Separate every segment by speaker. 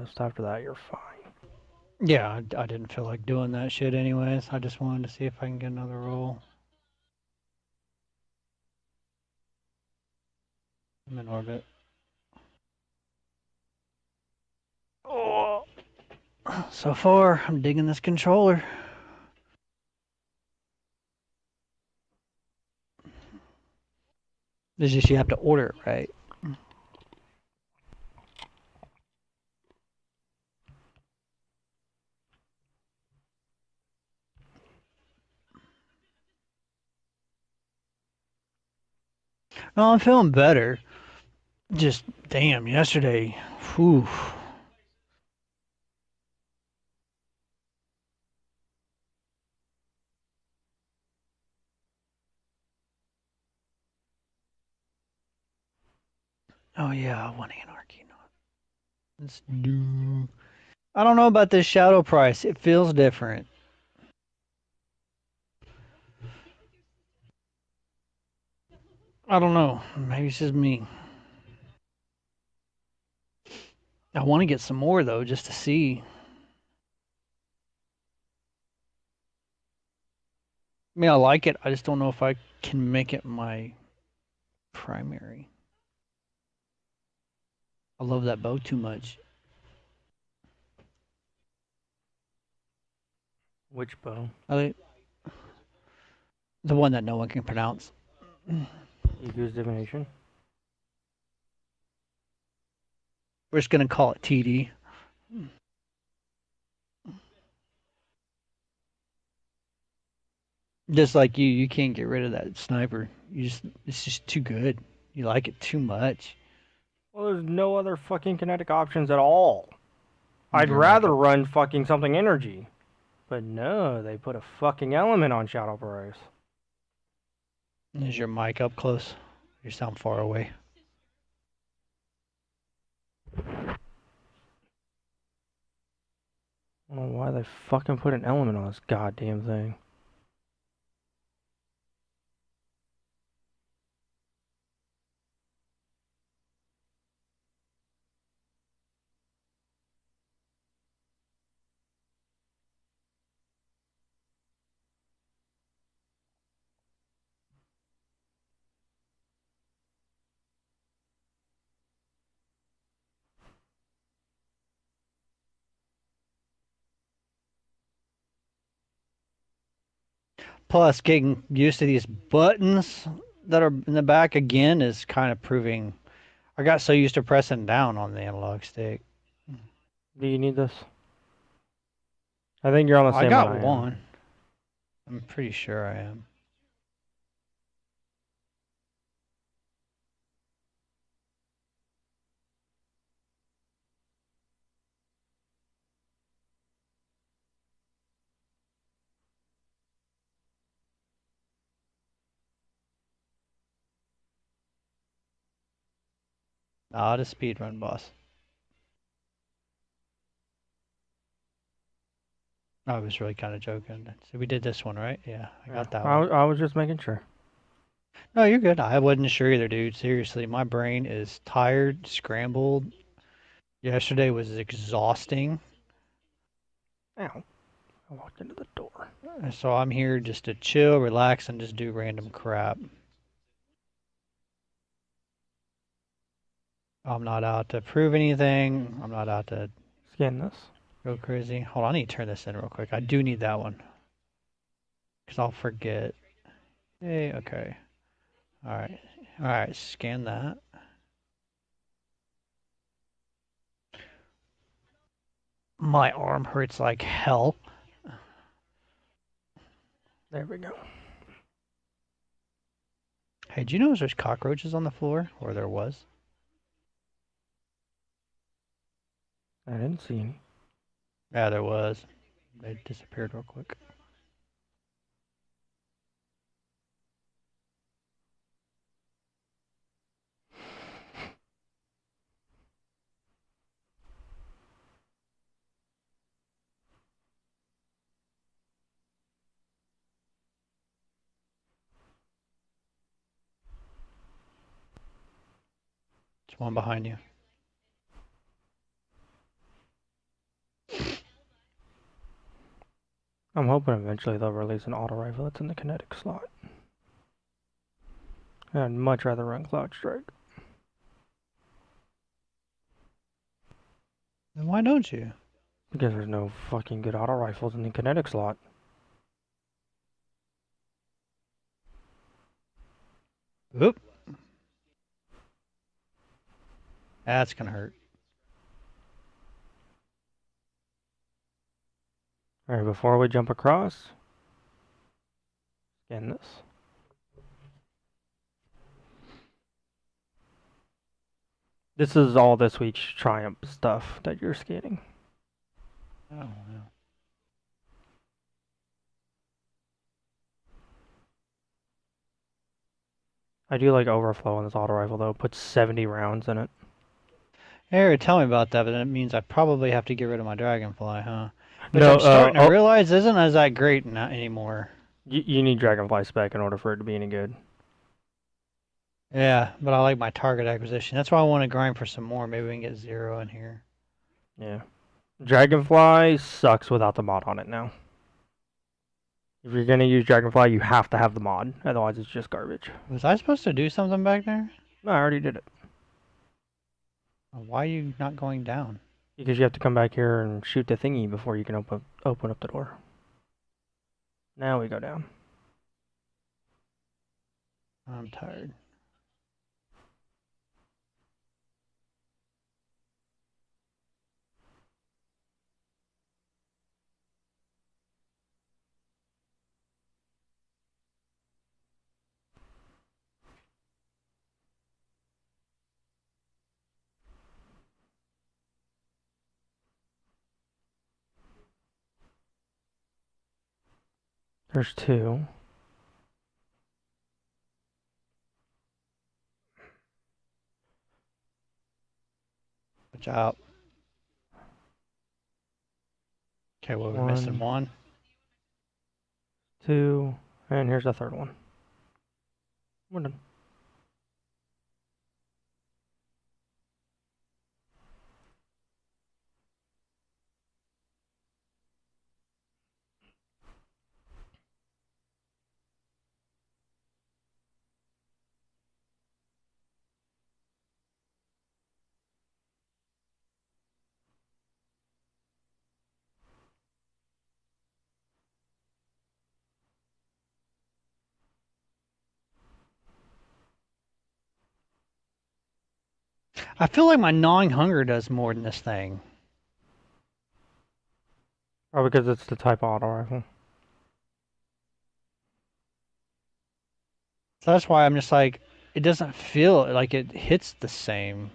Speaker 1: rest. After that, you're fine.
Speaker 2: Yeah, I didn't feel like doing that shit anyways. I just wanted to see if I can get another roll. I'm in orbit. Oh, so far, I'm digging this controller. It's just you have to order it right. No, I'm feeling better. Just, damn, yesterday, whew. Oh yeah, one anarchy. Let's do. I don't know about this shadow price. It feels different. I don't know. Maybe it's just me. I want to get some more though, just to see. I mean, I like it. I just don't know if I can make it my primary. I love that bow too much.
Speaker 1: Which bow?
Speaker 2: I, the one that no one can pronounce.
Speaker 1: Ego's divination.
Speaker 2: We're just gonna call it TD. Just like you can't get rid of that sniper. It's just too good. You like it too much.
Speaker 1: Well, there's no other fucking kinetic options at all. I'd
Speaker 2: Your mic
Speaker 1: rather
Speaker 2: up.
Speaker 1: run fucking something energy. But no, they put a fucking element on Shadow Price.
Speaker 2: Is your mic up close? You sound far away.
Speaker 1: I don't know why they fucking put an element on this goddamn thing.
Speaker 2: Plus, getting used to these buttons that are in the back again is kind of proving. I got so used to pressing down on the analog stick.
Speaker 1: Do you need this? I think you're on the
Speaker 2: I
Speaker 1: same one
Speaker 2: got
Speaker 1: I am.
Speaker 2: one. I'm pretty sure I am. Not a speed run, boss. I was really kind of joking. So we did this one, right? Yeah, I
Speaker 1: Yeah,
Speaker 2: got that one.
Speaker 1: I was just making sure.
Speaker 2: No, you're good. I wasn't sure either, dude. Seriously, my brain is tired, scrambled. Yesterday was exhausting.
Speaker 1: Ow. I walked into the door.
Speaker 2: So I'm here just to chill, relax, and just do random crap. I'm not out to prove anything. I'm not out to
Speaker 1: Scan this.
Speaker 2: go crazy. Hold on, I need to turn this in real quick. I do need that one. Because I'll forget. Hey, okay. Alright. Alright, scan that. My arm hurts like hell.
Speaker 1: There we go.
Speaker 2: Hey, do you know there's cockroaches on the floor? Or there was?
Speaker 1: I didn't see any.
Speaker 2: Yeah, there was. They disappeared real quick. There's one behind you.
Speaker 1: I'm hoping eventually they'll release an auto rifle that's in the kinetic slot. I'd much rather run Cloud Strike.
Speaker 2: Then why don't you?
Speaker 1: Because there's no fucking good auto rifles in the kinetic slot.
Speaker 2: Oop. That's gonna hurt.
Speaker 1: Alright, before we jump across, scan this. This is all this week's Triumph stuff that you're scanning.
Speaker 2: Oh, yeah.
Speaker 1: I do like overflow on this auto rifle though. It puts 70 rounds in it.
Speaker 2: Hey, tell me about that, but that means I probably have to get rid of my Dragonfly, huh? Which
Speaker 1: No,
Speaker 2: I'm starting to realize isn't as that great anymore.
Speaker 1: You need Dragonfly spec in order for it to be any good.
Speaker 2: Yeah, but I like my target acquisition. That's why I want to grind for some more. Maybe we can get 0 in here.
Speaker 1: Yeah. Dragonfly sucks without the mod on it now. If you're gonna use Dragonfly, you have to have the mod. Otherwise, it's just garbage.
Speaker 2: Was I supposed to do something back there?
Speaker 1: No, I already did it.
Speaker 2: Why are you not going down?
Speaker 1: Because you have to come back here and shoot the thingy before you can open up the door. Now we go down.
Speaker 2: I'm tired.
Speaker 1: There's 2.
Speaker 2: Watch out. Okay, well, we're missing 1.
Speaker 1: 2, and here's the 3rd one. We're done.
Speaker 2: I feel like my gnawing hunger does more than this thing.
Speaker 1: Probably because it's the type of auto rifle.
Speaker 2: So that's why I'm just like, it doesn't feel like it hits the same.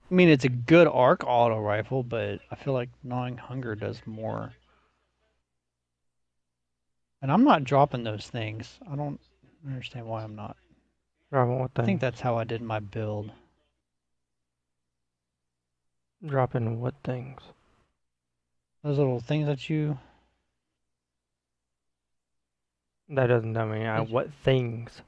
Speaker 2: I mean, it's a good arc auto rifle, but I feel like gnawing hunger does more. And I'm not dropping those things. I don't understand why I'm not.
Speaker 1: Dropping what thing?
Speaker 2: I think that's how I did my build.
Speaker 1: Dropping what things?
Speaker 2: Those little things that you...
Speaker 1: That doesn't tell me what things.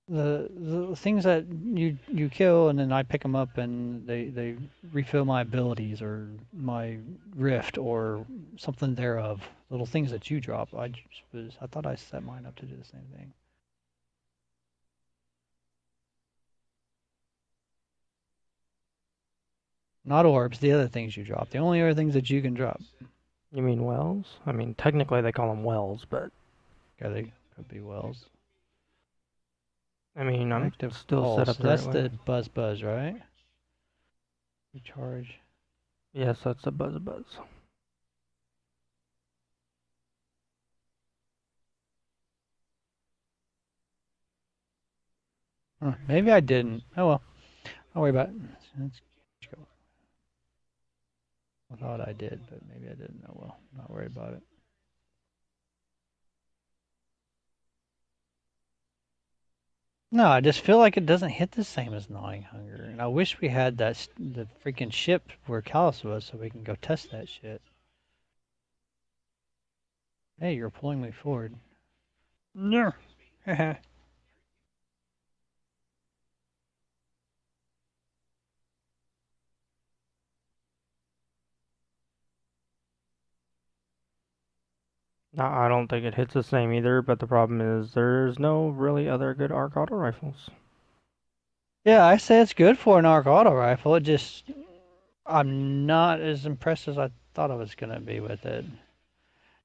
Speaker 2: The things that you kill, and then I pick them up, and they refill my abilities or my rift or something thereof. Little things that you drop. I thought I set mine up to do the same thing. Not orbs, the other things you drop. The only other things that you can drop.
Speaker 1: You mean wells? I mean, technically they call them wells, but...
Speaker 2: Yeah, they could be wells.
Speaker 1: I mean, I'm
Speaker 2: Active
Speaker 1: still
Speaker 2: pulse.
Speaker 1: set up
Speaker 2: So
Speaker 1: the
Speaker 2: that's
Speaker 1: right way.
Speaker 2: the buzz, right? Recharge.
Speaker 1: Yes, that's the buzz.
Speaker 2: Maybe I didn't. Oh well. I'll worry about it. Let's go. I thought I did, but maybe I didn't. Oh well. Not worried about it. No, I just feel like it doesn't hit the same as Gnawing Hunger. And I wish we had the freaking ship where Callus was so we can go test that shit. Hey, you're pulling me forward. No.
Speaker 1: No, I don't think it hits the same either, but the problem is there's no really other good ARC auto rifles.
Speaker 2: Yeah, I say it's good for an arc auto rifle. It just, I'm not as impressed as I thought I was gonna be with it.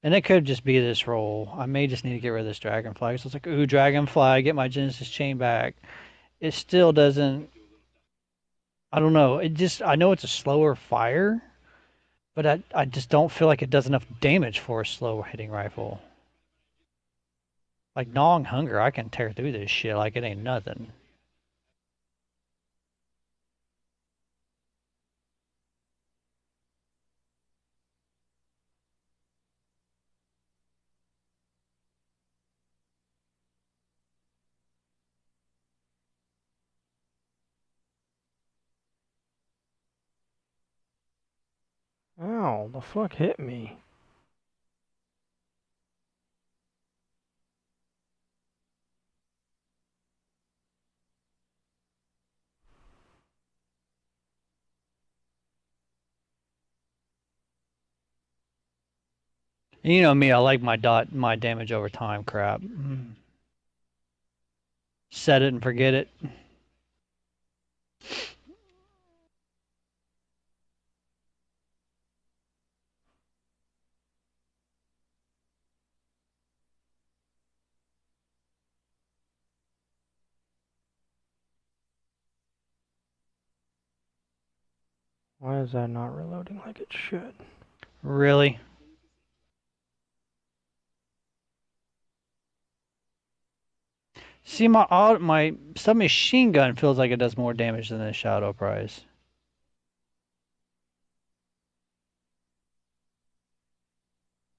Speaker 2: And it could just be this roll. I may just need to get rid of this dragonfly. So it's like, ooh, dragonfly, get my Genesis chain back. It still doesn't. I don't know. It just, I know it's a slower fire, but I just don't feel like it does enough damage for a slow hitting rifle. Like gnawing hunger, I can tear through this shit like it ain't nothing.
Speaker 1: Ow, the fuck hit me?
Speaker 2: And you know me, I like my damage over time crap. Set it and forget it.
Speaker 1: Why is that not reloading like it should?
Speaker 2: Really? See, my submachine gun feels like it does more damage than the Shadow Prize.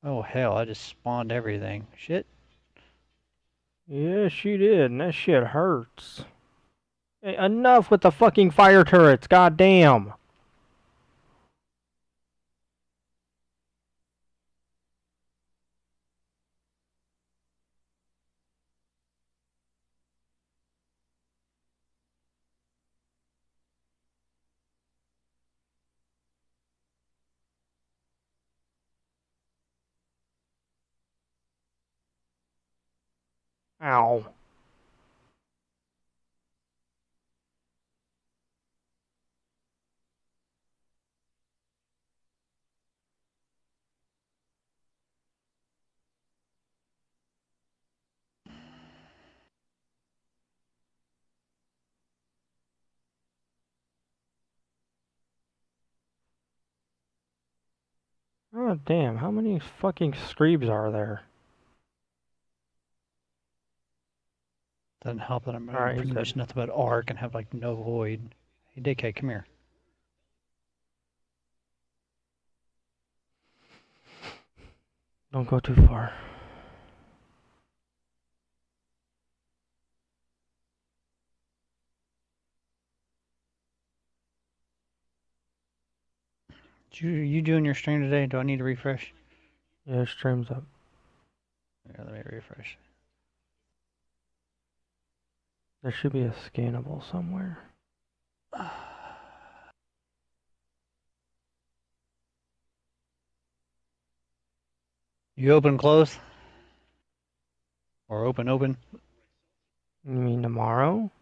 Speaker 2: Oh hell, I just spawned everything. Shit.
Speaker 1: Yeah, she did, and that shit hurts. Hey, enough with the fucking fire turrets, goddamn! Ow. Oh damn, how many fucking screebs are there?
Speaker 2: Doesn't help that I'm
Speaker 1: Alright, he's
Speaker 2: pretty
Speaker 1: dead.
Speaker 2: much nothing but arc and have like no void. Hey, DK, come here.
Speaker 1: Don't go too far.
Speaker 2: You doing your stream today? Do I need to refresh?
Speaker 1: Yeah, stream's up.
Speaker 2: Yeah, let me refresh.
Speaker 1: There should be a scannable somewhere.
Speaker 2: You open close? Or open?
Speaker 1: You mean tomorrow?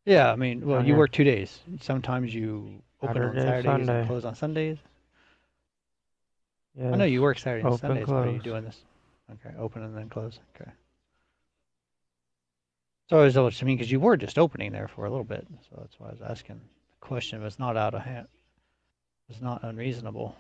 Speaker 2: Yeah, I mean, well,
Speaker 1: On
Speaker 2: you
Speaker 1: your
Speaker 2: work 2 days. Sometimes you open on
Speaker 1: Saturday,
Speaker 2: Saturdays and
Speaker 1: Sunday.
Speaker 2: close on Sundays. I know
Speaker 1: Yes.
Speaker 2: you work Saturdays and
Speaker 1: Open,
Speaker 2: Sundays. Why are you
Speaker 1: close.
Speaker 2: doing this? Okay, open and then close. Okay. So I was what I mean because you were just opening there for a little bit, so that's why I was asking. The question was not out of hand. It was not unreasonable.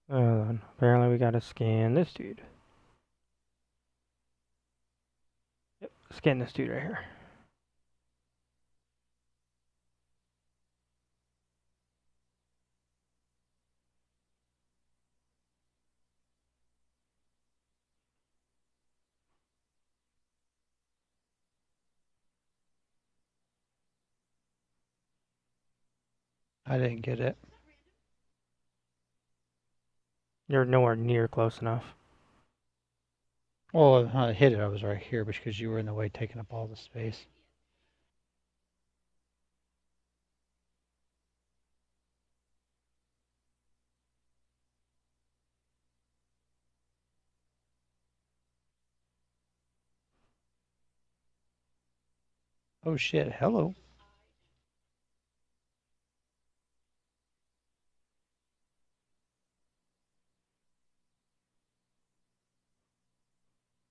Speaker 1: Apparently we gotta scan this dude. Yep, scan this dude right here.
Speaker 2: I didn't get it.
Speaker 1: You're nowhere near close enough.
Speaker 2: Well, when I hit it, I was right here because you were in the way, taking up all the space. Oh shit! Hello.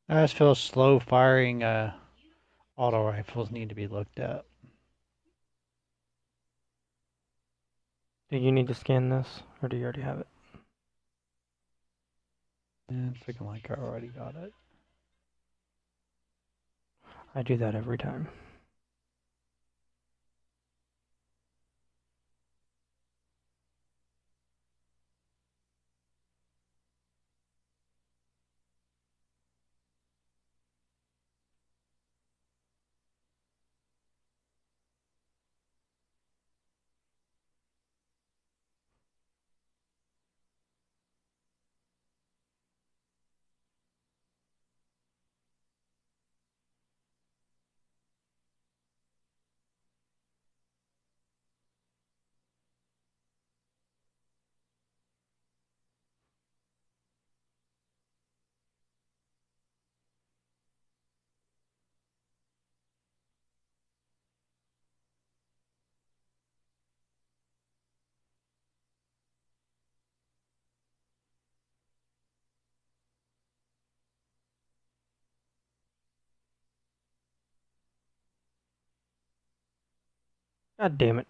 Speaker 2: I just feel slow firing auto rifles need to be looked at.
Speaker 1: Do you need to scan this, or do you already have it?
Speaker 2: And it's looking like I already got it.
Speaker 1: I do that every time. God damn it.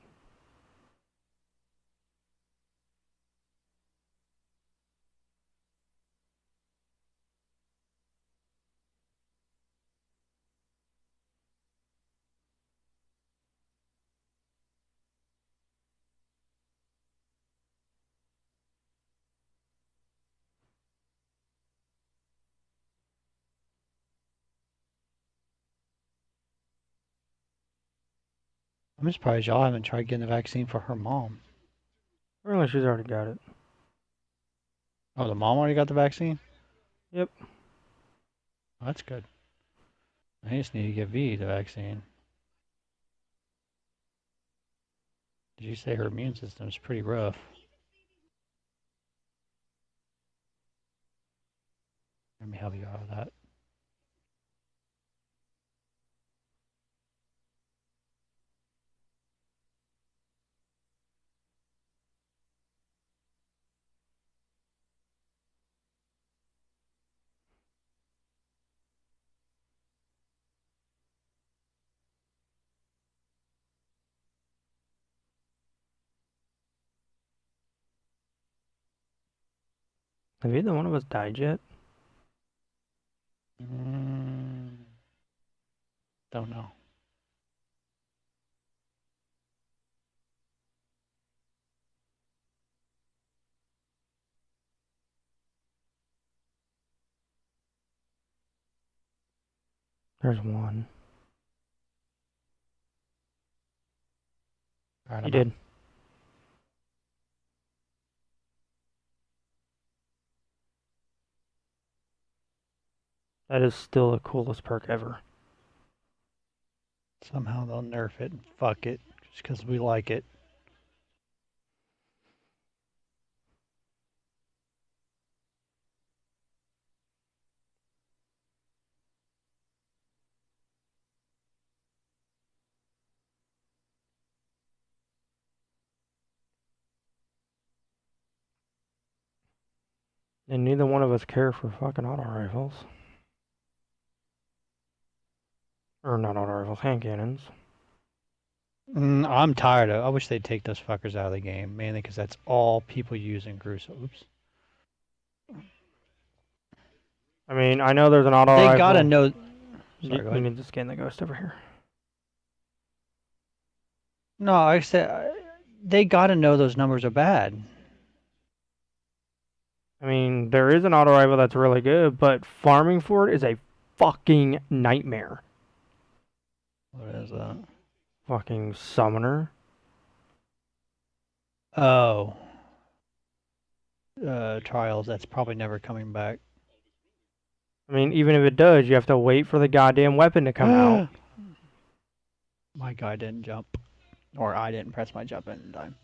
Speaker 2: I'm surprised y'all haven't tried getting the vaccine for her mom.
Speaker 1: Really, she's already got it.
Speaker 2: Oh, the mom already got the vaccine?
Speaker 1: Yep.
Speaker 2: Oh, that's good. I just need to give V the vaccine. Did you say her immune system is pretty rough? Let me help you out with that.
Speaker 1: Have either one of us died yet?
Speaker 2: Don't know.
Speaker 1: There's one.
Speaker 2: All right,
Speaker 1: You
Speaker 2: I'm out.
Speaker 1: did. That is still the coolest perk ever.
Speaker 2: Somehow they'll nerf it and fuck it just because we like it.
Speaker 1: And neither one of us care for fucking auto rifles. Or not auto rifles, hand cannons.
Speaker 2: I'm tired of. I wish they'd take those fuckers out of the game, mainly because that's all people use in Gruesome. Oops.
Speaker 1: I mean, I know there's an auto
Speaker 2: They
Speaker 1: rifle.
Speaker 2: gotta know.
Speaker 1: You,
Speaker 2: Sorry, go
Speaker 1: you
Speaker 2: ahead.
Speaker 1: need to scan the ghost over here.
Speaker 2: No, I said they gotta know those numbers are bad.
Speaker 1: I mean, there is an auto rifle that's really good, but farming for it is a fucking nightmare.
Speaker 2: What is that?
Speaker 1: Fucking summoner.
Speaker 2: Oh, trials. That's probably never coming back.
Speaker 1: I mean, even if it does, you have to wait for the goddamn weapon to come out.
Speaker 2: My guy didn't jump, or I didn't press my jump in time.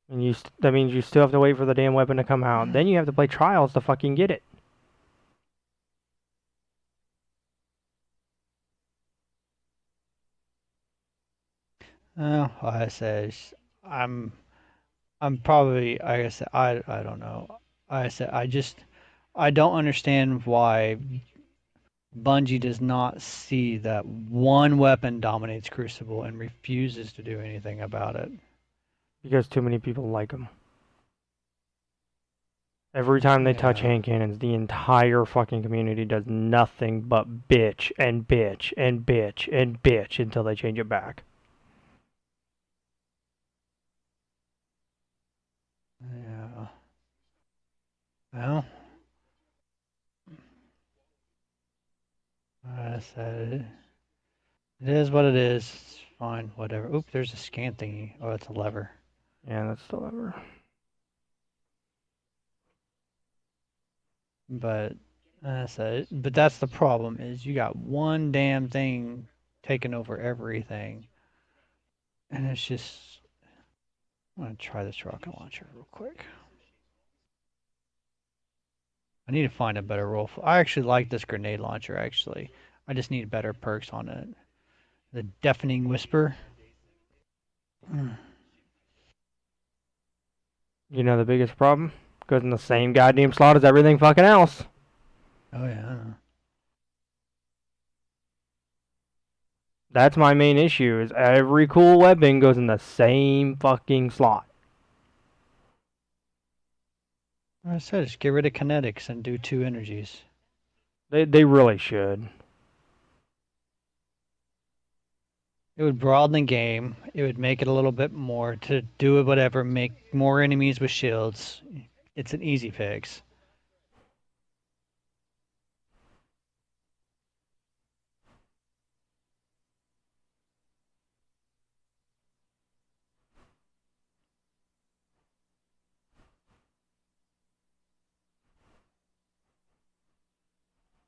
Speaker 1: And that means you still have to wait for the damn weapon to come out. Then you have to play trials to fucking get it.
Speaker 2: Well, like I said, I'm probably, like I said, I don't know. Like I said, I don't understand why Bungie does not see that one weapon dominates Crucible and refuses to do anything about it.
Speaker 1: Because too many people like them. Every time they touch
Speaker 2: Yeah.
Speaker 1: hand cannons, the entire fucking community does nothing but bitch and bitch and bitch and bitch until they change it back.
Speaker 2: Yeah. Well, like I said, it is what it is. It's fine, whatever. Oop, there's a scan thingy. Oh, it's a lever.
Speaker 1: Yeah, that's still ever.
Speaker 2: But but that's the problem is you got one damn thing taking over everything, and it's just. I'm gonna try this rocket launcher real quick. I need to find a better roll. I actually like this grenade launcher. Actually, I just need better perks on it. The deafening whisper.
Speaker 1: You know the biggest problem? Goes in the same goddamn slot as everything fucking else.
Speaker 2: Oh yeah.
Speaker 1: That's my main issue, is every cool weapon goes in the same fucking slot.
Speaker 2: I said just get rid of kinetics and do 2 energies.
Speaker 1: They really should.
Speaker 2: It would broaden the game. It would make it a little bit more to do it whatever, make more enemies with shields. It's an easy fix.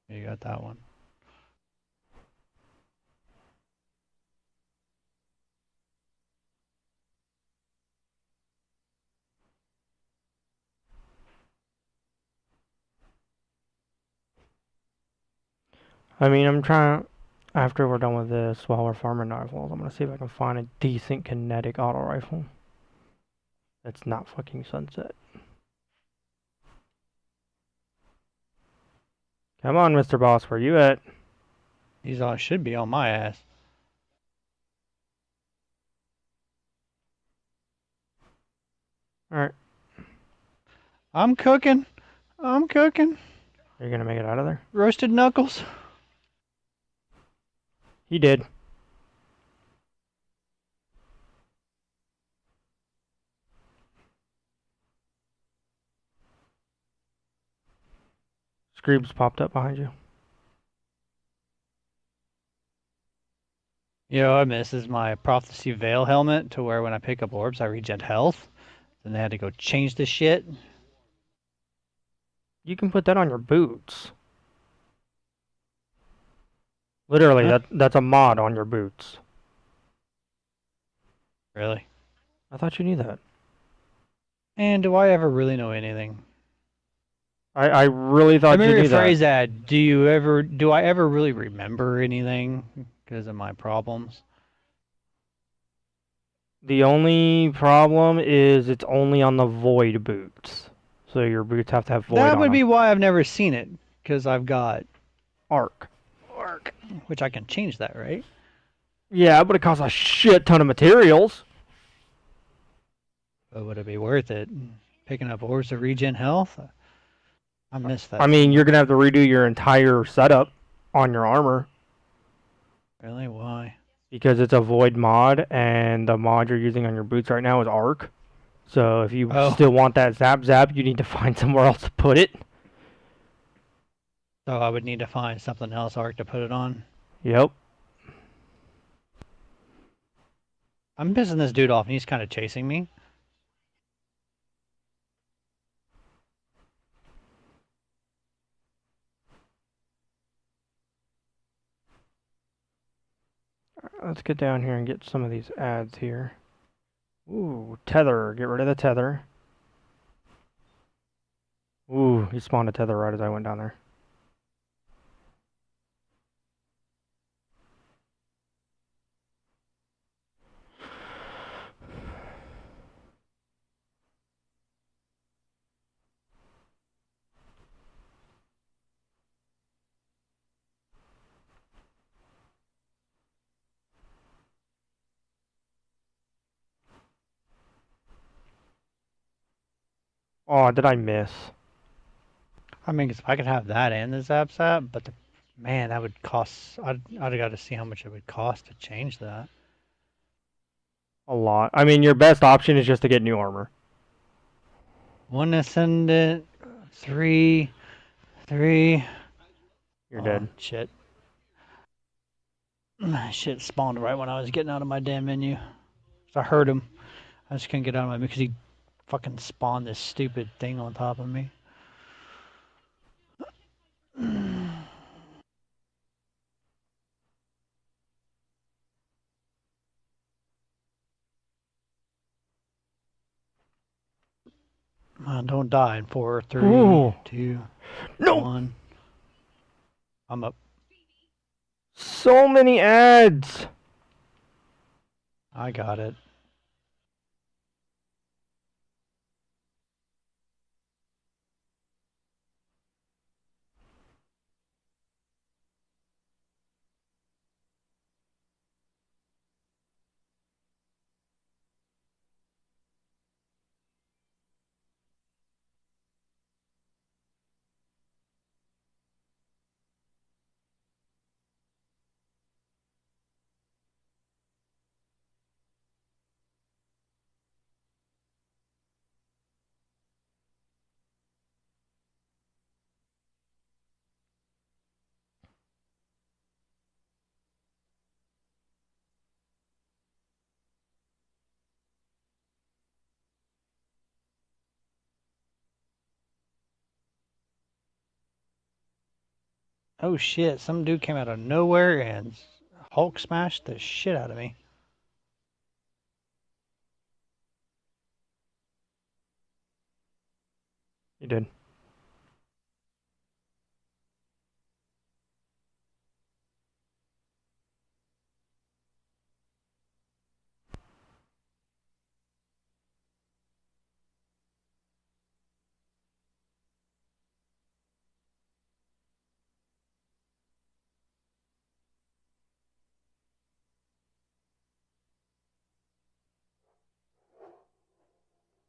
Speaker 2: You got that one.
Speaker 1: I mean, I'm trying. After we're done with this, while we're farming rifles, I'm gonna see if I can find a decent kinetic auto rifle. That's not fucking Sunset. Come on, Mr. Boss, where you at?
Speaker 2: These all should be on my ass.
Speaker 1: Alright.
Speaker 2: I'm cooking. I'm cooking.
Speaker 1: Are you gonna make it out of there?
Speaker 2: Roasted knuckles.
Speaker 1: He did. Screebs popped up behind you.
Speaker 2: You know, this is my Prophecy Veil helmet to where when I pick up orbs, I regen health. Then they had to go change the shit.
Speaker 1: You can put that on your boots. Literally,
Speaker 2: Huh?
Speaker 1: that's a mod on your boots.
Speaker 2: Really?
Speaker 1: I thought you knew that.
Speaker 2: And do I ever really know anything?
Speaker 1: I really thought
Speaker 2: Let
Speaker 1: you
Speaker 2: me
Speaker 1: knew
Speaker 2: rephrase
Speaker 1: that.
Speaker 2: Do I ever really remember anything because of my problems?
Speaker 1: The only problem is it's only on the void boots. So your boots have to have void
Speaker 2: That
Speaker 1: on
Speaker 2: would be
Speaker 1: them.
Speaker 2: why I've never seen it, because I've got
Speaker 1: Arc.
Speaker 2: which I can change that, right?
Speaker 1: Yeah, but it costs a shit ton of materials.
Speaker 2: But would it be worth it? Picking up orbs to regen health? I missed that.
Speaker 1: I mean, you're gonna have to redo your entire setup on your armor
Speaker 2: Really? Why?
Speaker 1: because it's a void mod, and the mod you're using on your boots right now is Arc. So if you still want that zap, you need to find somewhere else to put it.
Speaker 2: So I would need to find something else arc to put it on.
Speaker 1: Yep.
Speaker 2: I'm pissing this dude off, and he's kind of chasing me.
Speaker 1: Let's get down here and get some of these ads here. Ooh, tether. Get rid of the tether. Ooh, he spawned a tether right as I went down there. Oh, did I miss?
Speaker 2: I mean, 'cause if I could have that and the Zap Zap, but man, that would cost. I'd have got to see how much it would cost to change that.
Speaker 1: A lot. I mean, your best option is just to get new armor.
Speaker 2: One Ascendant, three.
Speaker 1: You're dead.
Speaker 2: Shit. Shit spawned right when I was getting out of my damn menu. So I heard him. I just couldn't get out of my menu because he fucking spawned this stupid thing on top of me. Don't die in 4, 3,
Speaker 1: Ooh.
Speaker 2: 2,
Speaker 1: No!
Speaker 2: 1. I'm up.
Speaker 1: So many ads!
Speaker 2: I got it. Oh shit, some dude came out of nowhere and Hulk smashed the shit out of me.
Speaker 1: You did.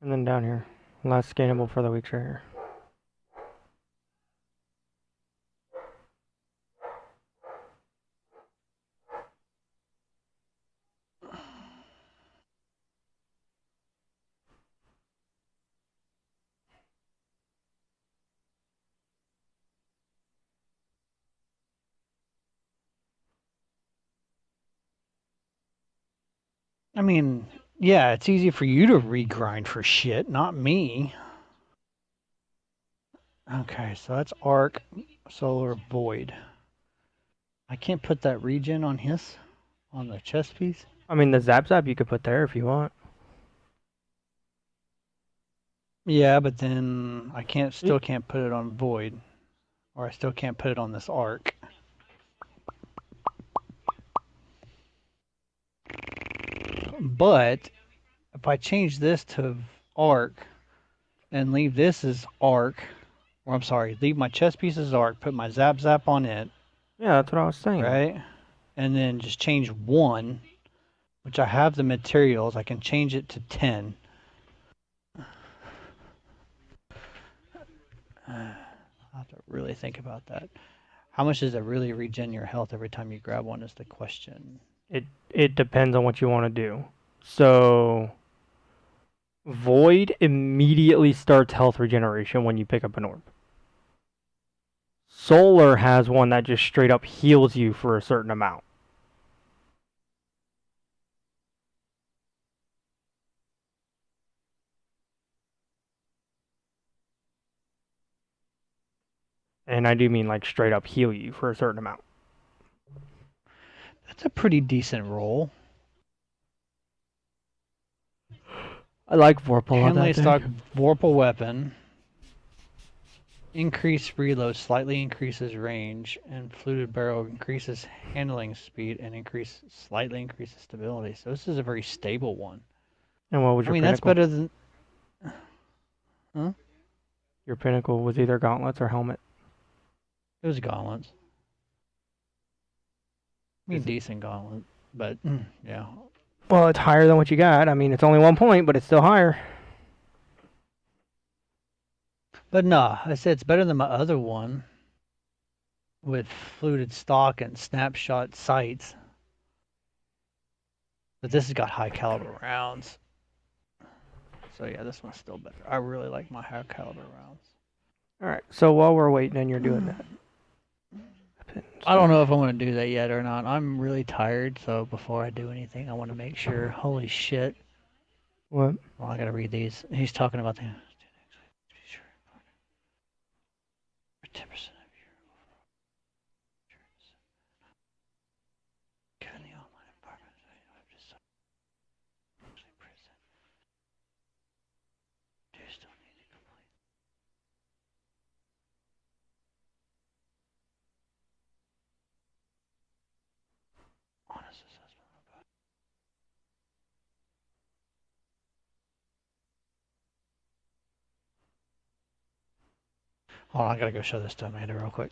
Speaker 1: And then down here. Last scannable for the week right here.
Speaker 2: I mean, yeah, it's easy for you to regrind for shit, not me. Okay, so that's Arc, Solar, Void. I can't put that regen on on the chest piece.
Speaker 1: I mean, the Zap Zap you could put there if you want.
Speaker 2: Yeah, but then I still can't put it on Void. Or I still can't put it on this Arc. But if I change this to Arc and leave this as Arc, or I'm sorry, leave my chest piece as Arc, put my Zap Zap on it,
Speaker 1: Yeah, that's what I was saying.
Speaker 2: right? And then just change 1, which I have the materials, I can change it to 10. I'll have to really think about that. How much does it really regen your health every time you grab one is the question.
Speaker 1: It depends on what you want to do. So Void immediately starts health regeneration when you pick up an orb. Solar has one that just straight up heals you for a certain amount. And I do mean like straight up heal you for a certain amount.
Speaker 2: That's a pretty decent roll.
Speaker 1: I like Vorpal on
Speaker 2: Handley
Speaker 1: that
Speaker 2: stock
Speaker 1: thing.
Speaker 2: Vorpal weapon. Increased reload slightly increases range, and fluted barrel increases handling speed and slightly increases stability. So this is a very stable one.
Speaker 1: And what was
Speaker 2: I
Speaker 1: your
Speaker 2: mean, that's
Speaker 1: pinnacle?
Speaker 2: better than. Huh?
Speaker 1: Your pinnacle was either gauntlets or helmet.
Speaker 2: It was gauntlets. I mean,
Speaker 1: Is it?
Speaker 2: decent gauntlet, but yeah.
Speaker 1: Well, it's higher than what you got. I mean, it's only 1 point, but it's still higher.
Speaker 2: But no, I said it's better than my other one with fluted stock and snapshot sights. But this has got high caliber rounds. So yeah, this one's still better. I really like my high caliber rounds.
Speaker 1: All right. So while we're waiting and you're doing that,
Speaker 2: I don't know if I want to do that yet or not. I'm really tired, so before I do anything, I want to make sure. Holy shit.
Speaker 1: What?
Speaker 2: Well, I gotta read these. He's talking about the 10% of your given the online environment. I'm just so present. Do you still need to complete honest assessment about? Hold on, I gotta go show this to Amanda real quick.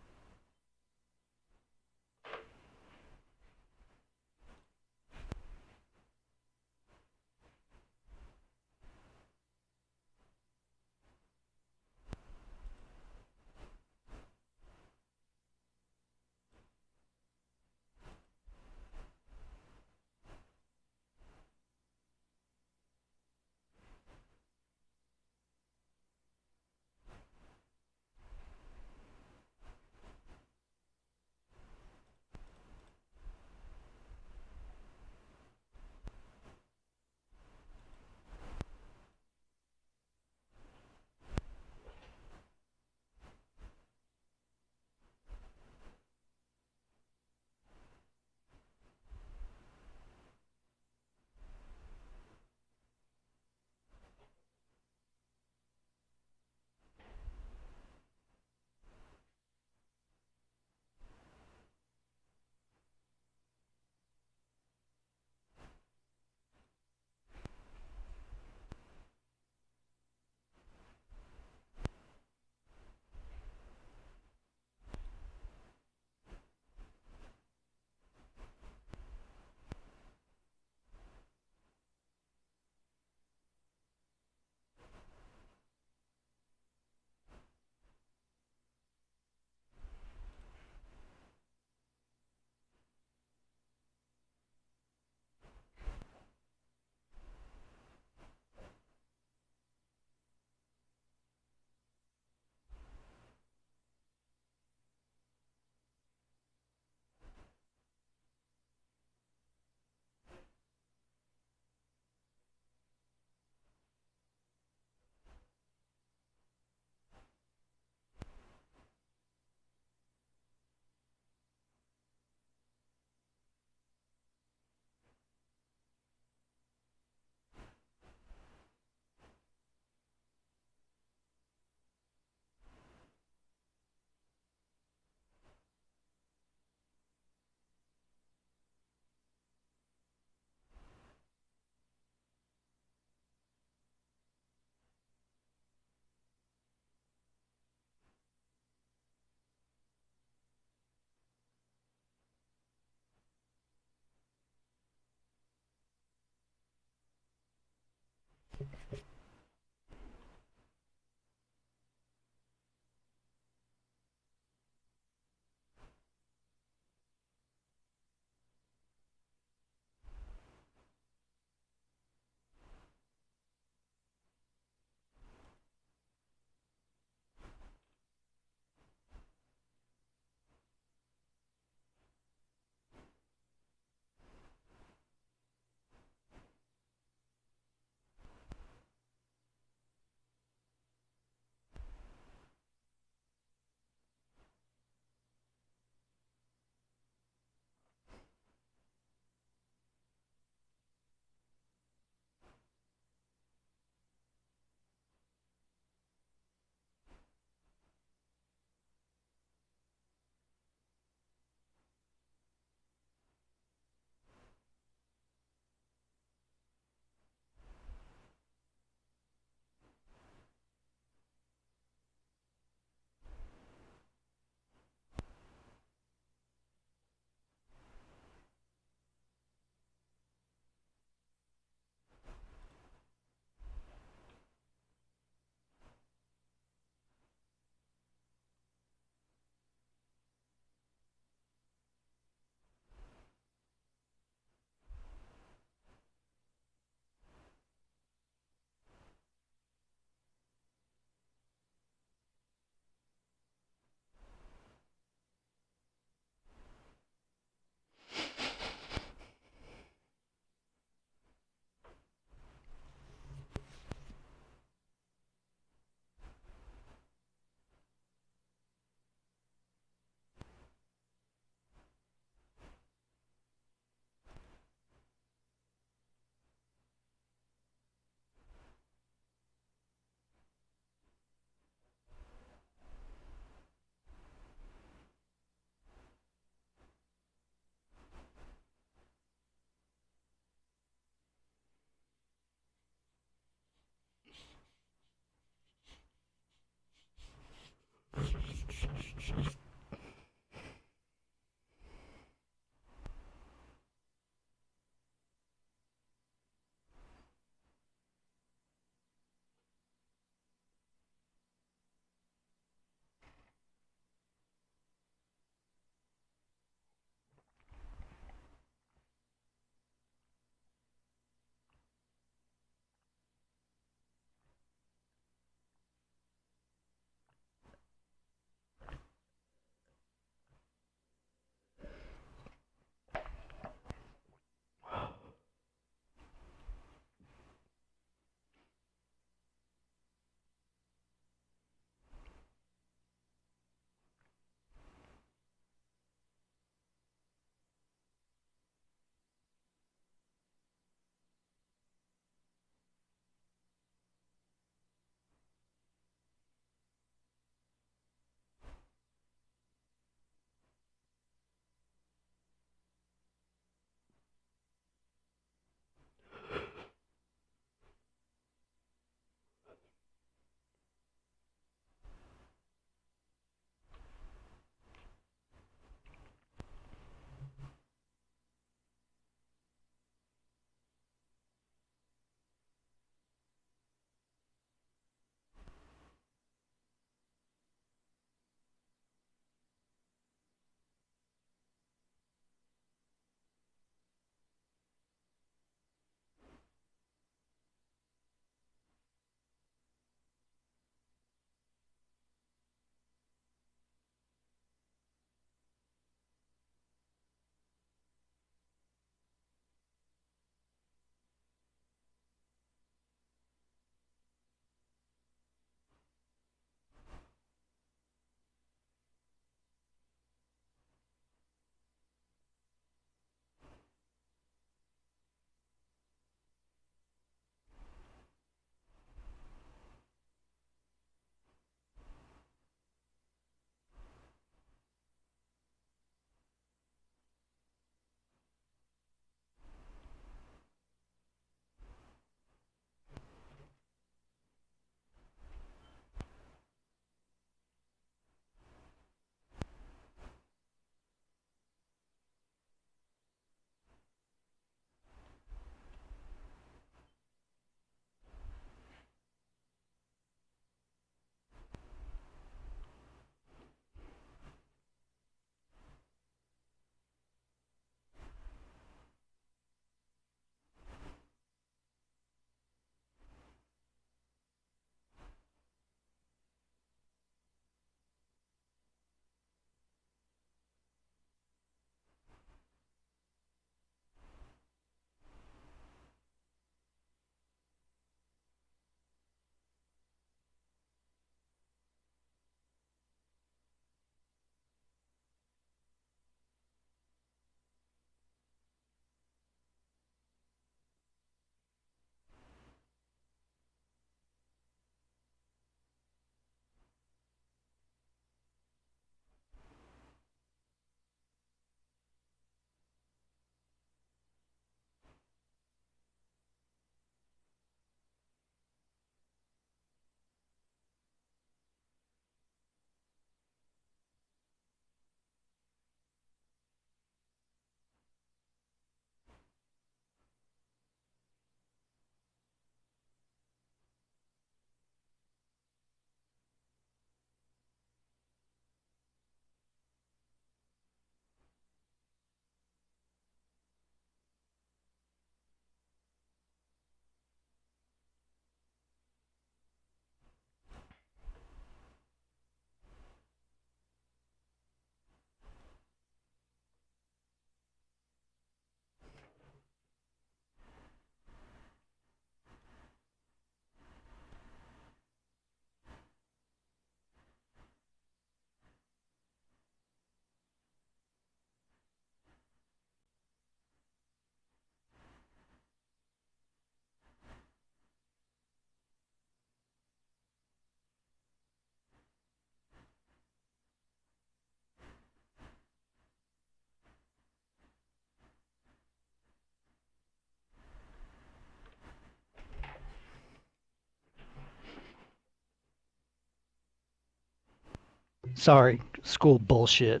Speaker 2: Sorry, school bullshit.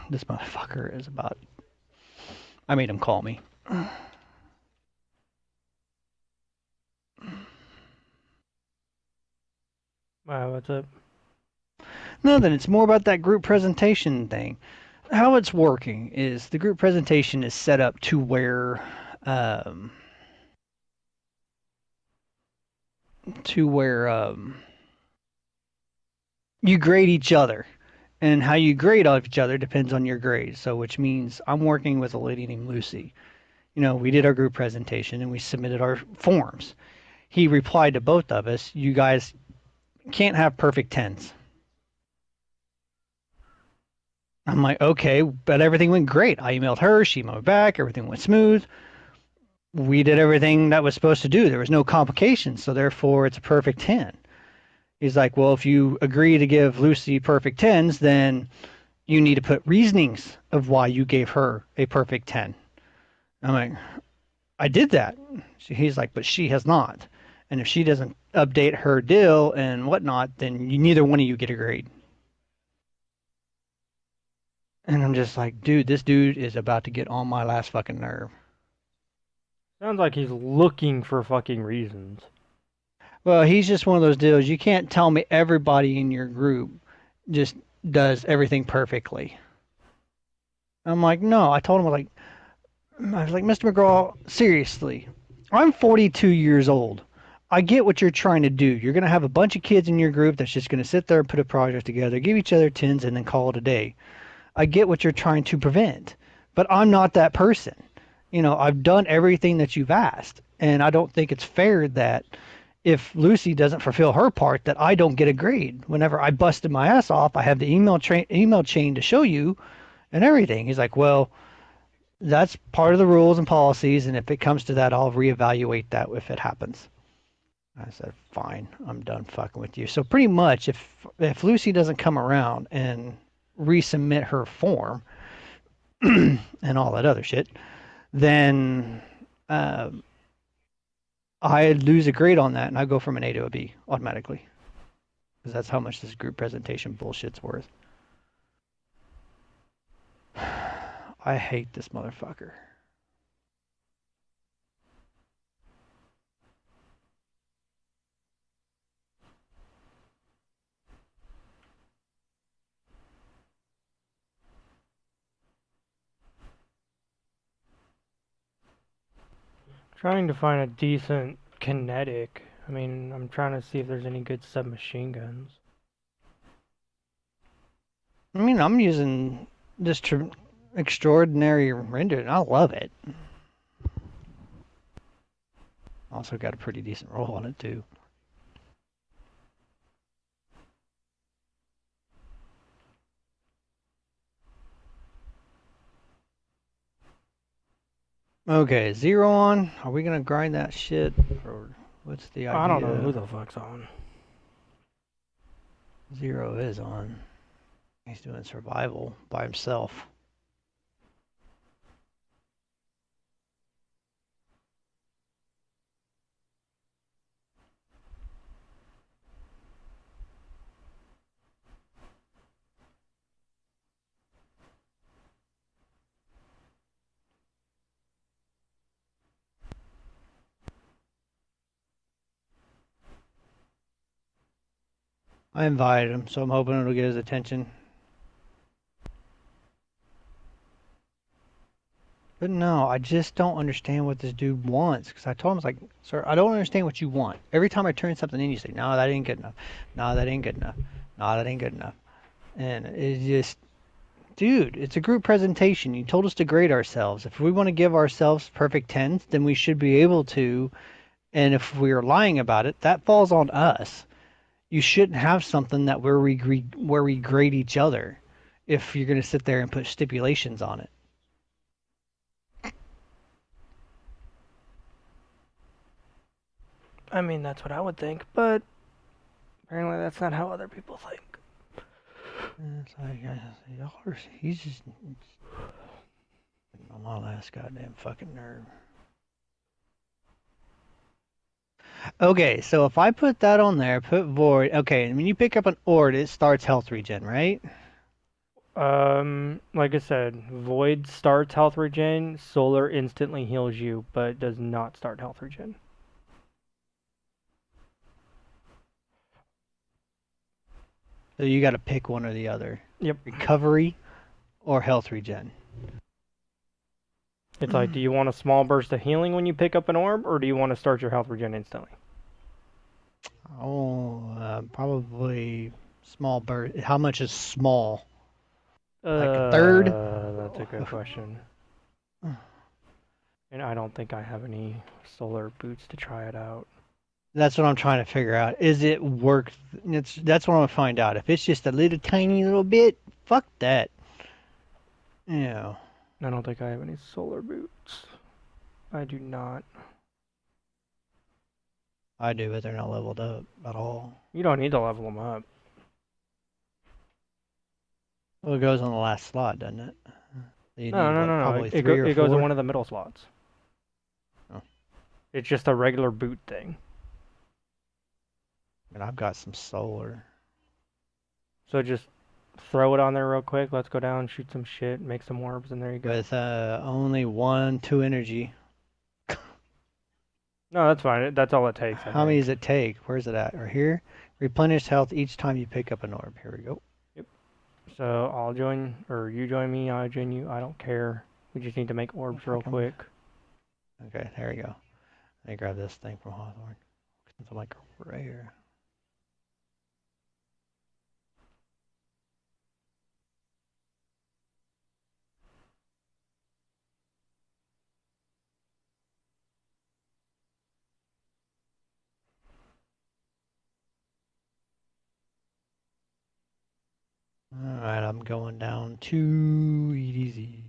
Speaker 2: This motherfucker is about. I made him call me.
Speaker 1: Wow, what's up?
Speaker 2: Nothing. It's more about that group presentation thing. How it's working is the group presentation is set up to where, um, to where you grade each other, and how you grade off each other depends on your grade. So, which means I'm working with a lady named Lucy. You know, we did our group presentation and we submitted our forms. He replied to both of us, "You guys can't have perfect tens." I'm like, okay, but everything went great. I emailed her, she emailed back, everything went smooth. We did everything that was supposed to do. There was no complications, so therefore it's a perfect 10. He's like, well, if you agree to give Lucy perfect 10s, then you need to put reasonings of why you gave her a perfect 10. I'm like, I did that. He's like, but she has not. And if she doesn't update her deal and whatnot, then neither one of you get a grade. And I'm just like, dude, this dude is about to get on my last fucking nerve.
Speaker 1: Sounds like he's looking for fucking reasons.
Speaker 2: Well, he's just one of those deals. You can't tell me everybody in your group just does everything perfectly. I'm like, no. I told him, I was like, Mr. McGraw, seriously, I'm 42 years old. I get what you're trying to do. You're going to have a bunch of kids in your group that's just going to sit there and put a project together, give each other tens, and then call it a day. I get what you're trying to prevent, but I'm not that person. You know, I've done everything that you've asked, and I don't think it's fair that if Lucy doesn't fulfill her part, that I don't get a grade. Whenever I busted my ass off, I have the email chain to show you and everything. He's like, well, that's part of the rules and policies, and if it comes to that, I'll reevaluate that if it happens. I said, fine, I'm done fucking with you. So pretty much, if Lucy doesn't come around and resubmit her form and all that other shit, then I lose a grade on that, and I go from an A to a B automatically, because that's how much this group presentation bullshit's worth. I hate this motherfucker.
Speaker 1: Trying to find a decent kinetic. I mean, I'm trying to see if there's any good submachine guns.
Speaker 2: I mean, I'm using this extraordinary render, and I love it. Also got a pretty decent roll on it, too. Okay, 0 on. Are we gonna grind that shit, or what's the idea?
Speaker 1: I don't know who the fuck's on.
Speaker 2: 0 is on. He's doing survival by himself. I invited him, so I'm hoping it'll get his attention. But no, I just don't understand what this dude wants. Because I told him, I was like, sir, I don't understand what you want. Every time I turn something in, you say, no, that ain't good enough. No, that ain't good enough. No, that ain't good enough. And it's just, dude, it's a group presentation. You told us to grade ourselves. If we want to give ourselves perfect tens, then we should be able to. And if we're lying about it, that falls on us. You shouldn't have something that where we grade each other if you're going to sit there and put stipulations on it.
Speaker 1: I mean, that's what I would think, but apparently that's not how other people think.
Speaker 2: It's like, he's just on my last goddamn fucking nerve. Okay, so if I put that on there, put void. Okay, and when you pick up an ord, it starts health regen, right?
Speaker 1: Like I said, Void starts health regen, Solar instantly heals you, but does not start health regen.
Speaker 2: So you got to pick one or the other.
Speaker 1: Yep.
Speaker 2: Recovery or health regen.
Speaker 1: It's like, do you want a small burst of healing when you pick up an orb, or do you want to start your health regen instantly?
Speaker 2: Oh, probably small burst. How much is small? Like a third?
Speaker 1: That's a good question. And I don't think I have any solar boots to try it out.
Speaker 2: That's what I'm trying to figure out. Is it worth? That's what I'm gonna find out. If it's just a little tiny little bit, fuck that. Yeah.
Speaker 1: I don't think I have any solar boots. I do not.
Speaker 2: I do, but they're not leveled up at all.
Speaker 1: You don't need to level them up.
Speaker 2: Well, it goes on the last slot, doesn't it? You
Speaker 1: No,
Speaker 2: need
Speaker 1: no,
Speaker 2: what?
Speaker 1: no, no.
Speaker 2: Probably three or
Speaker 1: It goes in
Speaker 2: four.
Speaker 1: one of the middle slots.
Speaker 2: Oh.
Speaker 1: It's just a regular boot thing.
Speaker 2: And I've got some solar.
Speaker 1: So just throw it on there real quick. Let's go down, shoot some shit, make some orbs, and there you go.
Speaker 2: With only 2 energy.
Speaker 1: No, that's fine. That's all it takes.
Speaker 2: How many does it take? Where's it at? Or here? Replenish health each time you pick up an orb. Here we go.
Speaker 1: Yep. So I'll join, or you join me, I'll join you. I don't care. We just need to make orbs real quick.
Speaker 2: Okay, there we go. Let me grab this thing from Hawthorne. Since I'm like right here. Alright, I'm going down to EDZ.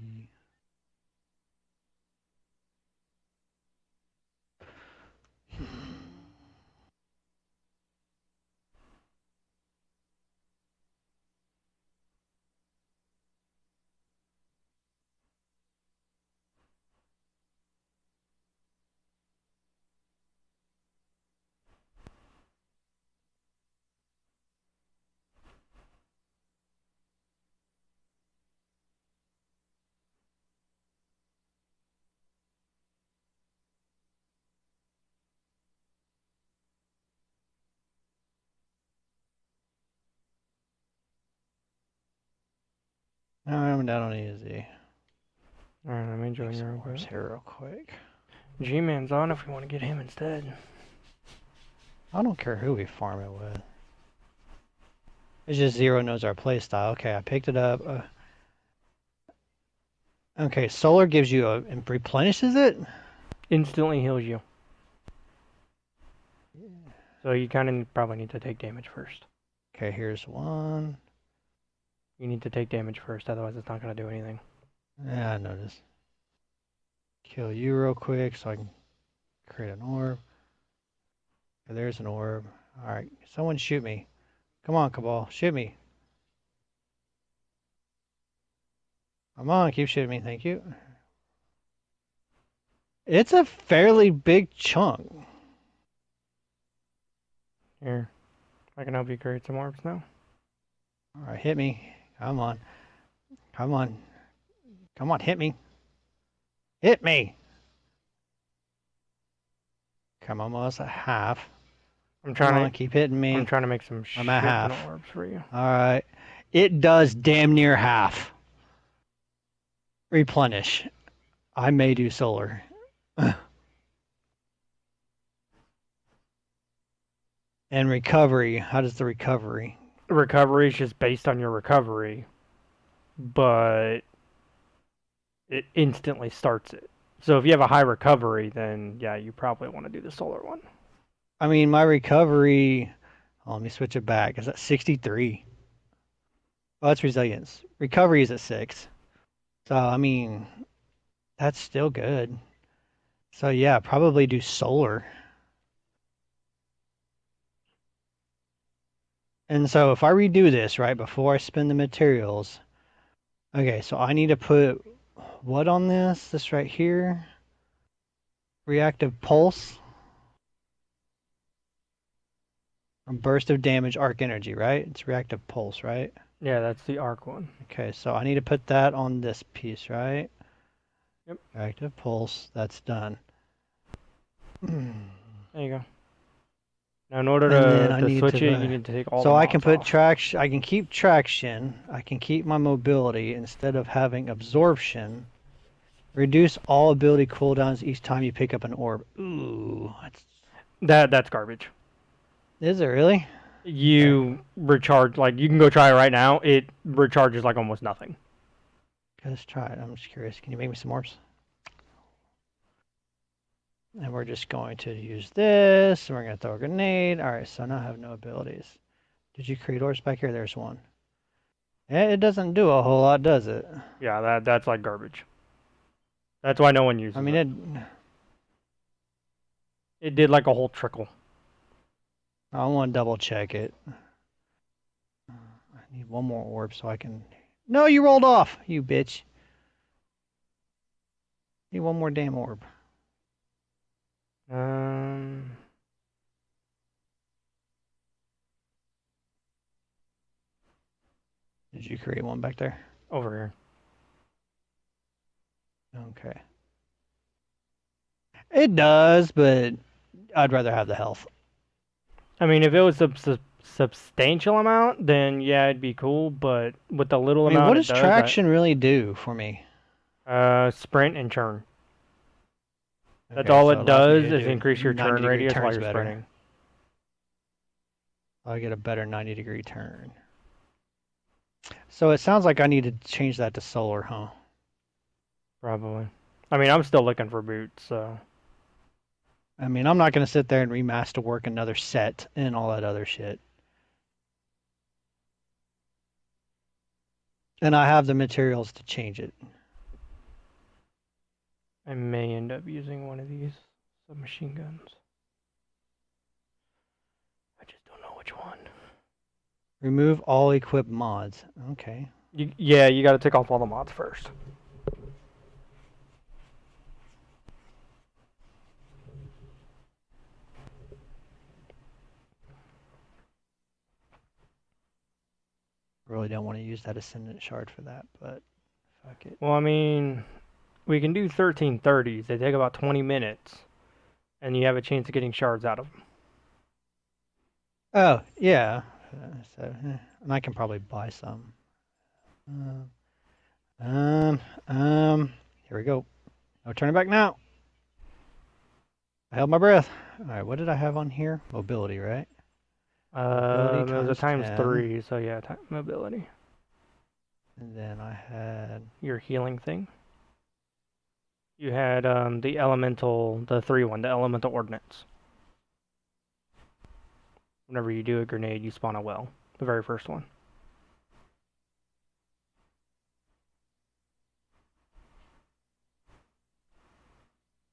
Speaker 2: Alright, I'm down on EDZ.
Speaker 1: Alright, let me join you real quick.
Speaker 2: Here real quick.
Speaker 1: G-Man's on if we want to get him instead.
Speaker 2: I don't care who we farm it with. It's just Zero knows our playstyle. Okay, I picked it up. Okay, solar gives you a and replenishes it.
Speaker 1: Instantly heals you. So you kind of probably need to take damage first.
Speaker 2: Okay, here's one.
Speaker 1: You need to take damage first, otherwise it's not going to do anything.
Speaker 2: Yeah, I noticed. Kill you real quick so I can create an orb. Okay, there's an orb. Alright, someone shoot me. Come on, Cabal, shoot me. Come on, keep shooting me, thank you. It's a fairly big chunk.
Speaker 1: Here, I can help you create some orbs now.
Speaker 2: Alright, hit me. Come on. Come on. Come on, hit me. Hit me! Come on, almost a half.
Speaker 1: I'm trying to
Speaker 2: keep hitting me.
Speaker 1: I'm trying to make some
Speaker 2: I'm at half.
Speaker 1: orbs for you.
Speaker 2: Alright. It does damn near half. Replenish. I may do solar. And recovery. How does the recovery?
Speaker 1: Recovery is just based on your recovery, but it instantly starts it. So if you have a high recovery, then yeah, you probably want to do the solar one.
Speaker 2: I mean, my recovery. Oh, let me switch it back. Is that 63? Oh, that's resilience. Recovery is at 6. So, I mean, that's still good. So, yeah, probably do solar. And so if I redo this, right, before I spend the materials. Okay, so I need to put what on this? This right here. Reactive pulse. A burst of damage, arc energy, right? It's reactive pulse, right?
Speaker 1: Yeah, that's the arc one.
Speaker 2: Okay, so I need to put that on this piece, right?
Speaker 1: Yep.
Speaker 2: Reactive pulse, that's done.
Speaker 1: There you go. Now, in order
Speaker 2: And then I
Speaker 1: to
Speaker 2: need
Speaker 1: switch
Speaker 2: to,
Speaker 1: it, you need to take all the
Speaker 2: so I can
Speaker 1: mods
Speaker 2: put
Speaker 1: off.
Speaker 2: traction, I can keep traction, I can keep my mobility instead of having absorption. Reduce all ability cooldowns each time you pick up an orb. Ooh,
Speaker 1: That's garbage.
Speaker 2: is it really?
Speaker 1: You recharge, like, you can go try it right now. It recharges like almost nothing.
Speaker 2: Let's try it. I'm just curious. Can you make me some orbs? And we're just going to use this, and we're going to throw a grenade. All right, so now I have no abilities. Did you create orbs back here? There's one. It doesn't do a whole lot, does it?
Speaker 1: Yeah, that's like garbage. That's why no one uses
Speaker 2: I mean,
Speaker 1: it. It did like a whole trickle.
Speaker 2: I want to double check it. I need one more orb so I can... No, you rolled off, you bitch. Need one more damn orb. Did you create one back there?
Speaker 1: Over here.
Speaker 2: Okay. It does, but I'd rather have the health.
Speaker 1: I mean, if it was a substantial amount, then yeah, it'd be cool. But with the little amount
Speaker 2: what
Speaker 1: it
Speaker 2: does
Speaker 1: does,
Speaker 2: traction really do for me?
Speaker 1: Sprint and churn. That's
Speaker 2: Okay,
Speaker 1: all
Speaker 2: so
Speaker 1: it does
Speaker 2: allows me to
Speaker 1: is
Speaker 2: do
Speaker 1: increase your
Speaker 2: 90
Speaker 1: turn
Speaker 2: degree
Speaker 1: radius while
Speaker 2: turns
Speaker 1: you're
Speaker 2: better.
Speaker 1: sprinting.
Speaker 2: I get a better 90-degree turn. So it sounds like I need to change that to solar, huh?
Speaker 1: Probably. I mean, I'm still looking for boots, so.
Speaker 2: I mean, I'm not going to sit there and remaster work another set and all that other shit. And I have the materials to change it.
Speaker 1: I may end up using one of these submachine guns. I just don't know which one.
Speaker 2: Remove all equipped mods. Okay.
Speaker 1: Yeah, you got to take off all the mods first.
Speaker 2: Really don't want to use that Ascendant Shard for that, but fuck it.
Speaker 1: Well, I mean, we can do 1330s. They take about 20 minutes, and you have a chance of getting shards out of them.
Speaker 2: Oh, yeah. And I can probably buy some. Here we go. No turning back now. I held my breath. All right, what did I have on here? Mobility, right?
Speaker 1: It was a times
Speaker 2: 10.
Speaker 1: 3, so yeah, mobility.
Speaker 2: And then I had
Speaker 1: your healing thing. You had the elemental, the 3 one, the elemental ordnance. Whenever you do a grenade, you spawn a well. The very first one.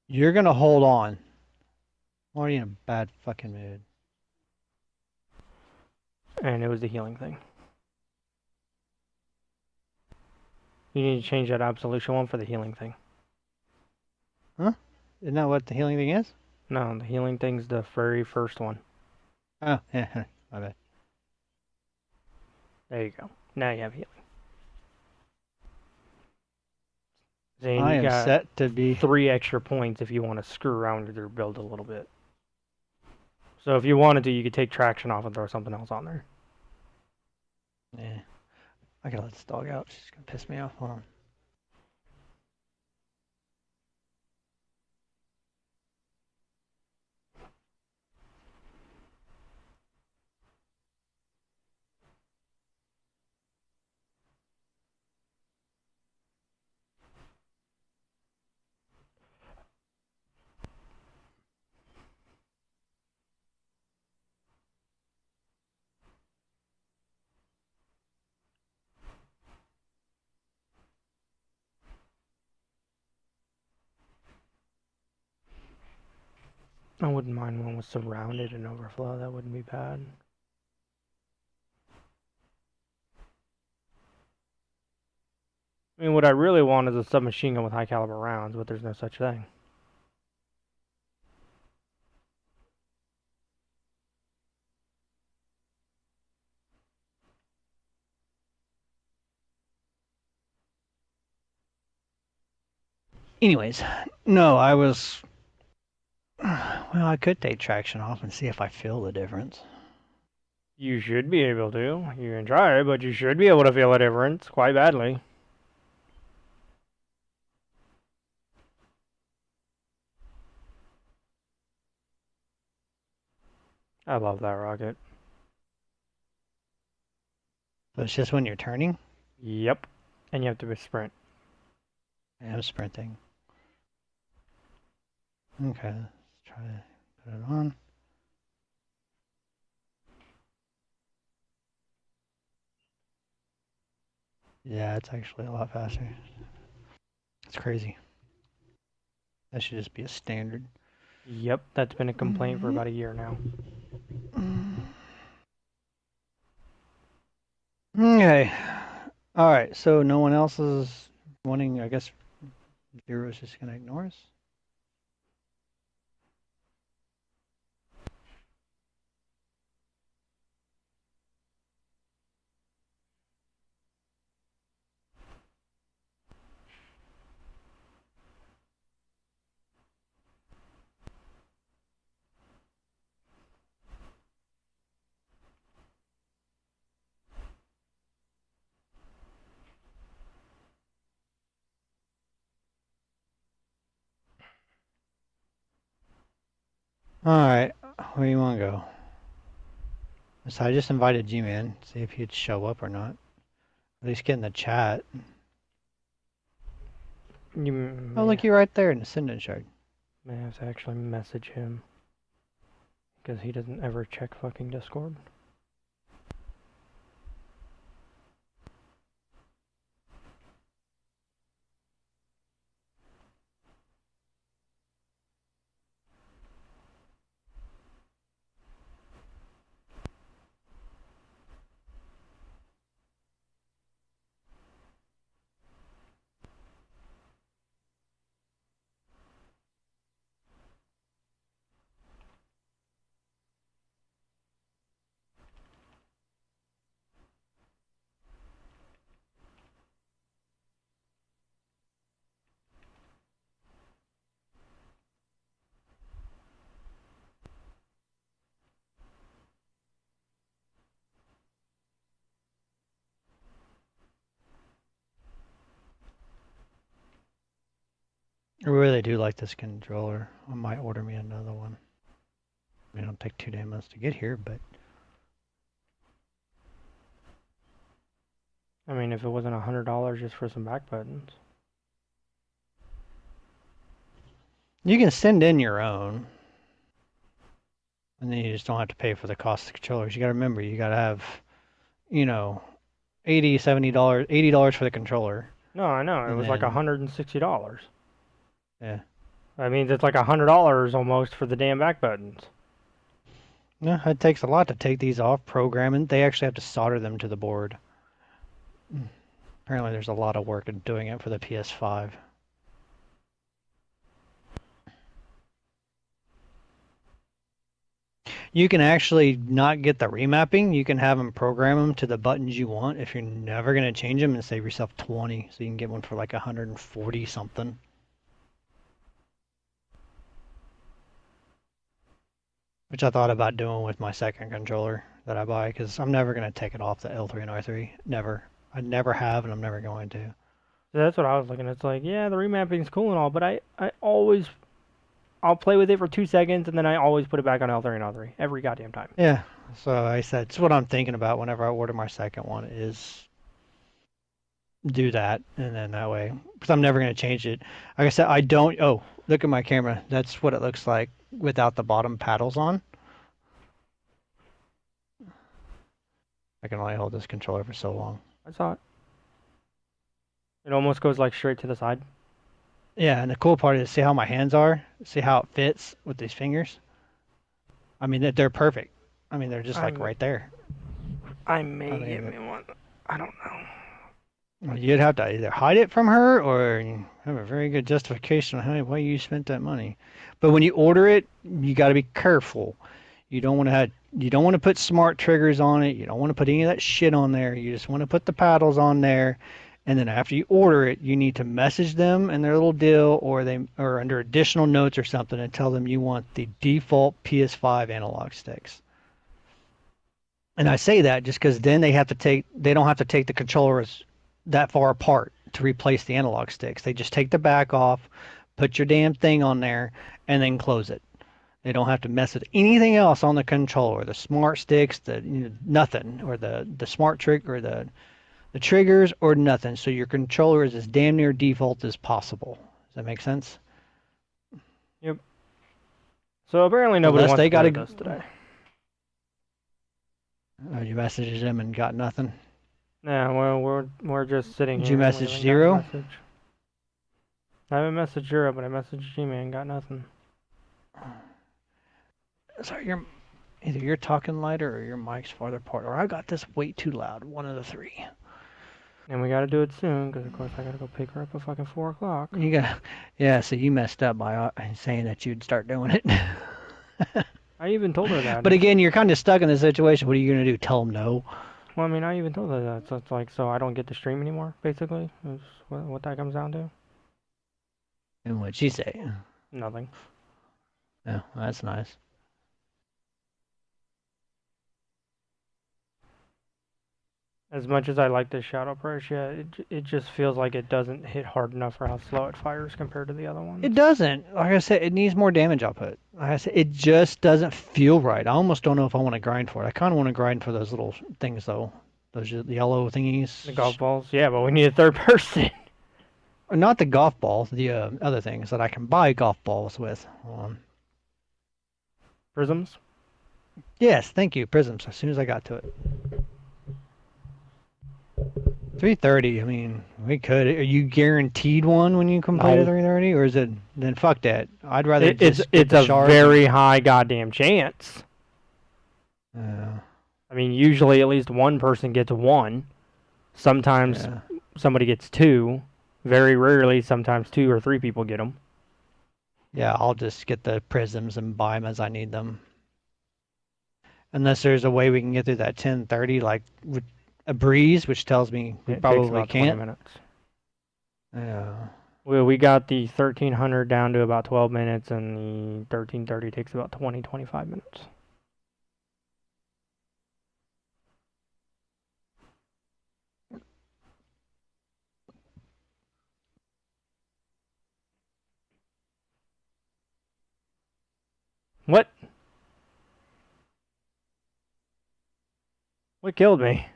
Speaker 2: You're gonna hold on. I'm already in a bad fucking mood.
Speaker 1: And it was the healing thing. You need to change that absolution one for the healing thing.
Speaker 2: Huh? Isn't that what the healing thing is?
Speaker 1: No, the healing thing's the very first one.
Speaker 2: Oh, yeah, my bad.
Speaker 1: There you go. Now you have healing.
Speaker 2: Then I am set to be
Speaker 1: 3 extra points if you want to screw around with your build a little bit. So if you wanted to, you could take traction off and throw something else on there.
Speaker 2: Yeah. I gotta let this dog out. She's gonna piss me off. Hold on.
Speaker 1: I wouldn't mind one with surrounded and overflow. That wouldn't be bad. I mean, what I really want is a submachine gun with high caliber rounds, but there's no such thing.
Speaker 2: Anyways, no, I was. Well, I could take traction off and see if I feel the difference.
Speaker 1: You should be able to. You can try it, but you should be able to feel a difference quite badly. I love that rocket.
Speaker 2: So it's just when you're turning?
Speaker 1: Yep. And you have to sprint.
Speaker 2: I am sprinting. Okay, let's try to put it on. Yeah, it's actually a lot faster. It's crazy. That should just be a standard.
Speaker 1: Yep, that's been a complaint for about a year now.
Speaker 2: Okay. Alright, so no one else is wanting, I guess Zero's just gonna ignore us? Alright, where do you want to go? So I just invited G-Man, see if he'd show up or not. At least get in the chat. Oh, look, you're right there in the Ascendant Shard.
Speaker 1: May have to actually message him. Because he doesn't ever check fucking Discord.
Speaker 2: I really do like this controller. I might order me another one. I mean, it'll take 2 damn months to get here, but...
Speaker 1: I mean, if it wasn't $100 just for some back buttons.
Speaker 2: You can send in your own. And then you just don't have to pay for the cost of the controllers. You gotta remember, you gotta have, you know, $80, $70, $80 for the controller.
Speaker 1: No, I know. It
Speaker 2: And
Speaker 1: was like
Speaker 2: then-
Speaker 1: $160.
Speaker 2: Yeah.
Speaker 1: That means it's like $100 almost for the damn back buttons.
Speaker 2: Yeah, it takes a lot to take these off, programming. They actually have to solder them to the board. Apparently there's a lot of work in doing it for the PS5. You can actually not get the remapping. You can have them program them to the buttons you want if you're never going to change them and save yourself 20. So you can get one for like 140 something. Which I thought about doing with my second controller that I buy because I'm never going to take it off the L3 and R3. Never. I never have and I'm never going to.
Speaker 1: So that's what I was looking at. It's like, yeah, the remapping's cool and all, but I'll play with it for 2 seconds and then I always put it back on L3 and R3 every goddamn time.
Speaker 2: Yeah. So I said, it's what I'm thinking about whenever I order my second one is do that. And then that way, because I'm never going to change it. Like I said, I don't, oh, look at my camera. That's what it looks like without the bottom paddles on. I can only hold this controller for so long.
Speaker 1: I saw it. It almost goes like straight to the side.
Speaker 2: Yeah, and the cool part is see how my hands are? See how it fits with these fingers? I mean, they're perfect. I mean, they're just like right there.
Speaker 1: I may get me one. I don't know.
Speaker 2: You'd have to either hide it from her or have a very good justification on why you spent that money. But when you order it, you got to be careful. You don't want to put smart triggers on it. You don't want to put any of that shit on there. You just want to put the paddles on there And then after you order it, you need to message them and their little deal, or they or under additional notes or something, and tell them you want the default PS5 analog sticks. And I say that just because then they don't have to take the controllers that far apart to replace the analog sticks. They just take the back off, put your damn thing on there, and then close it. They don't have to mess with anything else on the controller, the smart sticks, nothing, or the smart trick, or the triggers, or nothing. So your controller is as damn near default as possible. Does that make sense?
Speaker 1: Yep. So apparently nobody wants to play with us today.
Speaker 2: Oh, you messaged them and got nothing?
Speaker 1: Yeah, well, we're just sitting here.
Speaker 2: Did you message Zero?
Speaker 1: I haven't messaged Zero, but I messaged G-Man and got nothing.
Speaker 2: Sorry, either you're talking lighter or your mic's farther apart, or I got this way too loud. One of the three.
Speaker 1: And we gotta do it soon, because of course I gotta go pick her up at fucking 4 o'clock.
Speaker 2: Yeah, so you messed up by saying that you'd start doing it.
Speaker 1: I even told her that.
Speaker 2: But again, you're kind of stuck in the situation. What are you gonna do? Tell them no?
Speaker 1: Well, I mean, I even told her that. So it's like, so I don't get to stream anymore, basically. Is what that comes down to.
Speaker 2: And what'd she say?
Speaker 1: Nothing.
Speaker 2: Oh, that's nice.
Speaker 1: As much as I like the Shadow Press, yeah, it just feels like it doesn't hit hard enough for how slow it fires compared to the other ones.
Speaker 2: It doesn't. Like I said, it needs more damage output. Like I said, it just doesn't feel right. I almost don't know if I want to grind for it. I kind of want to grind for those little things, though. Those yellow thingies.
Speaker 1: The golf balls? Yeah, but we need a third person.
Speaker 2: Or not the golf balls, the other things that I can buy golf balls with.
Speaker 1: Prisms?
Speaker 2: Yes, thank you, prisms, as soon as I got to it. 330, I mean, we could. Are you guaranteed one when you complete a 330? Or is it, then fuck that. I'd rather
Speaker 1: it's a very high goddamn chance. I mean, usually at least one person gets one. Sometimes somebody gets two. Very rarely, sometimes 2 or 3 people get them.
Speaker 2: Yeah, I'll just get the prisms and buy them as I need them. Unless there's a way we can get through that 1030, like with a breeze, which tells me we probably can't.
Speaker 1: 20 minutes.
Speaker 2: Yeah.
Speaker 1: Well, we got the 1300 down to about 12 minutes, and the 1330 takes about 20-25 minutes. What? What killed me?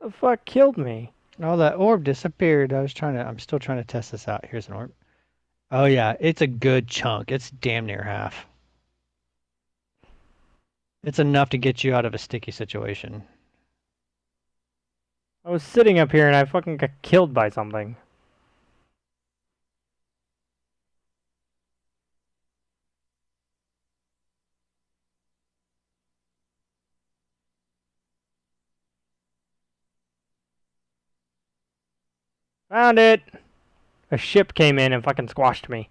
Speaker 1: The fuck killed me?
Speaker 2: Oh, that orb disappeared. I'm still trying to test this out. Here's an orb. Oh yeah, it's a good chunk. It's damn near half. It's enough to get you out of a sticky situation.
Speaker 1: I was sitting up here and I fucking got killed by something. Found it! A ship came in and fucking squashed me.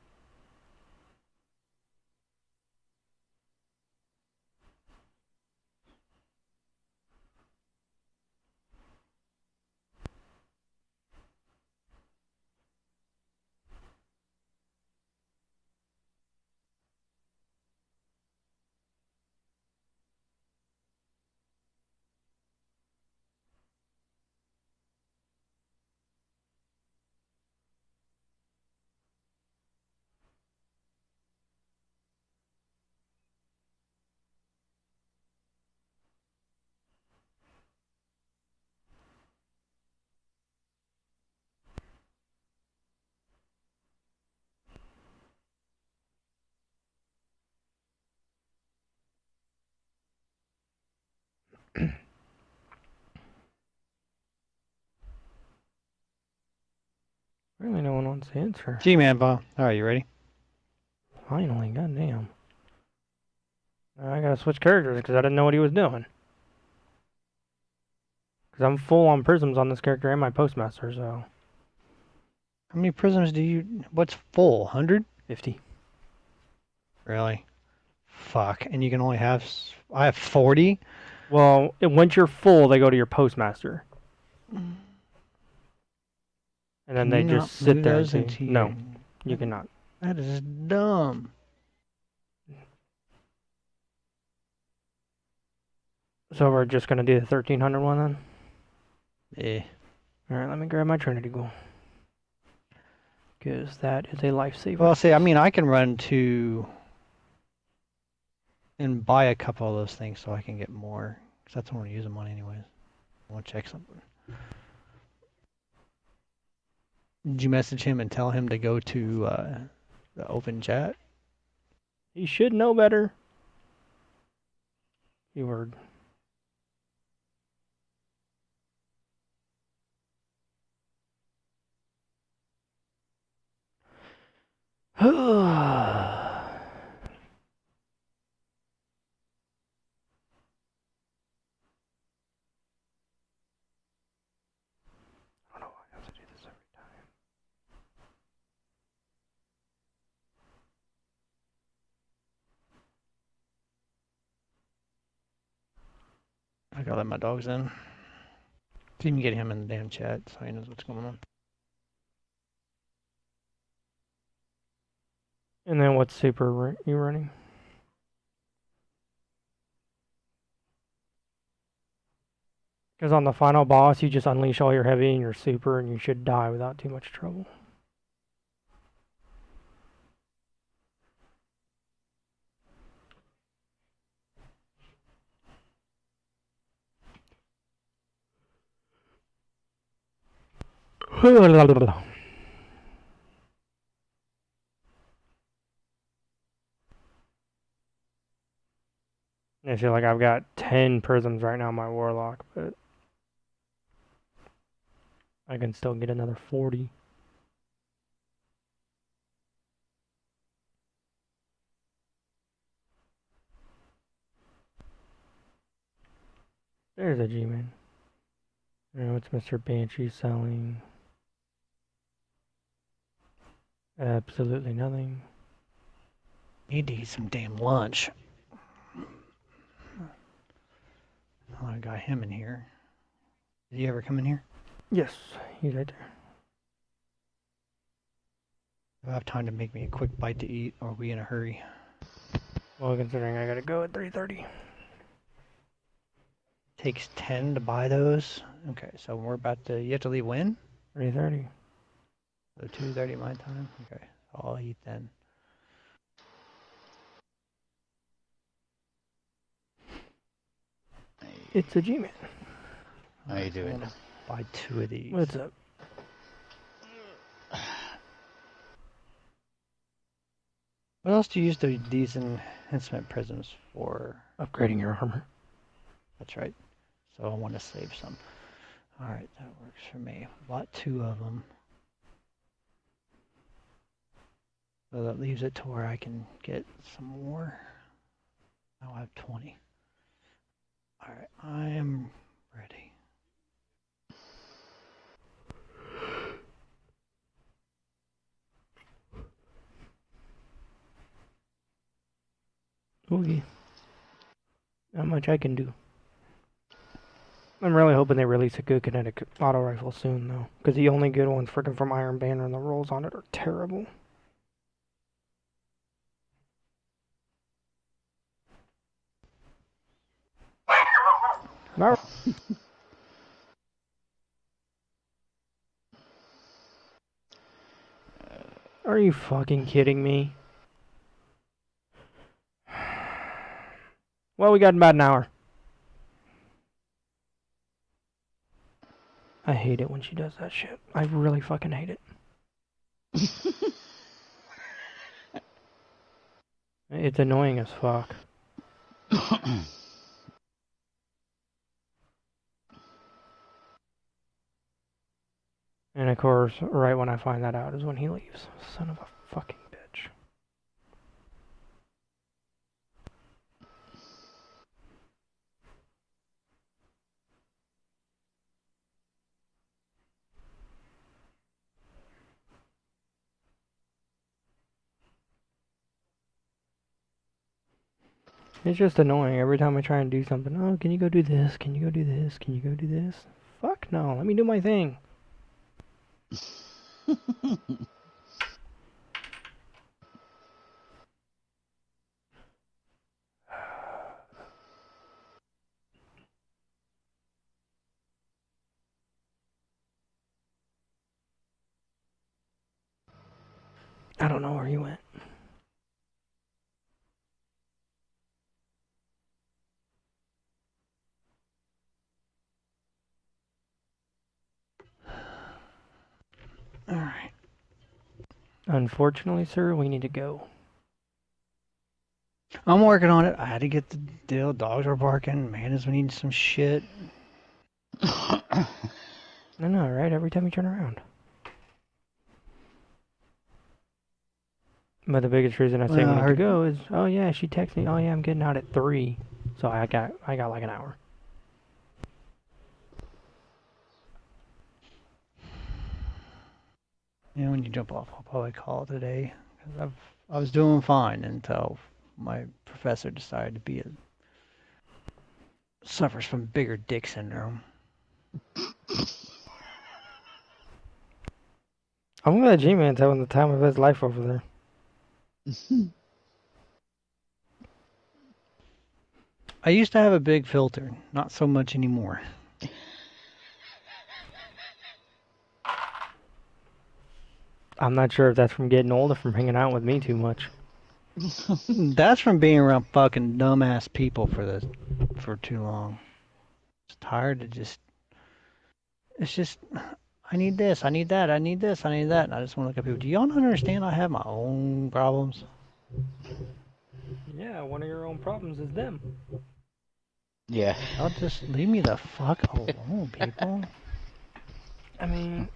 Speaker 1: Really, no one wants to answer.
Speaker 2: G-Man, Bob. Alright, you ready?
Speaker 1: Finally, goddamn. I gotta switch characters because I didn't know what he was doing. Because I'm full on prisms on this character and my postmaster, so.
Speaker 2: How many prisms do you... What's full? 100?
Speaker 1: 50.
Speaker 2: Really? Fuck. And you can only have... I have 40?
Speaker 1: Well, once you're full, they go to your postmaster. And then
Speaker 2: Can
Speaker 1: they
Speaker 2: you not
Speaker 1: just sit
Speaker 2: move
Speaker 1: there and
Speaker 2: those
Speaker 1: see.
Speaker 2: into
Speaker 1: No,
Speaker 2: your...
Speaker 1: you cannot.
Speaker 2: That is dumb.
Speaker 1: So we're just going to do the 1300 one then?
Speaker 2: Eh.
Speaker 1: Alright, let me grab my Trinity Goal. Because that is a lifesaver.
Speaker 2: Well, see, I mean, I can run to... and buy a couple of those things so I can get more. Because that's when we're using money anyways. I want to check something. Did you message him and tell him to go to the open chat?
Speaker 1: He should know better. Keyword.
Speaker 2: I gotta let my dogs in. Didn't even get him in the damn chat so he knows what's going on.
Speaker 1: And then what super are you running? Because on the final boss, you just unleash all your heavy and your super, and you should die without too much trouble. I feel like I've got 10 prisms right now in my warlock, but I can still get another 40. There's a G-Man. What's Mr. Banshee selling? Absolutely nothing.
Speaker 2: Need to eat some damn lunch. Oh, I got him in here. Did he ever come in here?
Speaker 1: Yes, he's right there.
Speaker 2: Do I have time to make me a quick bite to eat, or are we in a hurry?
Speaker 1: Well, considering I gotta go at 3:30.
Speaker 2: Takes 10 to buy those. Okay, so we're about to... You have to leave when?
Speaker 1: 3:30.
Speaker 2: So 2:30 my time? Okay, I'll eat then.
Speaker 1: It's a G-Man.
Speaker 3: How you doing?
Speaker 2: I'm gonna buy 2 of these.
Speaker 1: What's up?
Speaker 2: What else do you use these enhancement prisms for?
Speaker 1: Upgrading your armor.
Speaker 2: That's right. So I want to save some. Alright, that works for me. Bought 2 of them. So that leaves it to where I can get some more. Now I have 20. Alright, I am ready.
Speaker 1: Okay. Not much I can do. I'm really hoping they release a good kinetic auto rifle soon, though. Because the only good ones freaking from Iron Banner and the rolls on it are terrible. Are you fucking kidding me? Well, we got about an hour. I hate it when she does that shit. I really fucking hate it. It's annoying as fuck. And of course, right when I find that out is when he leaves. Son of a fucking bitch. It's just annoying every time I try and do something. Oh, can you go do this? Can you go do this? Can you go do this? Fuck no, let me do my thing. I don't know where he went.
Speaker 2: Alright.
Speaker 1: Unfortunately, sir, we need to go.
Speaker 2: I'm working on it. I had to get the deal. Dogs are barking. Man is needing some shit.
Speaker 1: I know, right? Every time you turn around. But the biggest reason I say we need to go is, oh yeah, she texted me, oh yeah, I'm getting out at 3. So I got like an hour.
Speaker 2: Yeah, when you jump off, I'll probably call it a day. 'Cause I was doing fine until my professor decided to be suffers from bigger dick syndrome.
Speaker 1: I'm glad G-Man's having the time of his life over there.
Speaker 2: I used to have a big filter, not so much anymore.
Speaker 1: I'm not sure if that's from getting old or from hanging out with me too much.
Speaker 2: That's from being around fucking dumbass people for too long. It's tired to just. It's just. I need this. I need that. I need this. I need that. And I just want to look at people. Do y'all not understand? I have my own problems.
Speaker 1: Yeah, one of your own problems is them.
Speaker 3: Yeah.
Speaker 2: Y'all just leave me the fuck alone, people.
Speaker 1: I mean,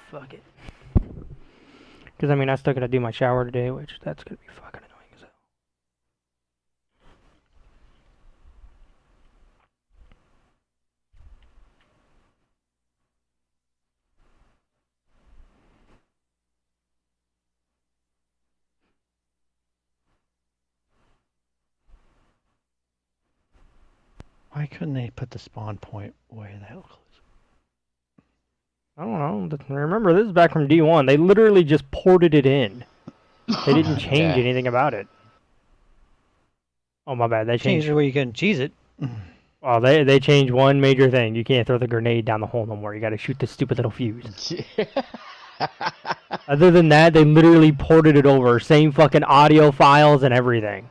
Speaker 1: fuck it. Because, I mean, I still gotta do my shower today, which that's gonna be fucking annoying as hell.
Speaker 2: Why couldn't they put the spawn point way the hell close?
Speaker 1: I don't know. Remember, this is back from D1. They literally just ported it in. They didn't change
Speaker 3: Yeah.
Speaker 1: anything about it. Oh, my bad. They
Speaker 2: Change
Speaker 1: changed.
Speaker 2: it where you can cheese it.
Speaker 1: Well, they changed one major thing. You can't throw the grenade down the hole no more. You gotta shoot the stupid little fuse. Other than that, they literally ported it over. Same fucking audio files and everything.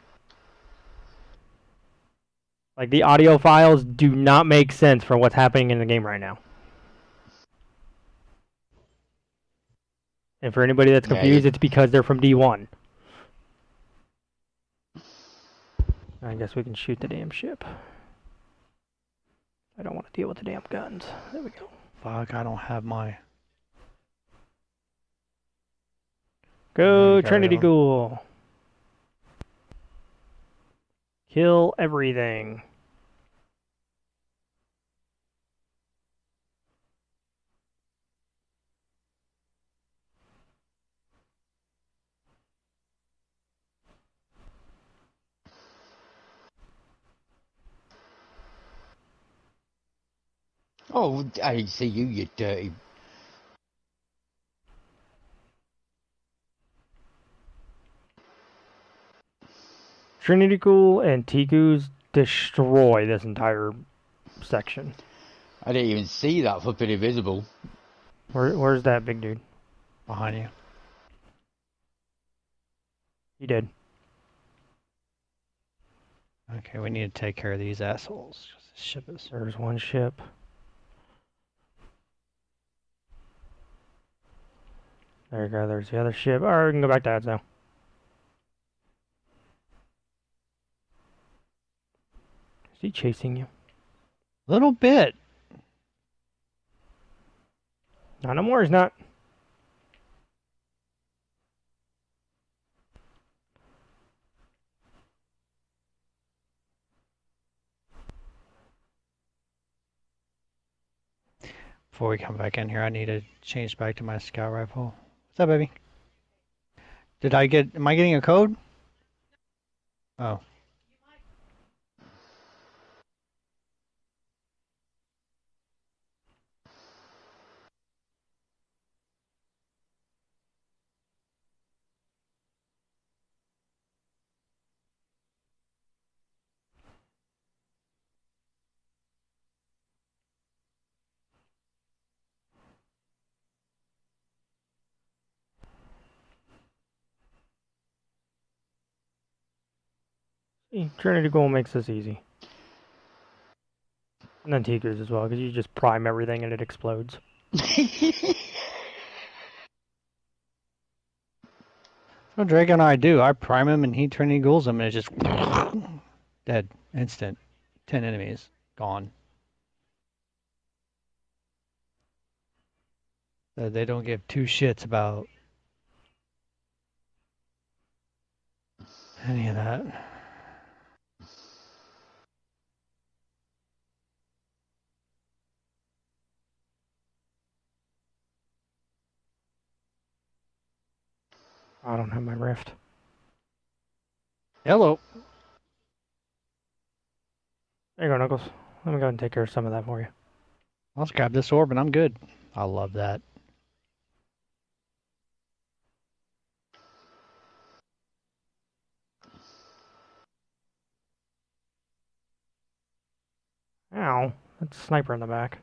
Speaker 1: Like, the audio files do not make sense for what's happening in the game right now. And for anybody that's confused, it's because they're from D1. I guess we can shoot the damn ship. I don't want to deal with the damn guns. There we go.
Speaker 2: Fuck, I don't have my...
Speaker 1: Go, Trinity Ghoul. Kill everything.
Speaker 3: Oh, I see you, you dirty.
Speaker 1: Trinity Ghoul and Tikus destroy this entire section.
Speaker 3: I didn't even see that flipping invisible.
Speaker 1: Where's that big dude?
Speaker 2: Behind you.
Speaker 1: He did.
Speaker 2: Okay, we need to take care of these assholes. This ship is...
Speaker 1: There's one ship. There you go, there's the other ship. Alright, we can go back to ads now. Is he chasing you?
Speaker 2: Little bit.
Speaker 1: Not no more, he's not.
Speaker 2: Before we come back in here, I need to change back to my scout rifle. What's up, baby? Am I getting a code? Oh.
Speaker 1: Trinity Gold makes this easy. And then Tigers as well, because you just prime everything and it explodes.
Speaker 2: What Draco and I do, I prime him and he Trinity Ghouls him and it's just dead. Instant. 10 enemies. Gone. They don't give two shits about any of that.
Speaker 1: I don't have my rift.
Speaker 2: Hello.
Speaker 1: There you go, Knuckles. Let me go ahead and take care of some of that for you.
Speaker 2: I'll just grab this orb and I'm good. I love that.
Speaker 1: Ow. That's a sniper in the back.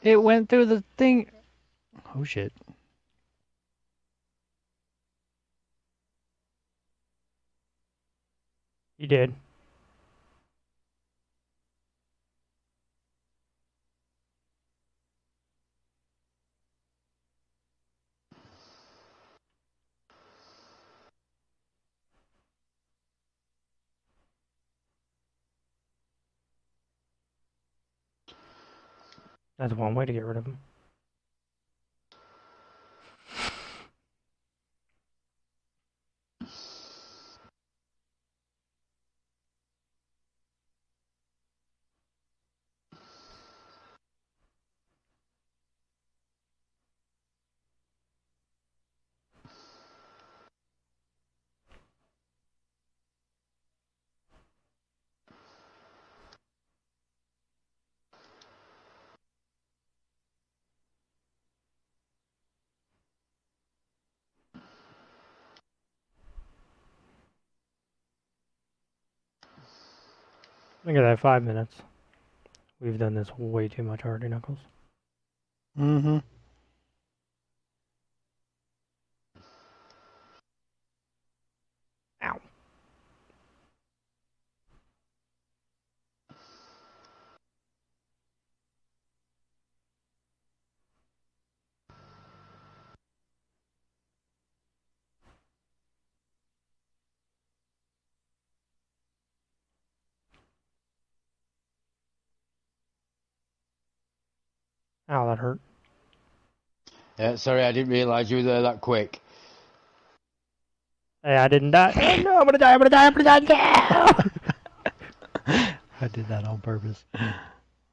Speaker 2: It went through the thing. Oh shit.
Speaker 1: You did. That's one way to get rid of him. Look at that, 5 minutes. We've done this way too much already, Knuckles.
Speaker 2: Mm-hmm.
Speaker 1: Ow. Ow, that hurt.
Speaker 3: Yeah, sorry, I didn't realise you were there that quick.
Speaker 1: Hey, I didn't die. Oh no, I'm gonna die, I'm gonna die, I'm gonna die. No!
Speaker 2: I did that on purpose.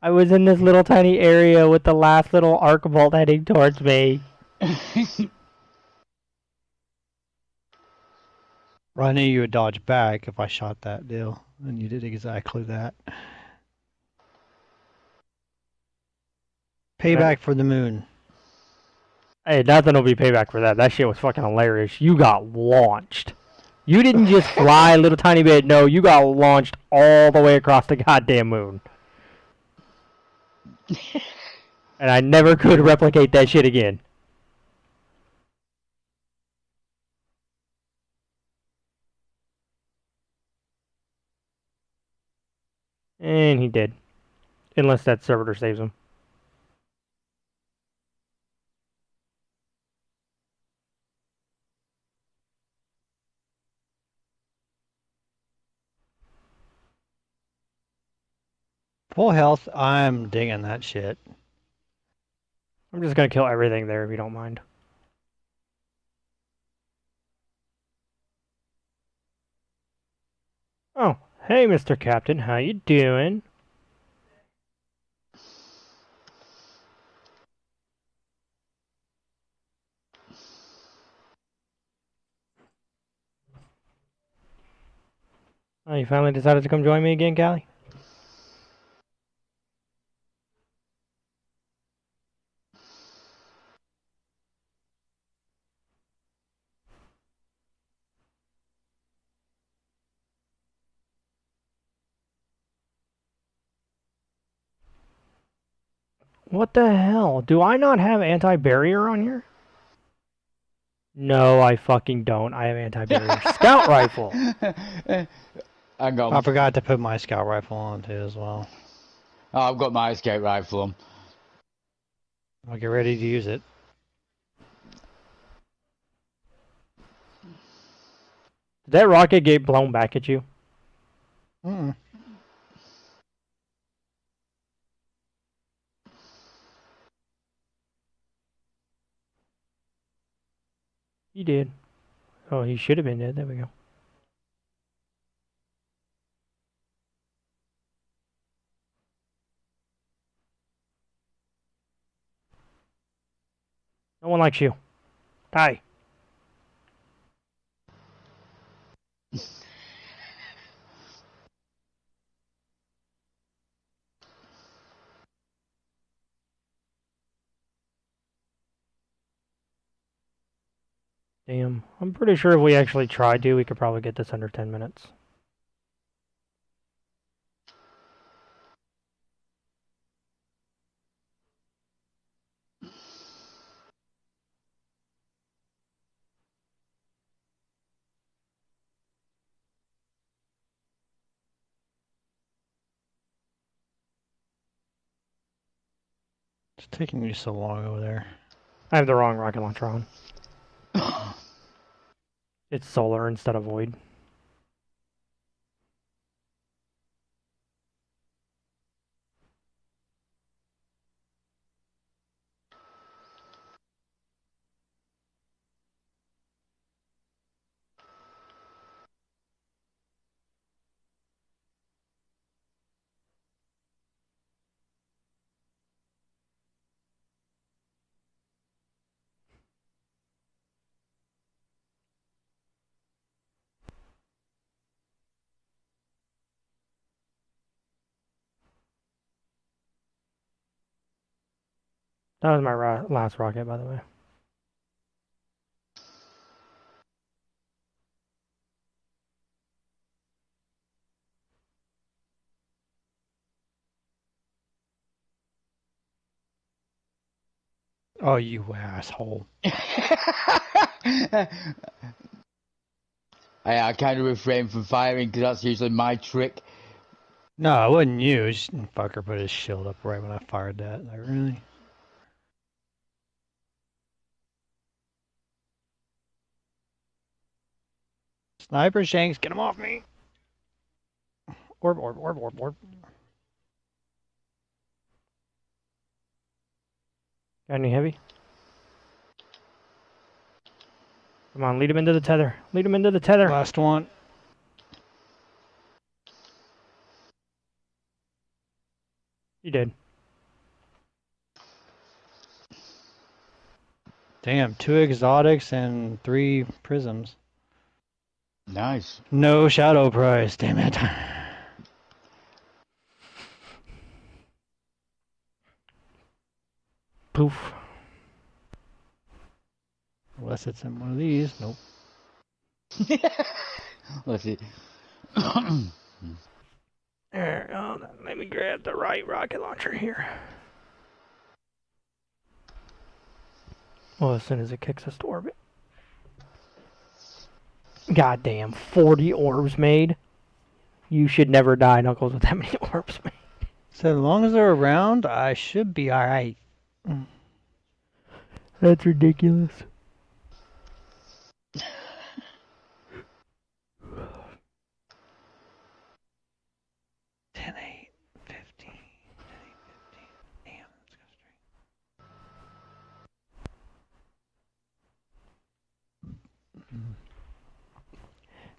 Speaker 1: I was in this little tiny area with the last little arc bolt heading towards me.
Speaker 2: Well, I knew you would dodge back if I shot that deal, and you did exactly that. Payback for the moon.
Speaker 1: Hey, nothing will be payback for that. That shit was fucking hilarious. You got launched. You didn't just fly a little tiny bit. No, you got launched all the way across the goddamn moon. And I never could replicate that shit again. And he did. Unless that servitor saves him.
Speaker 2: Full health, I'm digging that shit.
Speaker 1: I'm just gonna kill everything there if you don't mind. Oh, hey Mr. Captain, how you doing? Oh, you finally decided to come join me again, Callie? What the hell? Do I not have anti-barrier on here? No, I fucking don't. I have anti-barrier scout rifle.
Speaker 3: Hang on.
Speaker 2: I forgot to put my scout rifle on too as well.
Speaker 3: Oh, I've got my scout rifle on.
Speaker 2: I'll get ready to use it.
Speaker 1: Did that rocket get blown back at you?
Speaker 2: Mm-mm.
Speaker 1: He did. Oh, he should have been dead. There we go. No one likes you. Die. Damn. I'm pretty sure if we actually tried to, we could probably get this under 10 minutes.
Speaker 2: It's taking you so long over there.
Speaker 1: I have the wrong rocket launcher on. It's solar instead of void. That was my last rocket, by the way.
Speaker 2: Oh, you asshole.
Speaker 3: I kind of refrain from firing because that's usually my trick.
Speaker 2: No, it wasn't you. Just fucker put his shield up right when I fired that. Like, really? Sniper Shanks, get him off me! Orb, orb, orb, orb, orb.
Speaker 1: Got any heavy? Come on, lead him into the tether. Lead him into the tether.
Speaker 2: Last one.
Speaker 1: You did.
Speaker 2: Damn, 2 exotics and 3 prisms.
Speaker 3: Nice.
Speaker 2: No shadow prize, damn it.
Speaker 1: Poof.
Speaker 2: Unless it's in one of these. Nope.
Speaker 3: Let's see.
Speaker 1: There, let me grab the right rocket launcher here. Well, as soon as it kicks us to orbit. Goddamn, 40 orbs made. You should never die, Knuckles, with that many orbs made.
Speaker 2: So as long as they're around, I should be alright.
Speaker 1: That's ridiculous.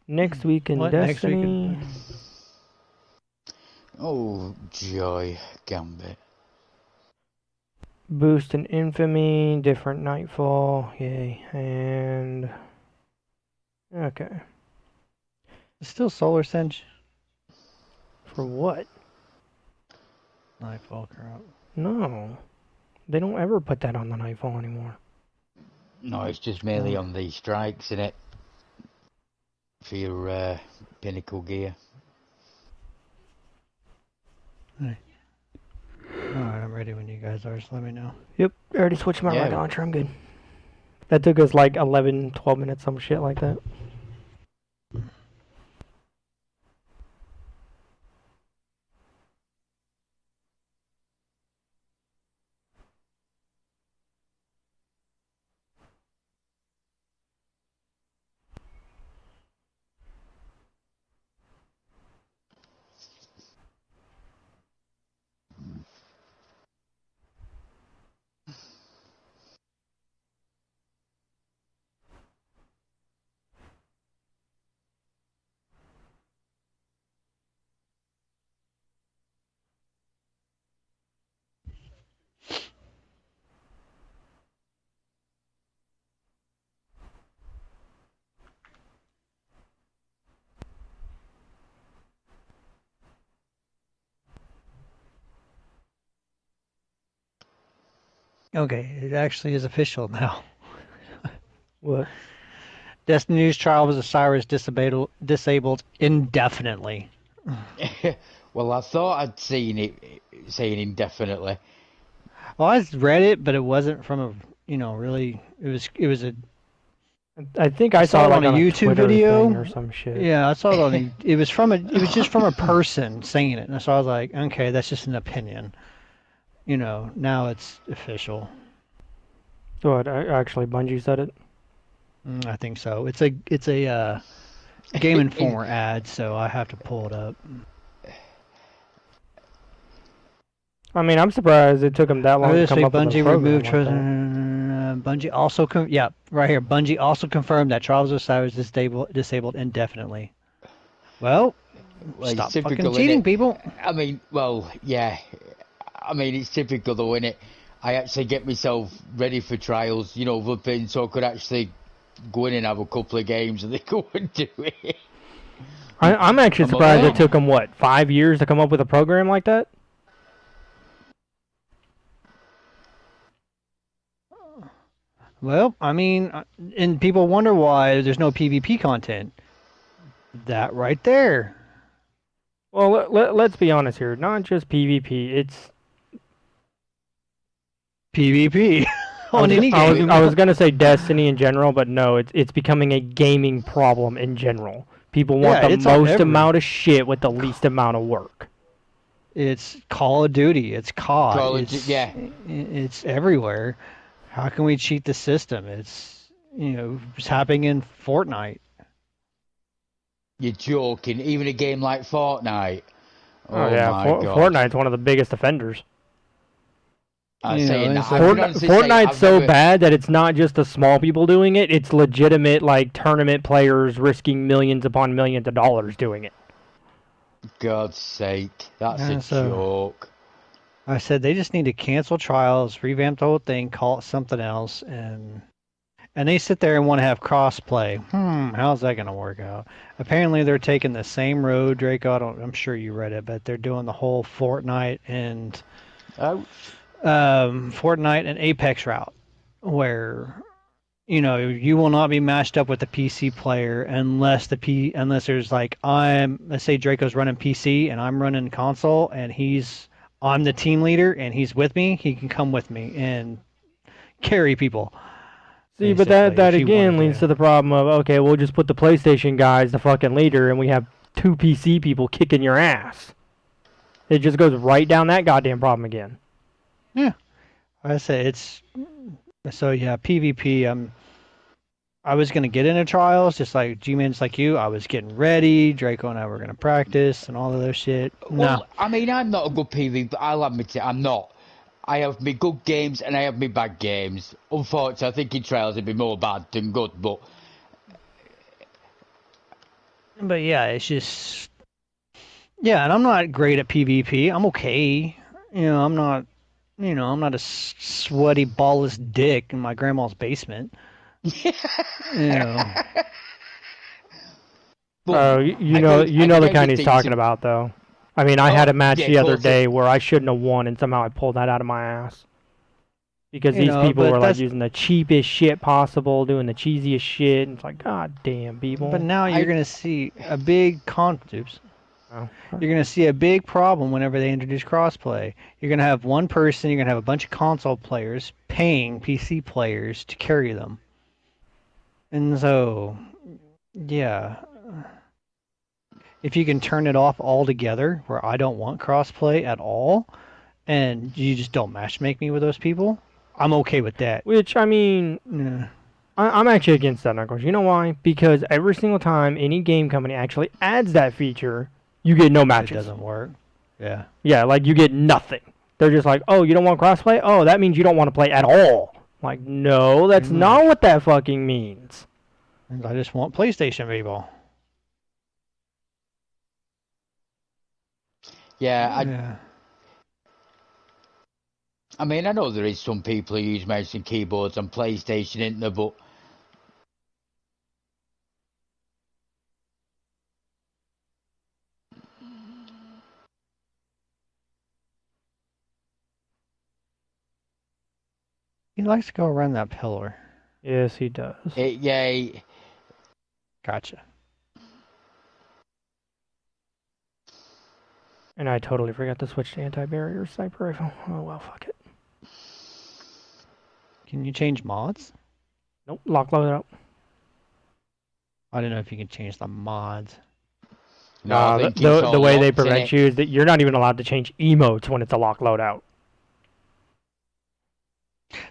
Speaker 1: Next week in Destiny.
Speaker 3: Oh, joy, Gambit.
Speaker 1: Boost in Infamy, different Nightfall, yay, and... Okay.
Speaker 2: It's still Solar Singe.
Speaker 1: For what?
Speaker 2: Nightfall crap.
Speaker 1: No. They don't ever put that on the Nightfall anymore.
Speaker 3: No, it's just mainly on the strikes, innit? For your pinnacle gear.
Speaker 2: Hey. Alright, I'm ready when you go. guys are, so let me know.
Speaker 1: Yep, I already switched my
Speaker 3: Yeah.
Speaker 1: rocket launcher. I'm good. That took us like 11, 12 minutes, some shit like that.
Speaker 2: Okay, it actually is official now.
Speaker 1: What?
Speaker 2: Destiny's Child of Osiris disabled indefinitely.
Speaker 3: Well, I thought I'd seen it saying indefinitely.
Speaker 2: Well, I read it, but it wasn't from a, really. It was a.
Speaker 1: I think I
Speaker 2: saw
Speaker 1: saw
Speaker 2: it
Speaker 1: it
Speaker 2: on
Speaker 1: like
Speaker 2: a
Speaker 1: on
Speaker 2: YouTube
Speaker 1: Twitter
Speaker 2: video.
Speaker 1: thing or some shit.
Speaker 2: Yeah, I saw it on. It was from a. It was just from a person saying it, and so I was like, okay, that's just an opinion. Now it's official.
Speaker 1: What? Actually, Bungie said it.
Speaker 2: I think so. It's a Game Informer ad, so I have to pull it up.
Speaker 1: I mean, I'm surprised it took them that long to come up with a
Speaker 2: Bungie
Speaker 1: program
Speaker 2: removed.
Speaker 1: like that.
Speaker 2: Bungie also right here. Bungie also confirmed that Trials of Osiris is disabled indefinitely. Well,
Speaker 3: Well,
Speaker 2: stop
Speaker 3: it's typical,
Speaker 2: fucking cheating,
Speaker 3: innit?
Speaker 2: people.
Speaker 3: I mean, well, yeah. I mean, it's typical though, innit? I actually get myself ready for trials, flipping, so I could actually go in and have a couple of games and they go and do it.
Speaker 1: I'm actually surprised it took them, 5 years to come up with a program like that?
Speaker 2: Well, I mean, and people wonder why there's no PvP content. That right there.
Speaker 1: Well, let's be honest here. Not just PvP. It's
Speaker 2: PvP on any game.
Speaker 1: I was gonna say Destiny in general, but no, it's becoming a gaming problem in general. People want the most amount of shit with the least amount of work.
Speaker 2: It's Call of Duty. It's COD. It's everywhere. How can we cheat the system? It's it's happening in Fortnite.
Speaker 3: You're joking. Even a game like Fortnite.
Speaker 1: Oh yeah,
Speaker 3: my God.
Speaker 1: Fortnite's one of the biggest offenders.
Speaker 3: Fortnite's
Speaker 1: so bad that it's not just the small people doing it, it's legitimate tournament players risking millions upon millions of dollars doing it.
Speaker 3: God's sake, that's a joke.
Speaker 2: I said they just need to cancel trials, revamp the whole thing, call it something else, and they sit there and want to have cross-play. How's that going to work out? Apparently they're taking the same road, Draco. I'm sure you read it, but they're doing the whole Fortnite and Apex route, where you will not be matched up with the PC player unless there's let's say Draco's running PC and I'm running console, and I'm the team leader and he's with me. He can come with me and carry people.
Speaker 1: See, but that again leads to the problem of, okay, we'll just put the PlayStation guys the fucking leader and we have 2 PC people kicking your ass. It just goes right down that goddamn problem again.
Speaker 2: Yeah. I say PvP. I was going to get into trials, just like G-Man's like you. I was getting ready. Draco and I were going to practice and all of those shit.
Speaker 3: Well, I mean, I'm not a good PvP, but I'll admit it, I'm not. I have me good games and I have me bad games. Unfortunately, I think in trials it'd be more bad than good, but
Speaker 2: yeah, it's just... Yeah, and I'm not great at PvP. I'm okay. I'm not a sweaty, ballless dick in my grandma's basement.
Speaker 1: Oh, you know the kind he's talking about, though. I mean, I had a match the other day where I shouldn't have won, and somehow I pulled that out of my ass. Because these people were using the cheapest shit possible, doing the cheesiest shit, and it's like, god damn, people.
Speaker 2: But now you're gonna see a big you're going to see a big problem whenever they introduce crossplay. You're going to have one person, you're going to have a bunch of console players paying PC players to carry them. And so, yeah. If you can turn it off altogether, where I don't want crossplay at all, and you just don't matchmake me with those people, I'm okay with that.
Speaker 1: Which, I mean,
Speaker 2: yeah.
Speaker 1: I'm actually against that, Knuckles. You know why? Because every single time any game company actually adds that feature, you get no matches.
Speaker 2: It doesn't work. Yeah.
Speaker 1: Yeah, like you get nothing. They're just like, oh, you don't want crossplay? Oh, that means you don't want to play at all. Like, no, that's not what that fucking means.
Speaker 2: I just want PlayStation people.
Speaker 3: Yeah, I mean, I know there is some people who use mouse and keyboards on PlayStation, isn't there? But
Speaker 2: he likes to go around that pillar.
Speaker 1: Yes, he does.
Speaker 2: Gotcha.
Speaker 1: And I totally forgot to switch to anti-barrier sniper rifle. Oh, well, fuck it.
Speaker 2: Can you change mods?
Speaker 1: Nope, lock load up.
Speaker 2: I don't know if you can change the mods.
Speaker 3: No,
Speaker 1: the way they prevent you is that you're not even allowed to change emotes when it's a lock loadout.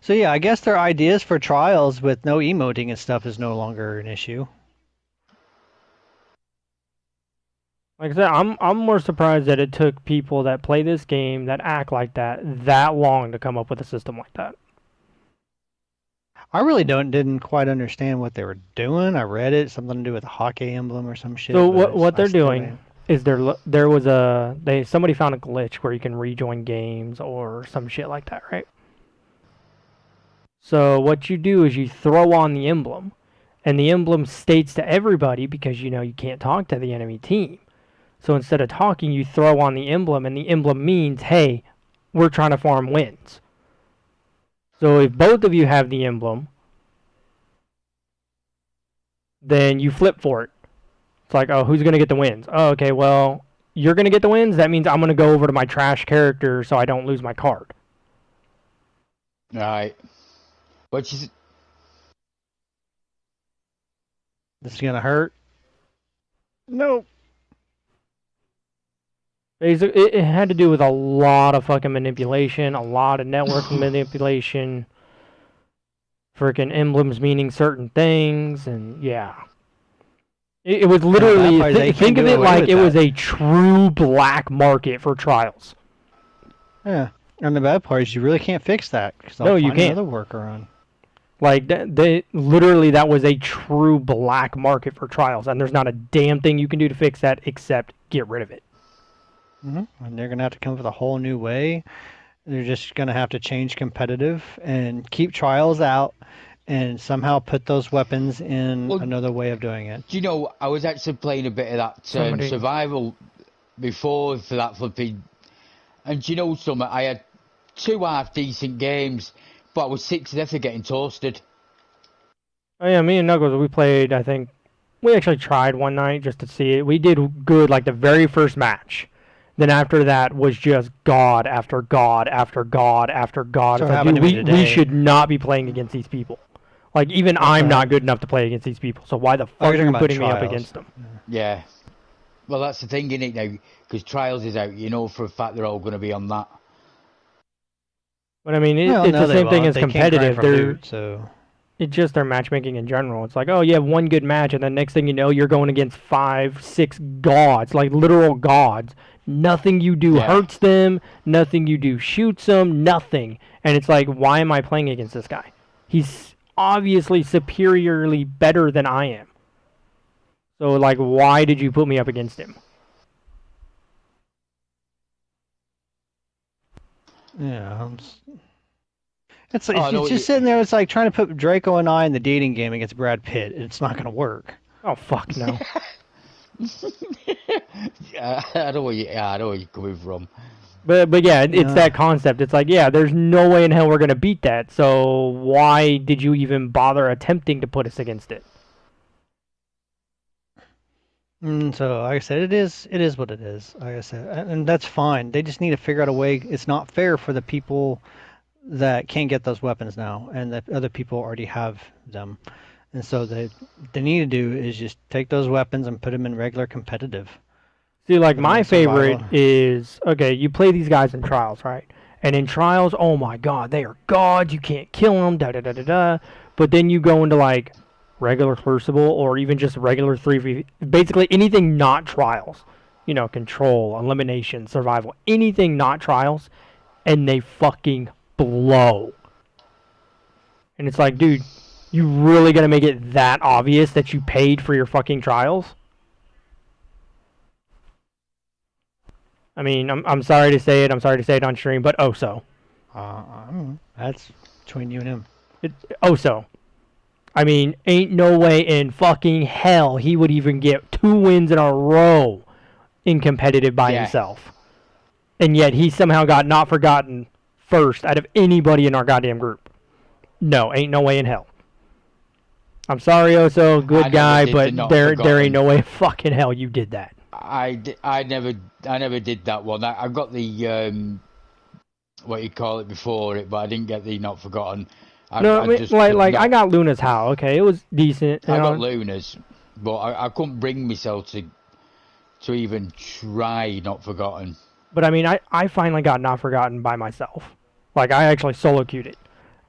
Speaker 2: So yeah, I guess their ideas for trials with no emoting and stuff is no longer an issue.
Speaker 1: Like I said, I'm more surprised that it took people that play this game that act like that long to come up with a system like that.
Speaker 2: I really didn't quite understand what they were doing. I read it, something to do with a hockey emblem or some shit.
Speaker 1: So what they're doing is somebody found a glitch where you can rejoin games or some shit like that, right? So what you do is you throw on the emblem, and the emblem states to everybody, because you can't talk to the enemy team. So instead of talking, you throw on the emblem, and the emblem means, hey, we're trying to farm wins. So if both of you have the emblem, then you flip for it. It's like, oh, who's going to get the wins? Oh, okay, well, you're going to get the wins? That means I'm going to go over to my trash character so I don't lose my card.
Speaker 3: Right. Which is...
Speaker 2: This is going to hurt? Nope.
Speaker 1: It had to do with a lot of fucking manipulation, a lot of network manipulation, freaking emblems meaning certain things, and yeah. It was literally, think of it like it was a true black market for trials.
Speaker 2: Yeah, and the bad part is you really can't fix that.
Speaker 1: No, you can't.
Speaker 2: Another workaround.
Speaker 1: Like, literally that was a true black market for trials, and there's not a damn thing you can do to fix that except get rid of it.
Speaker 2: And they're going to have to come up with a whole new way. They're just going to have to change competitive and keep trials out and somehow put those weapons in another way of doing it.
Speaker 3: Do you know, I was actually playing a bit of that survival before for that flipping... And do you know something? I had 2 half-decent games, but I was 6 death for getting toasted.
Speaker 1: Oh yeah, me and Knuckles, we played, I think... We actually tried one night just to see it. We did good, like, the very first match. Then after that was just God after God after God after God.
Speaker 2: So
Speaker 1: it's like, we should not be playing against these people. Like, even I'm not good enough to play against these people. So why the fuck are you putting me up against them?
Speaker 3: Yeah. Well, that's the thing, isn't it, now? Because Trials is out. You know for a fact they're all going to be on that.
Speaker 1: But, I mean, it's the same thing as competitive. It's just their matchmaking in general. It's like, oh, you have one good match, and then next thing you know, you're going against 5, 6 gods, like literal gods. Nothing you do hurts them. Nothing you do shoots them. Nothing. And it's like, why am I playing against this guy? He's obviously superiorly better than I am. So, like, why did you put me up against him?
Speaker 2: Yeah. It's just sitting there. It's like trying to put Draco and I in the dating game against Brad Pitt. It's not going to work.
Speaker 1: Oh, fuck no.
Speaker 3: I know where you're coming from.
Speaker 1: But yeah, it's that concept. It's like, yeah, there's no way in hell we're going to beat that. So why did you even bother attempting to put us against it?
Speaker 2: So, like I said, it is what it is. Like I said, and that's fine. They just need to figure out a way. It's not fair for the people that can't get those weapons now, and that other people already have them. And so they need to do is just take those weapons and put them in regular competitive.
Speaker 1: See, like my favorite is, okay, you play these guys in trials, right? And in trials, oh my god, they are gods, you can't kill them, da-da-da-da-da. But then you go into like regular Crucible or even just regular 3v, basically anything not trials. You know, control, elimination, survival, anything not trials, and they fucking blow. And it's like, dude, you really gonna make it that obvious that you paid for your fucking trials? I mean, I'm sorry to say it. I'm sorry to say it on stream, but Oso.
Speaker 2: That's between you and him.
Speaker 1: Oso. I mean, ain't no way in fucking hell he would even get 2 wins in a row in competitive by himself. And yet he somehow got not forgotten first out of anybody in our goddamn group. No, ain't no way in hell. I'm sorry, Oso, good guy, but there ain't no way fucking hell you did that.
Speaker 3: I never did that one. I got the what you call it before it, but I didn't get the not forgotten.
Speaker 1: I got Luna's How. Okay, it was decent.
Speaker 3: I got Luna's, but I couldn't bring myself to even try not forgotten.
Speaker 1: But I mean, I finally got not forgotten by myself. Like I actually solo queued it.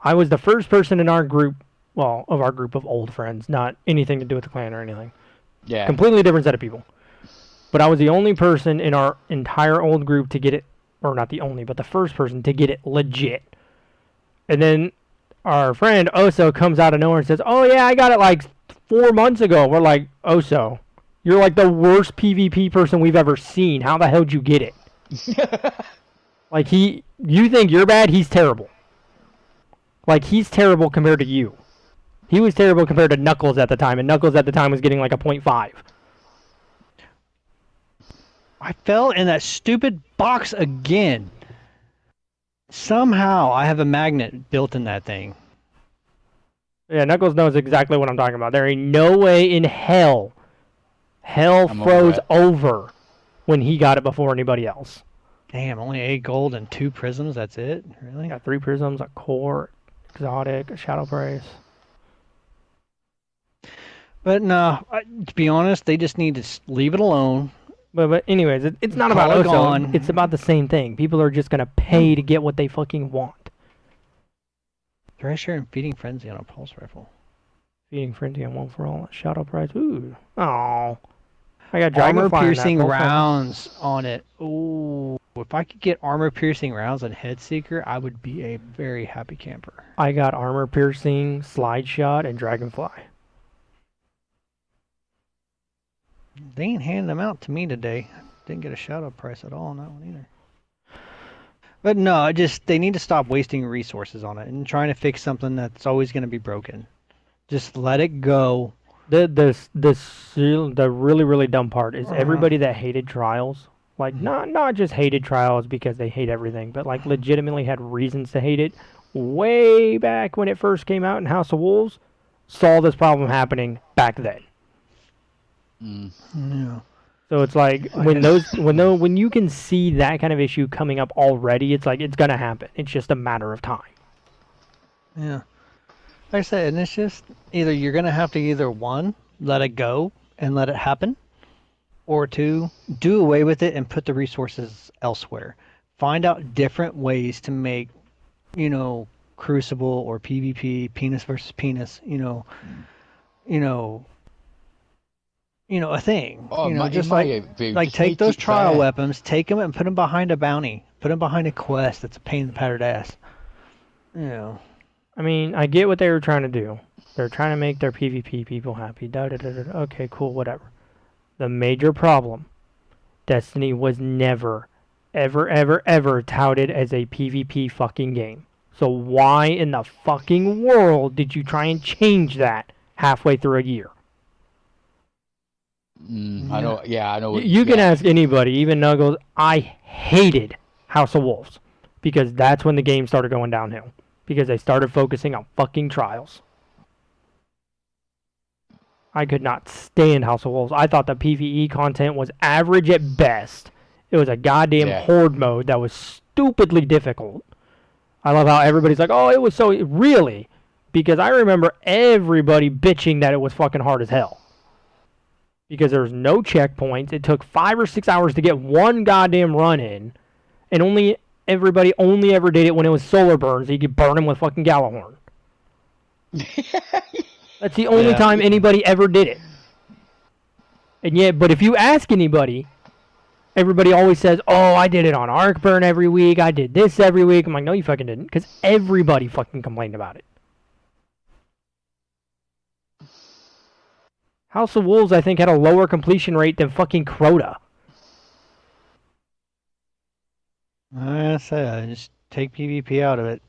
Speaker 1: I was the first person in our group, well, of our group of old friends, not anything to do with the clan or anything.
Speaker 3: Yeah.
Speaker 1: Completely different set of people. But I was the only person in our entire old group to get it, or not the only, but the first person to get it legit. And then our friend Oso comes out of nowhere and says, "Oh yeah, I got it like 4 months ago." We're like, "Oso, you're like the worst PvP person we've ever seen. How the hell did you get it?" Like you think you're bad? He's terrible. Like he's terrible compared to you. He was terrible compared to Knuckles at the time, and Knuckles at the time was getting like a 0.5.
Speaker 2: I fell in that stupid box again. Somehow I have a magnet built in that thing.
Speaker 1: Yeah, Knuckles knows exactly what I'm talking about. There ain't no way in hell froze over when he got it before anybody else.
Speaker 2: Damn, only 8 gold and 2 prisms, that's it? Really?
Speaker 1: Got 3 prisms, a core, exotic, a shadow price.
Speaker 2: But no, to be honest, they just need to leave it alone.
Speaker 1: But anyways, it's not about Oso. It's about the same thing. People are just gonna pay to get what they fucking want.
Speaker 2: Thresher and Feeding Frenzy on a pulse rifle.
Speaker 1: Feeding Frenzy on 1 for all. Shadow price. Ooh. Oh. I got Dragonfly
Speaker 2: armor-piercing rounds on it. Ooh. If I could get armor-piercing rounds on Headseeker, I would be a very happy camper.
Speaker 1: I got armor-piercing, slide shot, and Dragonfly.
Speaker 2: They ain't handing them out to me today. Didn't get a shadow price at all on that one either. But no, they need to stop wasting resources on it and trying to fix something that's always going to be broken. Just let it go.
Speaker 1: The really, really dumb part is everybody that hated Trials, like not just hated Trials because they hate everything, but like legitimately had reasons to hate it way back when it first came out in House of Wolves, saw this problem happening back then.
Speaker 2: Yeah.
Speaker 1: So it's like when you can see that kind of issue coming up already, it's like it's gonna happen. It's just a matter of time.
Speaker 2: Yeah. Like I said, and it's just either you're gonna have to either 1, let it go and let it happen, or 2, do away with it and put the resources elsewhere. Find out different ways to make, Crucible or PvP, penis versus penis, a thing. Just like take those trial weapons, take them and put them behind a bounty. Put them behind a quest that's a pain in the powdered ass.
Speaker 1: I mean, I get what they were trying to do. They're trying to make their PvP people happy. Okay, cool, whatever. The major problem, Destiny was never, ever touted as a PvP fucking game. So why in the fucking world did you try and change that halfway through a year?
Speaker 3: I know.
Speaker 1: You can ask anybody, even Nuggles. I hated House of Wolves because that's when the game started going downhill. Because they started focusing on fucking Trials. I could not stand House of Wolves. I thought the PvE content was average at best. It was a goddamn horde mode that was stupidly difficult. I love how everybody's like, oh, it was so... Really? Because I remember everybody bitching that it was fucking hard as hell. Because there was no checkpoints. It took 5 or 6 hours to get one goddamn run in. And everybody only ever did it when it was solar burn, so you could burn him with fucking Gjallarhorn. That's the only time anybody ever did it. And yet, but if you ask anybody, everybody always says, oh, I did it on Arcburn every week, I did this every week. I'm like, no, you fucking didn't, because everybody fucking complained about it. House of Wolves, I think, had a lower completion rate than fucking Crota.
Speaker 2: I say, just take PvP out of it.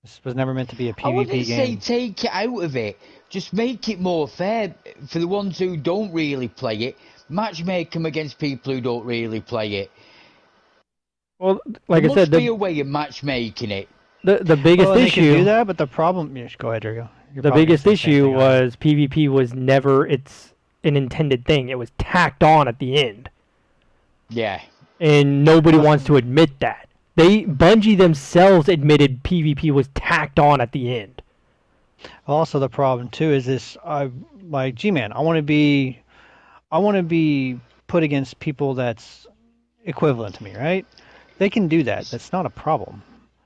Speaker 2: This was never meant to be a PvP game.
Speaker 3: I wouldn't say take it out of it. Just make it more fair for the ones who don't really play it. Matchmake them against people who don't really play it.
Speaker 1: Well, like I said,
Speaker 3: there must be a way of matchmaking it.
Speaker 1: The biggest issue. They can
Speaker 2: do that, but the problem. Yeah, go ahead, Drago.
Speaker 1: The biggest issue was PvP was never an intended thing. It was tacked on at the end.
Speaker 3: Yeah.
Speaker 1: And nobody wants to admit that. Bungie themselves admitted PvP was tacked on at the end.
Speaker 2: Also, the problem too is this: like G-Man, I want to be put against people that's equivalent to me, right? They can do that. That's not a problem.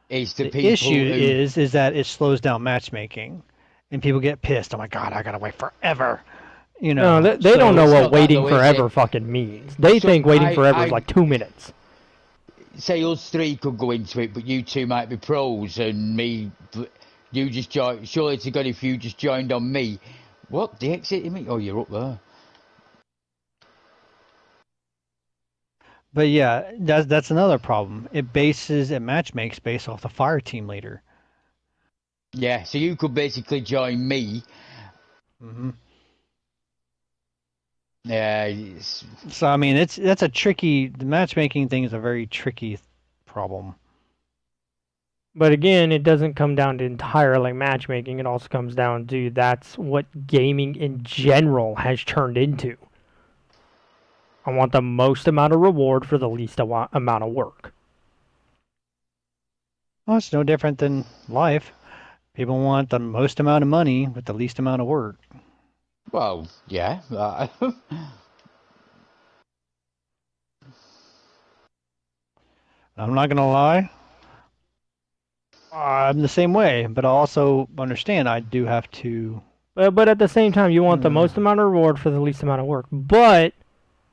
Speaker 3: The
Speaker 2: issue is that it slows down matchmaking, and people get pissed. Oh my god, I gotta wait forever. You know,
Speaker 1: no, they don't know what waiting forever fucking means. They think waiting forever is like 2 minutes.
Speaker 3: Say us three could go into it, but you two might be pros, and me, you just joined. Surely it's good if you just joined on me. What? The exit? Me? Oh, you're up there.
Speaker 2: But yeah, that's another problem. It matchmakes based off the fire team leader.
Speaker 3: Yeah, so you could basically join me.
Speaker 2: Mm-hmm.
Speaker 3: Yeah.
Speaker 2: So I mean, the matchmaking thing is a very tricky problem.
Speaker 1: But again, it doesn't come down to entirely matchmaking. It also comes down to that's what gaming in general has turned into. I want the most amount of reward for the least amount of work.
Speaker 2: Well, it's no different than life. People want the most amount of money with the least amount of work.
Speaker 3: Well, yeah.
Speaker 2: I'm not going to lie. I'm the same way, but I also understand I do have to...
Speaker 1: But at the same time, you want the most amount of reward for the least amount of work. But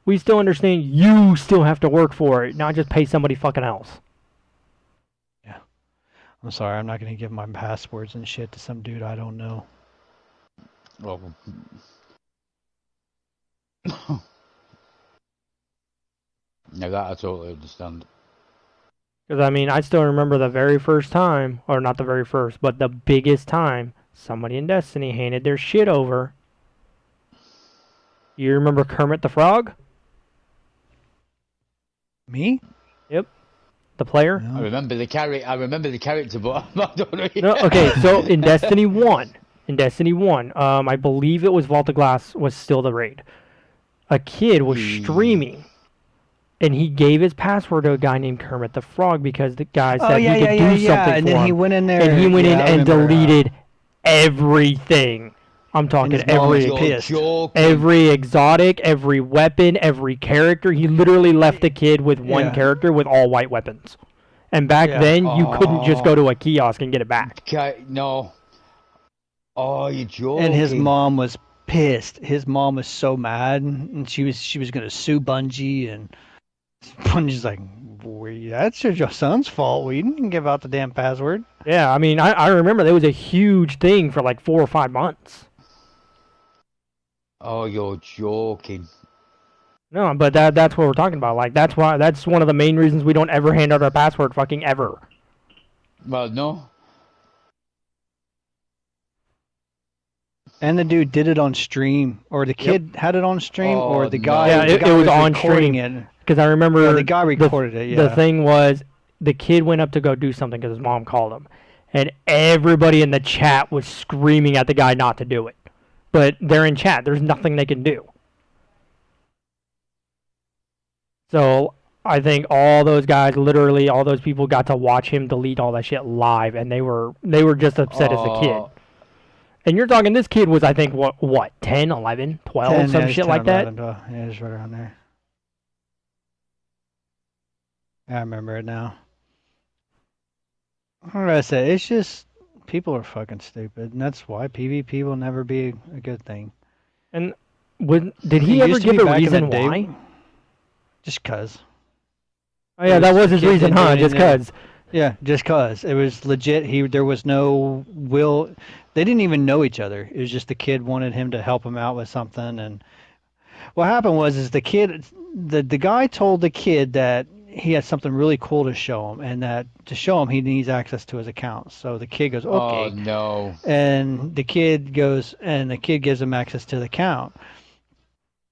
Speaker 1: we still understand you still have to work for it, not just pay somebody fucking else.
Speaker 2: Yeah. I'm sorry, I'm not going to give my passwords and shit to some dude I don't know.
Speaker 3: Well... No, that I totally understand.
Speaker 1: Because, I mean, I still remember the very first time, or not the very first, but the biggest time somebody in Destiny handed their shit over. You remember Kermit the Frog?
Speaker 2: Me?
Speaker 1: Yep. The player?
Speaker 3: No. I remember the character, but I don't know.
Speaker 1: No, okay, so in Destiny 1, I believe it was Vault of Glass was still the raid. A kid was streaming, and he gave his password to a guy named Kermit the Frog because the guy said he could do something for him.
Speaker 2: And then he went in there.
Speaker 1: And he went in and deleted everything. I'm talking every exotic, every weapon, every character. He literally left the kid with one character with all white weapons. And back then, you couldn't just go to a kiosk and get it back.
Speaker 3: No. Oh, you're joking.
Speaker 2: And his mom was pissed. His mom was so mad, and she was gonna sue Bungie, and Bungie's like, that's your son's fault. We didn't give out the damn password.
Speaker 1: Yeah, I mean, I remember there was a huge thing for like 4 or 5 months.
Speaker 3: Oh, you're joking.
Speaker 1: No, but that's what we're talking about. Like, that's one of the main reasons we don't ever hand out our password fucking ever.
Speaker 3: Well, no.
Speaker 2: And the dude did it on stream, or the kid had it on stream, or the guy.
Speaker 1: Yeah, it was on stream. Because I remember
Speaker 2: the guy recorded it. Yeah.
Speaker 1: The thing was, the kid went up to go do something because his mom called him, and everybody in the chat was screaming at the guy not to do it. but they're in chat. There's nothing they can do. So I think all those guys, literally all those people, got to watch him delete all that shit live, and they were just upset as a kid. And you're talking, this kid was, I think, what 10, 11, 12, 10, some shit 10, like 11, that? 12.
Speaker 2: Yeah, it's right around there. I remember it now. What did I say? It's just, people are fucking stupid, and that's why PvP will never be a good thing.
Speaker 1: And did he ever give a reason why?
Speaker 2: Just cuz.
Speaker 1: Oh yeah, that was his reason, huh? Just cuz.
Speaker 2: Yeah, just cuz. It was legit. There was no will. They didn't even know each other. It was just the kid wanted him to help him out with something, and what happened was the guy told the kid that he had something really cool to show him, and that to show him he needs access to his account. So the kid goes, okay.
Speaker 3: Oh no.
Speaker 2: And the kid gives him access to the account.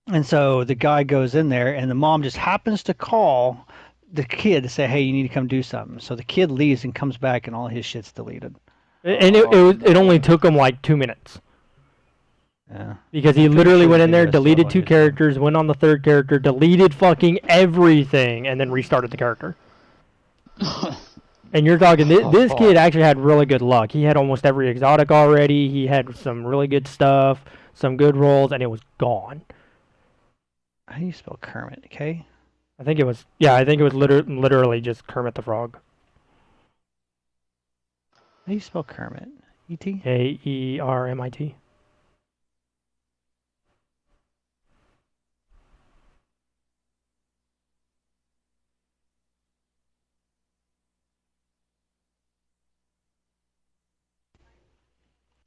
Speaker 2: And so the guy goes in there, and the mom just happens to call the kid to say, hey, you need to come do something. So the kid leaves and comes back, and all his shit's deleted.
Speaker 1: And it only took him like 2 minutes.
Speaker 2: Yeah.
Speaker 1: Because he literally went in there, deleted 2 characters, went on the 3rd character, deleted fucking everything, and then restarted the character. And you're talking, this kid actually had really good luck. He had almost every exotic already. He had some really good stuff, some good rolls, and it was gone.
Speaker 2: How do you spell Kermit? K?
Speaker 1: I think it was literally just Kermit the Frog.
Speaker 2: How do you spell Kermit? E-T?
Speaker 1: K-E-R-M-I-T.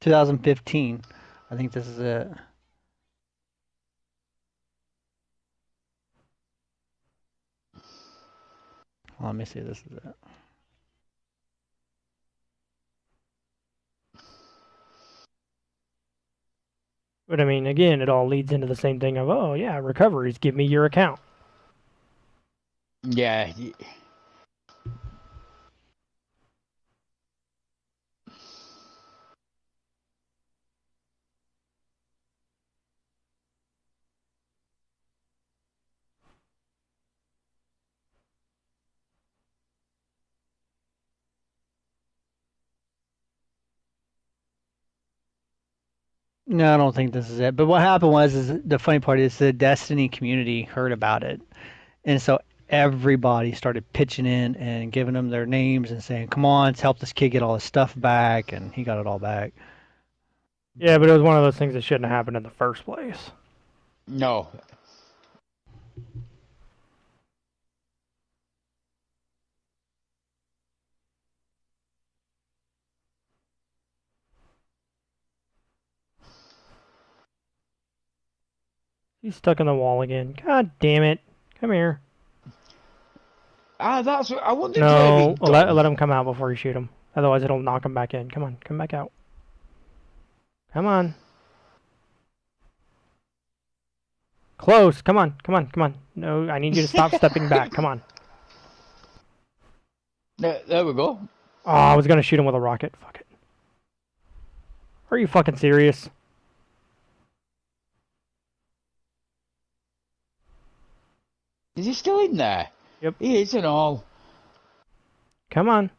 Speaker 2: $2015. I think this is it. Well, let me see. This is it.
Speaker 1: But I mean, again, it all leads into the same thing of, oh yeah, recoveries, give me your account.
Speaker 3: Yeah.
Speaker 2: No, I don't think this is it. But what happened was the funny part is the Destiny community heard about it. And so everybody started pitching in and giving them their names and saying, come on, let's help this kid get all his stuff back. And he got it all back.
Speaker 1: Yeah, but it was one of those things that shouldn't have happened in the first place.
Speaker 3: No.
Speaker 1: He's stuck in the wall again. God damn it. Come here.
Speaker 3: That's what I wanted to
Speaker 1: No, let him come out before you shoot him. Otherwise, it'll knock him back in. Come on, come back out. Come on. Close. Come on, come on, come on. No, I need you to stop stepping back. Come on.
Speaker 3: There we go.
Speaker 1: Oh, I was going to shoot him with a rocket. Fuck it. Are you fucking serious?
Speaker 3: Is he still in there?
Speaker 1: Yep.
Speaker 3: He is and all.
Speaker 1: Come on.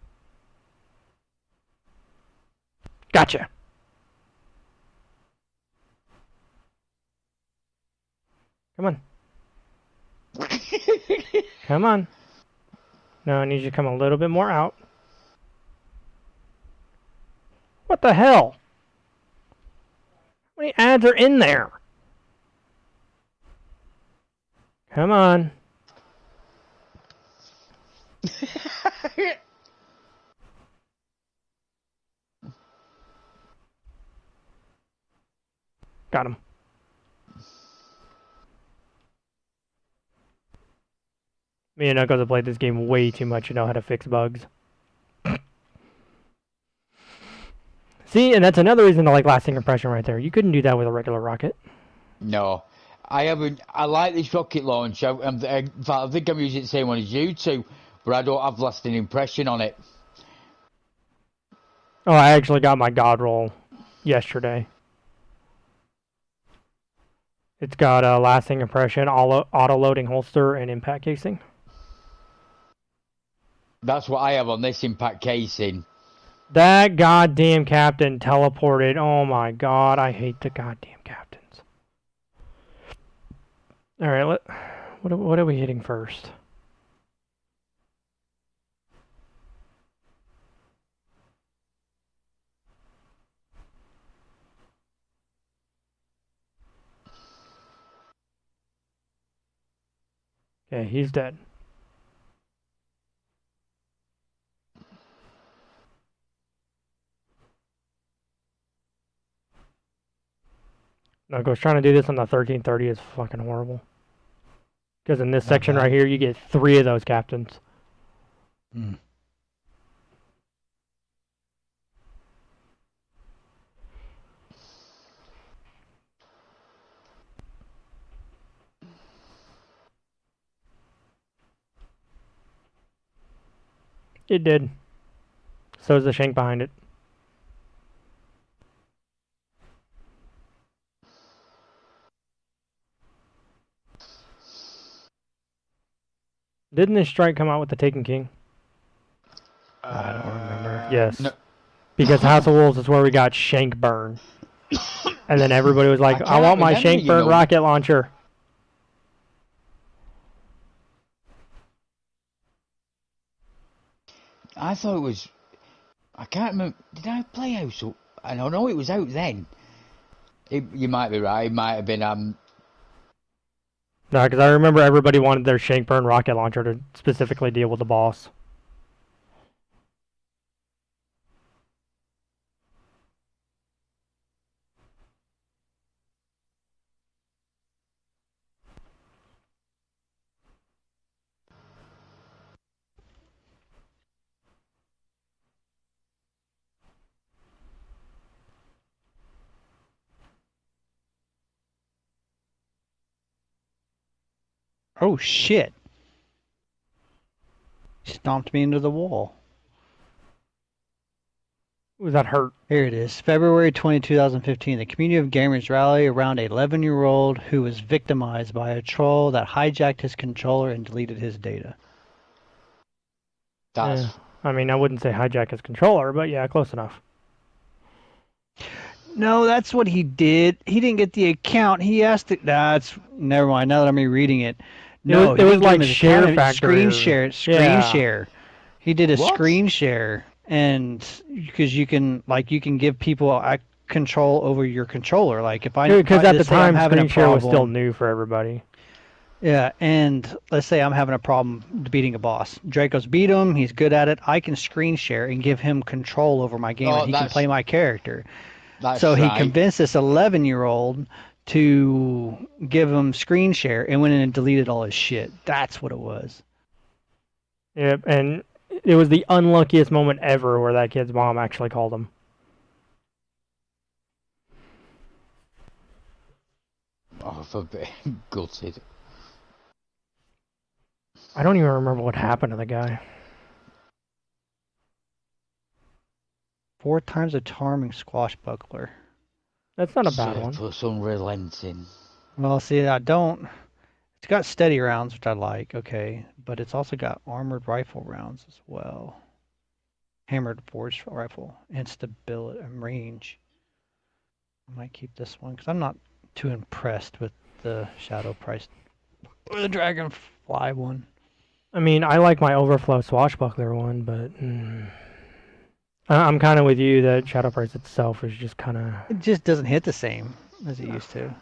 Speaker 1: Gotcha. Come on. Come on. No, I need you to come a little bit more out. What the hell? How many ads are in there? Come on. Got him. Me and Knuckles have played this game way too much to know how to fix bugs. See, and that's another reason to like lasting impression right there. You couldn't do that with a regular rocket.
Speaker 3: No. I haven't. I like this rocket launch. In fact, I think I'm using the same one as you two, but I don't have lasting impression on it.
Speaker 1: Oh, I actually got my god roll yesterday. It's got a lasting impression, auto-loading holster, and impact casing.
Speaker 3: That's what I have on this impact casing.
Speaker 1: That goddamn captain teleported. Oh my god, I hate the goddamn captains. Alright, what are we hitting first? Okay, he's dead. No, trying to do this on the 1330 is fucking horrible. Because in this section right here, you get 3 of those captains.
Speaker 2: Hmm.
Speaker 1: It did. So is the shank behind it. Didn't this strike come out with the Taken King?
Speaker 2: I don't remember.
Speaker 1: Yes.
Speaker 3: No.
Speaker 1: Because House of Wolves is where we got Shank Burn. And then everybody was like, I want my Shank Burn rocket launcher.
Speaker 3: I thought it was... I can't remember. Did I play House of... I don't know, it was out then. You might be right. It might have been...
Speaker 1: No, because I remember everybody wanted their Shank Burn rocket launcher to specifically deal with the boss.
Speaker 2: Oh shit! Stomped me into the wall.
Speaker 1: Was that hurt?
Speaker 2: Here it is. February 20, 2015. The community of gamers rally around an 11-year-old who was victimized by a troll that hijacked his controller and deleted his data.
Speaker 3: That's...
Speaker 1: I mean, I wouldn't say hijack his controller, but yeah, close enough.
Speaker 2: No, that's what he did. He didn't get the account. He asked it. That's never mind. Now that I'm rereading it, no,
Speaker 1: it was like share factory.
Speaker 2: Screen share. He did a screen share, and because you can give people control over your controller. Like if
Speaker 1: because at the time screen share was still new for everybody.
Speaker 2: Yeah, and let's say I'm having a problem beating a boss. Draco's beat him. He's good at it. I can screen share and give him control over my game, and he can play my character. So he convinced this 11-year-old to give him screen share and went in and deleted all his shit. That's what it was.
Speaker 1: Yep, and it was the unluckiest moment ever where that kid's mom actually called him.
Speaker 3: Oh, for gutted.
Speaker 1: I don't even remember what happened to the guy.
Speaker 2: 4 times a charming swashbuckler.
Speaker 1: That's not a bad one.
Speaker 3: For some relenting.
Speaker 2: Well, see, I don't... It's got steady rounds, which I like, okay. But it's also got armored rifle rounds as well. Hammered forged rifle. And stability and range. I might keep this one, because I'm not too impressed with the Shadow Price. Or the Dragonfly one.
Speaker 1: I mean, I like my Overflow swashbuckler one, but... I'm kind of with you that Shadow Price itself is just kind of...
Speaker 2: It just doesn't hit the same as it used to.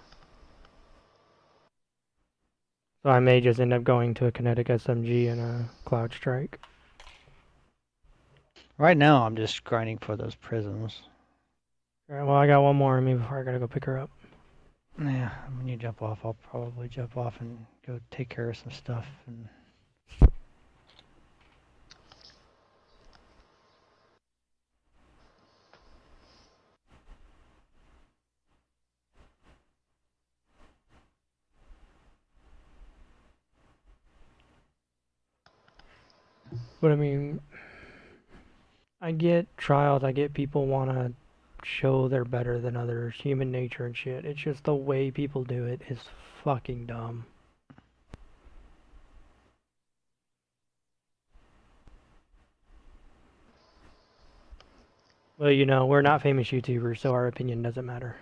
Speaker 1: So I may just end up going to a Kinetic SMG and a Cloud Strike.
Speaker 2: Right now, I'm just grinding for those prisms.
Speaker 1: Alright, well, I got one more in me before I gotta go pick her up.
Speaker 2: Yeah, when you jump off, I'll probably jump off and go take care of some stuff. And...
Speaker 1: But I mean, I get trials, I get people want to show they're better than others, human nature and shit. It's just the way people do it is fucking dumb. Well, you know, we're not famous YouTubers, so our opinion doesn't matter.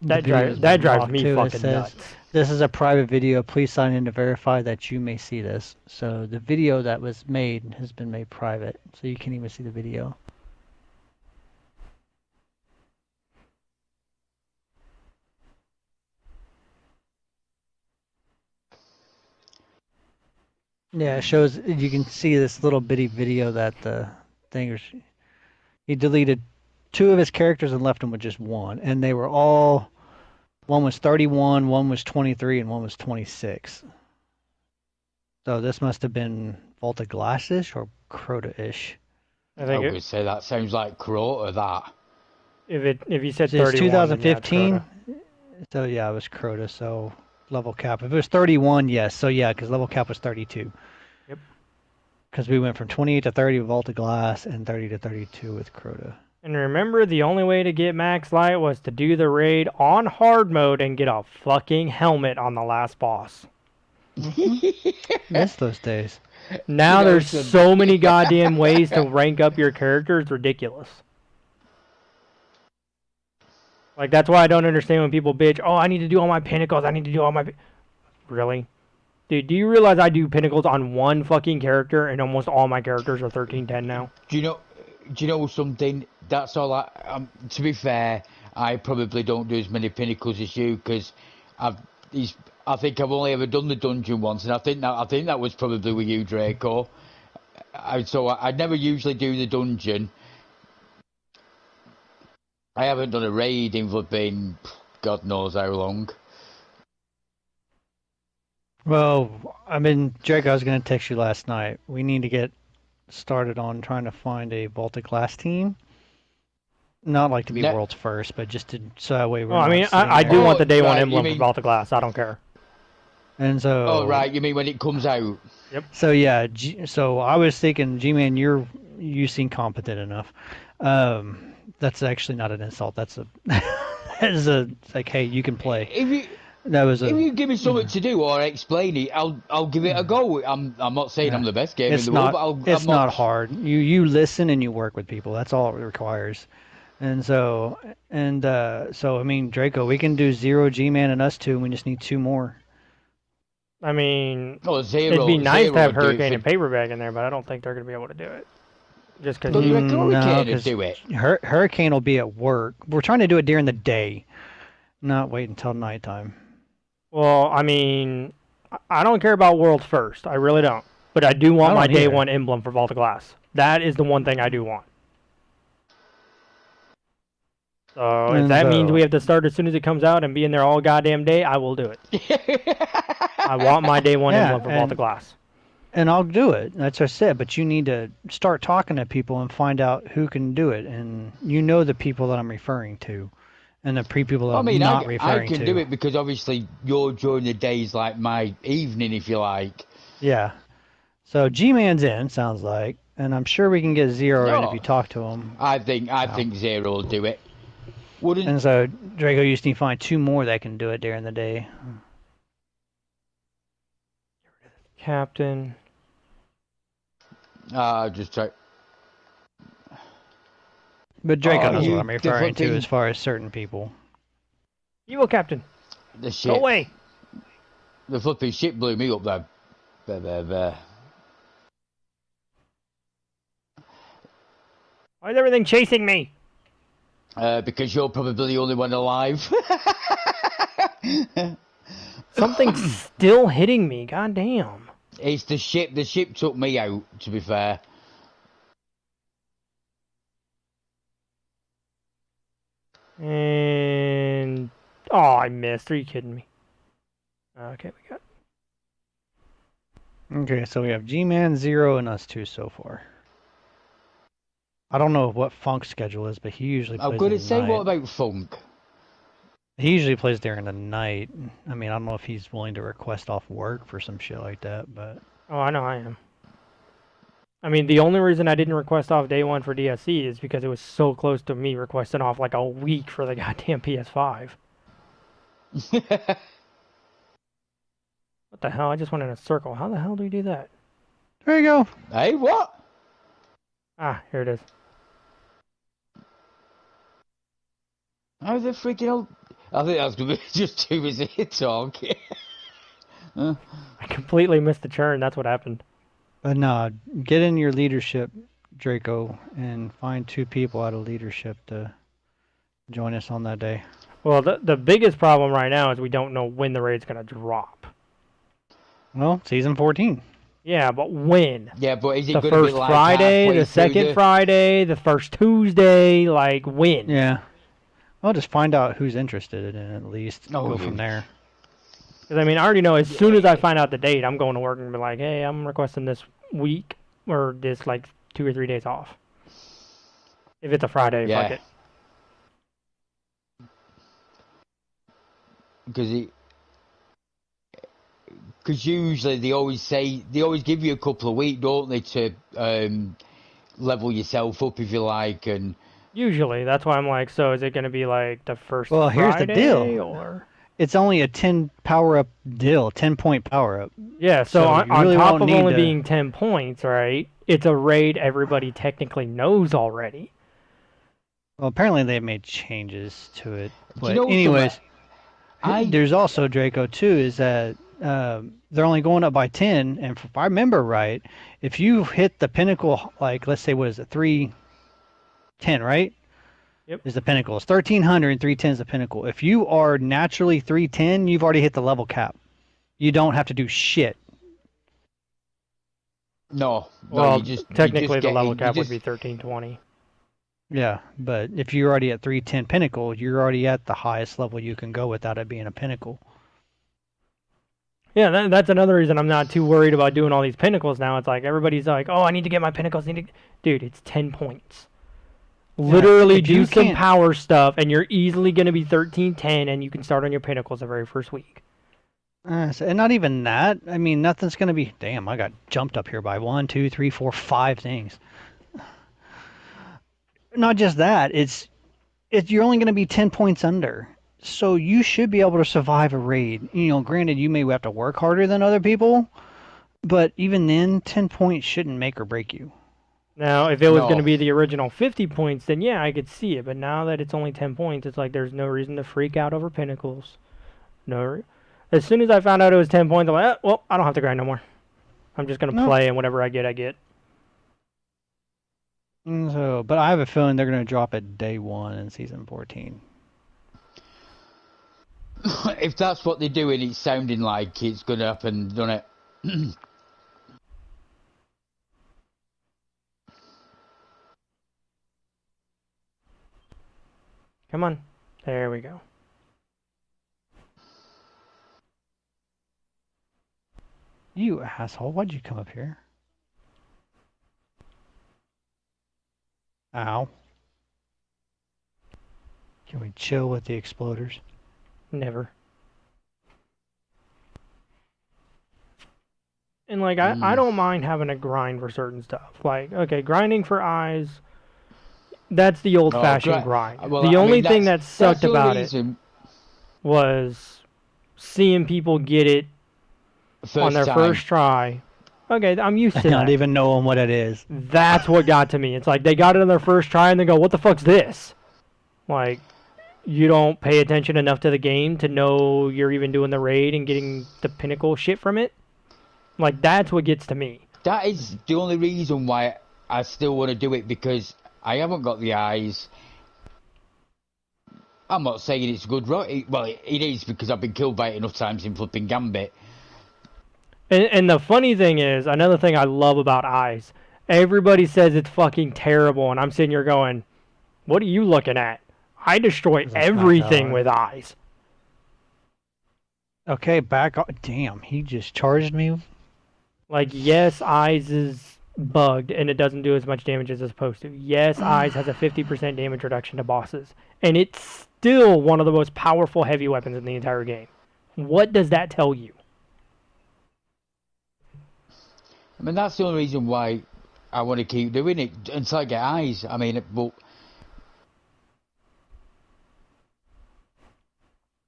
Speaker 1: That drives me fucking nuts.
Speaker 2: This is a private video. Please sign in to verify that you may see this. So the video that was made has been made private, so you can't even see the video. Yeah, it shows, you can see this little bitty video that the thing, he deleted 2 of his characters and left him with just 1. And they were all, one was 31, one was 23, and one was 26. So this must have been Vault of Glass-ish or Crota-ish.
Speaker 3: I would say that sounds like Crota, that.
Speaker 1: If you said 31,
Speaker 2: it's 2015,
Speaker 1: yeah,
Speaker 2: so yeah, it was Crota, so level cap. If it was 31, yes, so yeah, because level cap was 32.
Speaker 1: Yep.
Speaker 2: Because we went from 28 to 30 with Vault of Glass and 30 to 32 with Crota.
Speaker 1: And remember, the only way to get max light was to do the raid on hard mode and get a fucking helmet on the last boss.
Speaker 2: Miss those days.
Speaker 1: Now there's so many goddamn ways to rank up your character, it's ridiculous. Like, that's why I don't understand when people bitch, oh, I need to do all my pinnacles, I need to do all my... Really? Dude, do you realize I do pinnacles on one fucking character and almost all my characters are 1310 now?
Speaker 3: Do you know something? That's all to be fair, I probably don't do as many pinnacles as you, because I think I've only ever done the dungeon once, and I think that was probably with you, Draco. So I never usually do the dungeon. I haven't done a raid in flipping God knows how long.
Speaker 2: Well, I mean, Jake, I was going to text you last night. We need to get started on trying to find a Vault of Glass team. Not like to be world's first, but just to, so that way we're
Speaker 1: I mean, I do want the day one emblem for Vault of Glass. I don't care.
Speaker 2: And so...
Speaker 3: Oh, right. You mean when it comes out?
Speaker 1: Yep.
Speaker 2: So, yeah. So, I was thinking, G-Man, you seem competent enough. That's actually not an insult. That's like, hey, you can play.
Speaker 3: If you give me something to do or explain it, I'll give it a go. I'm not saying I'm the best gamer in the world, but
Speaker 2: it's not hard. You listen and you work with people. That's all it requires. And so I mean, Draco, we can do 0 G-Man and us 2. And we just need 2 more.
Speaker 1: I mean,
Speaker 3: Zero,
Speaker 1: it'd be nice to have Hurricane
Speaker 3: and
Speaker 1: and Paperback in there, but I don't think they're going to be able to do it. Just because
Speaker 2: Hurricane will be at work. We're trying to do it during the day, not wait until nighttime.
Speaker 1: Well, I mean, I don't care about World's First. I really don't. But I do want my day one emblem for Vault of Glass. That is the one thing I do want. So if that means we have to start as soon as it comes out and be in there all goddamn day, I will do it. I want my day one emblem for Vault of Glass.
Speaker 2: And I'll do it. That's what I said. But you need to start talking to people and find out who can do it. And you know the people that I'm referring to. And the people that I'm not referring to.
Speaker 3: I can do it because obviously you're during the days like my evening, if you like.
Speaker 2: Yeah. So G-Man's in, sounds like. And I'm sure we can get Zero in if you talk to him.
Speaker 3: I think Zero will do it.
Speaker 2: And so, Draco, you just need to find 2 more that can do it during the day.
Speaker 1: Captain.
Speaker 3: Just try.
Speaker 2: But Draco knows what I'm referring to as far as certain people.
Speaker 1: Evil Captain.
Speaker 3: The ship.
Speaker 1: Go away.
Speaker 3: The flipping ship blew me up there.
Speaker 1: Why is everything chasing me?
Speaker 3: Because you're probably the only one alive.
Speaker 1: Something's still hitting me. God damn.
Speaker 3: It's the ship. The ship took me out, to be fair.
Speaker 1: And... Oh, I missed. Are you kidding me? Okay, we got...
Speaker 2: Okay, so we have G-Man, Zero, and us 2 so far. I don't know what Funk's schedule is, but he usually plays
Speaker 3: I'm going to say,
Speaker 2: night.
Speaker 3: what about Funk?
Speaker 2: He usually plays during the night. I mean, I don't know if he's willing to request off work for some shit like that, but...
Speaker 1: Oh, I know I am. I mean, the only reason I didn't request off day one for DSC is because it was so close to me requesting off like a week for the goddamn PS5. What the hell? I just went in a circle. How the hell do we do that?
Speaker 2: There you go.
Speaker 3: Hey, what?
Speaker 1: Ah, here it is.
Speaker 3: How the freaking hell? I think that's gonna be just too busy talking.
Speaker 1: I completely missed the churn. That's what happened.
Speaker 2: But no, get in your leadership, Draco, and find 2 people out of leadership to join us on that day.
Speaker 1: Well, the biggest problem right now is we don't know when the raid's gonna drop.
Speaker 2: Well, season 14.
Speaker 1: Yeah, but when?
Speaker 3: Yeah, but is it
Speaker 1: the
Speaker 3: going to be
Speaker 1: first
Speaker 3: like
Speaker 1: Friday, the second Friday, the first Tuesday? Like when?
Speaker 2: Yeah. Well, just find out who's interested in it at least. Go from there.
Speaker 1: Because I mean, I already know as soon as I find out the date, I'm going to work and be like, hey, I'm requesting this week or this like 2 or 3 days off. If it's a Friday, fuck it.
Speaker 3: Because usually they always give you a couple of weeks, don't they, to level yourself up if you like, and
Speaker 1: usually that's why I'm like, so is it going to be like the first?
Speaker 2: Well, here's
Speaker 1: Friday,
Speaker 2: the deal.
Speaker 1: Or
Speaker 2: it's only a 10 power up deal, 10-point power up.
Speaker 1: Yeah, so on top of only being 10 points, right? It's a raid everybody technically knows already.
Speaker 2: Well, apparently they've made changes to it. But
Speaker 3: anyways,
Speaker 2: there's also Draco too. Is that they're only going up by 10, and if I remember right, if you hit the pinnacle, like let's say what is it, 310, right?
Speaker 1: Yep.
Speaker 2: Is the pinnacle. It's 1300 and 310 is the pinnacle. If you are naturally 310, you've already hit the level cap. You don't have to do shit.
Speaker 3: No.
Speaker 1: Well, technically the level cap would be 1320.
Speaker 2: Yeah, but if you're already at 310 pinnacle, you're already at the highest level you can go without it being a pinnacle.
Speaker 1: Yeah, that's another reason I'm not too worried about doing all these pinnacles now. It's like everybody's like, oh, I need to get my pinnacles. Dude, it's 10 points. Literally do some power stuff, and you're easily going to be 1310, and you can start on your pinnacles the very first week.
Speaker 2: And not even that. I mean, nothing's going to be... Damn, I got jumped up here by 1, 2, 3, 4, 5 things. Not just that. You're only going to be 10 points under. So you should be able to survive a raid. You know, granted, you may have to work harder than other people, but even then, 10 points shouldn't make or break you.
Speaker 1: Now, if it was going to be the original 50 points, then yeah, I could see it. But now that it's only 10 points, it's like there's no reason to freak out over pinnacles. As soon as I found out it was 10 points, I'm like, well, I don't have to grind no more. I'm just going to play, and whatever I get, I get.
Speaker 2: So, but I have a feeling they're going to drop it day 1 in Season 14.
Speaker 3: If that's what they're doing, it's sounding like it's going to happen, doesn't it?
Speaker 1: Come on. There we go.
Speaker 2: You asshole. Why'd you come up here? Ow. Can we chill with the exploders?
Speaker 1: Never. And like, I don't mind having a grind for certain stuff. Like, okay, grinding for eyes... That's the old-fashioned grind.
Speaker 3: Well,
Speaker 1: the only thing that sucked about it was seeing people get it on their first try. Okay, I'm used to that.
Speaker 2: Not even knowing what it is.
Speaker 1: That's what got to me. It's like they got it on their first try and they go, what the fuck's this? Like, you don't pay attention enough to the game to know you're even doing the raid and getting the pinnacle shit from it. Like, that's what gets to me.
Speaker 3: That is the only reason why I still want to do it, because I haven't got the eyes. I'm not saying it's good. Well, it is, because I've been killed by it enough times in flipping Gambit.
Speaker 1: And the funny thing is, another thing I love about eyes, everybody says it's fucking terrible, and I'm sitting here going, what are you looking at? I destroy everything with eyes.
Speaker 2: Okay, back off. Damn, he just charged me.
Speaker 1: Like, yes, eyes is bugged and it doesn't do as much damage as it's supposed to. Yes, eyes has a 50% damage reduction to bosses, and it's still one of the most powerful heavy weapons in the entire game. What does that tell you?
Speaker 3: I mean, that's the only reason why I want to keep doing it until I get eyes. I mean, but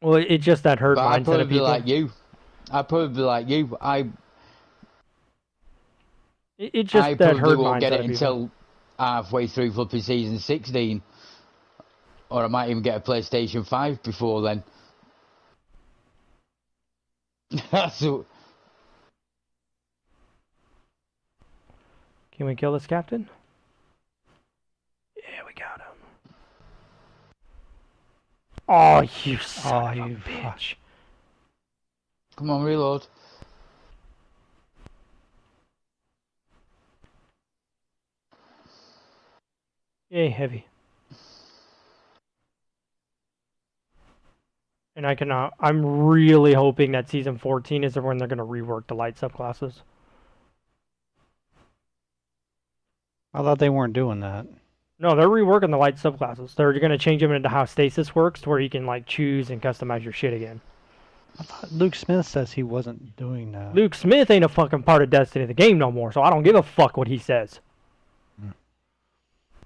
Speaker 1: well, it's just that herd mindset
Speaker 3: I'd probably
Speaker 1: of people.
Speaker 3: I'd probably be like you.
Speaker 1: It's just that herd mindset. I
Speaker 3: won't get it until halfway through flipping season 16, or I might even get a PlayStation 5 before then. So,
Speaker 1: can we kill this captain? Yeah, we got him. Oh, you son of a bitch.
Speaker 3: Come on, reload.
Speaker 1: Yay, heavy. And I'm really hoping that season 14 is when they're going to rework the light subclasses.
Speaker 2: I thought they weren't doing that.
Speaker 1: No, they're reworking the light subclasses. They're going to change them into how stasis works, to where you can like choose and customize your shit again.
Speaker 2: I thought Luke Smith says he wasn't doing that.
Speaker 1: Luke Smith ain't a fucking part of Destiny the game no more, so I don't give a fuck what he says.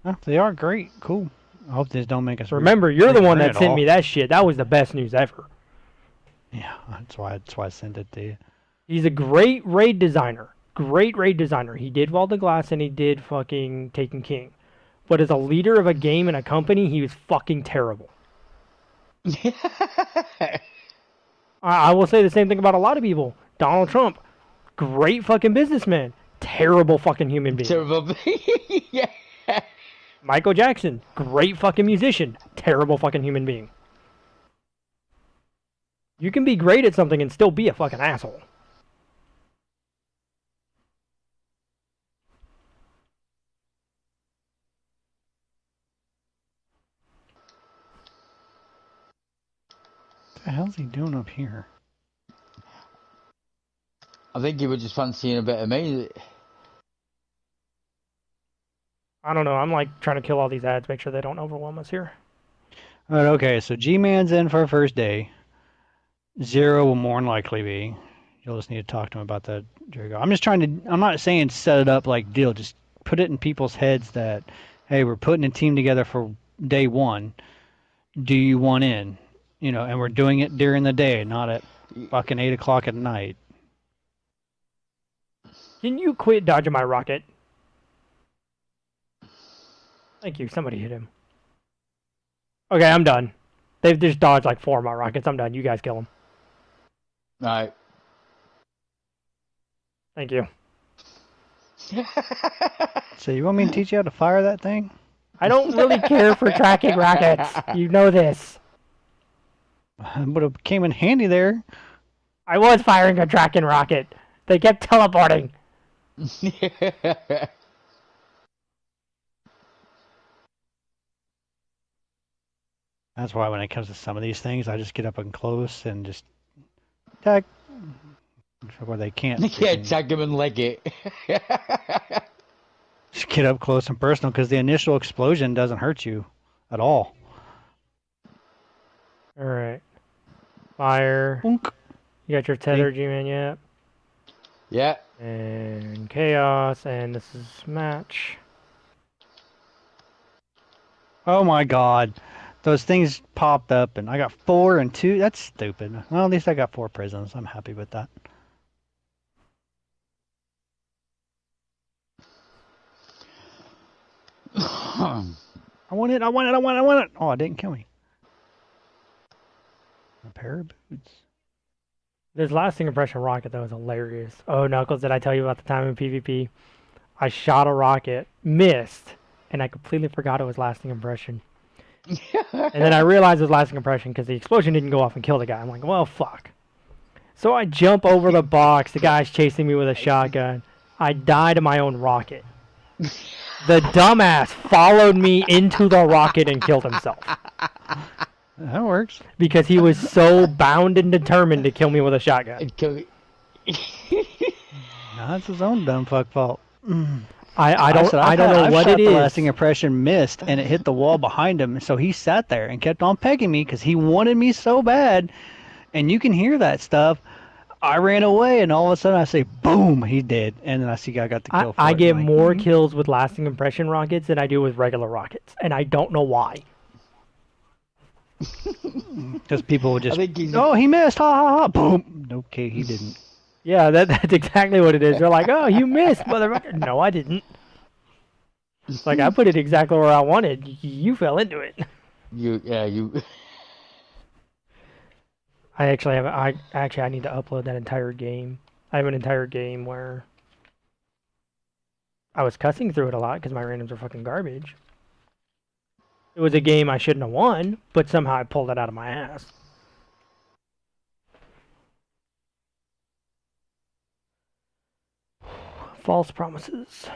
Speaker 2: Oh, they are great. Cool. I hope this don't make us...
Speaker 1: Remember, you're the one that sent me that shit. That was the best news ever.
Speaker 2: Yeah, that's why I sent it to you.
Speaker 1: He's a great raid designer. Great raid designer. He did Wall to Glass and he did fucking Taken King. But as a leader of a game and a company, he was fucking terrible. I will say the same thing about a lot of people. Donald Trump, great fucking businessman. Terrible fucking human being.
Speaker 3: Terrible. Yeah.
Speaker 1: Michael Jackson, great fucking musician. Terrible fucking human being. You can be great at something and still be a fucking asshole.
Speaker 2: What the hell's he doing up here?
Speaker 3: I think he was just fancying a bit of me.
Speaker 1: I don't know. I'm like trying to kill all these ads, make sure they don't overwhelm us here.
Speaker 2: Alright, okay, so G-Man's in for a first day. Zero will more than likely be. You'll just need to talk to him about that. I'm just trying to, I'm not saying set it up like deal, just put it in people's heads that, hey, we're putting a team together for day one. Do you want in? You know, and we're doing it during the day, not at fucking 8 o'clock at night.
Speaker 1: Can you quit dodging my rocket? Thank you. Somebody hit him. Okay, I'm done. They've just dodged like 4 of my rockets. I'm done. You guys kill them.
Speaker 3: Alright.
Speaker 1: Thank you.
Speaker 2: So you want me to teach you how to fire that thing?
Speaker 1: I don't really care for tracking rockets. You know this.
Speaker 2: But it came in handy there.
Speaker 1: I was firing a tracking rocket. They kept teleporting.
Speaker 2: That's why when it comes to some of these things, I just get up and close and just attack. Where they can't.
Speaker 3: Yeah, tag him and leg it.
Speaker 2: Just get up close and personal because the initial explosion doesn't hurt you at all.
Speaker 1: Alright. Fire.
Speaker 2: Boonk.
Speaker 1: You got your tether, G-Man, yet?
Speaker 3: Yeah.
Speaker 1: And chaos, and this is match.
Speaker 2: Oh my god. Those things popped up and I got 4 and 2. That's stupid. Well, at least I got 4 prisons. I'm happy with that. I want it. Oh, it didn't kill me. A pair of boots.
Speaker 1: This lasting impression rocket, though, is hilarious. Oh, Knuckles, did I tell you about the time in PvP? I shot a rocket, missed, and I completely forgot it was lasting impression. And then I realized it was lasting impression because the explosion didn't go off and kill the guy. I'm like, well, fuck. So I jump over the box. The guy's chasing me with a shotgun. I die to my own rocket. The dumbass followed me into the rocket and killed himself.
Speaker 2: That works.
Speaker 1: Because he was so bound and determined to kill me with a shotgun.
Speaker 2: That's his own dumb fuck fault.
Speaker 1: I don't know what it is.
Speaker 2: The lasting impression missed, and it hit the wall behind him. So he sat there and kept on pegging me because he wanted me so bad. And you can hear that stuff. I ran away, and all of a sudden I say, boom, he did. And then I see I got the kill.
Speaker 1: I get more kills with lasting impression rockets than I do with regular rockets, and I don't know why.
Speaker 2: Because people would just, oh, he missed, ha ha ha, boom. Okay, he didn't.
Speaker 1: Yeah, that's exactly what it is. They're like, oh, you missed, motherfucker. No, I didn't. It's like, I put it exactly where I wanted. You fell into it.
Speaker 3: You.
Speaker 1: I actually have. I need to upload that entire game. I have an entire game where I was cussing through it a lot because my randoms are fucking garbage. It was a game I shouldn't have won, but somehow I pulled it out of my ass. False promises.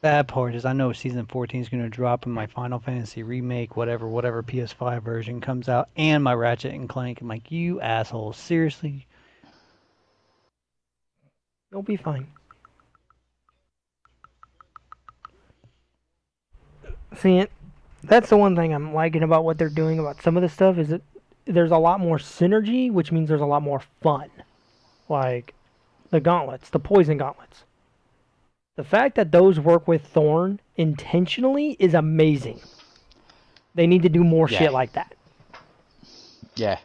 Speaker 2: Bad part is I know Season 14 is going to drop in my Final Fantasy Remake, whatever PS5 version comes out, and my Ratchet and Clank. I'm like, you assholes, seriously?
Speaker 1: You'll be fine. See, that's the one thing I'm liking about what they're doing about some of this stuff is that there's a lot more synergy, which means there's a lot more fun. Like the gauntlets, the poison gauntlets. The fact that those work with Thorn intentionally is amazing. They need to do more shit like that.
Speaker 3: Yeah.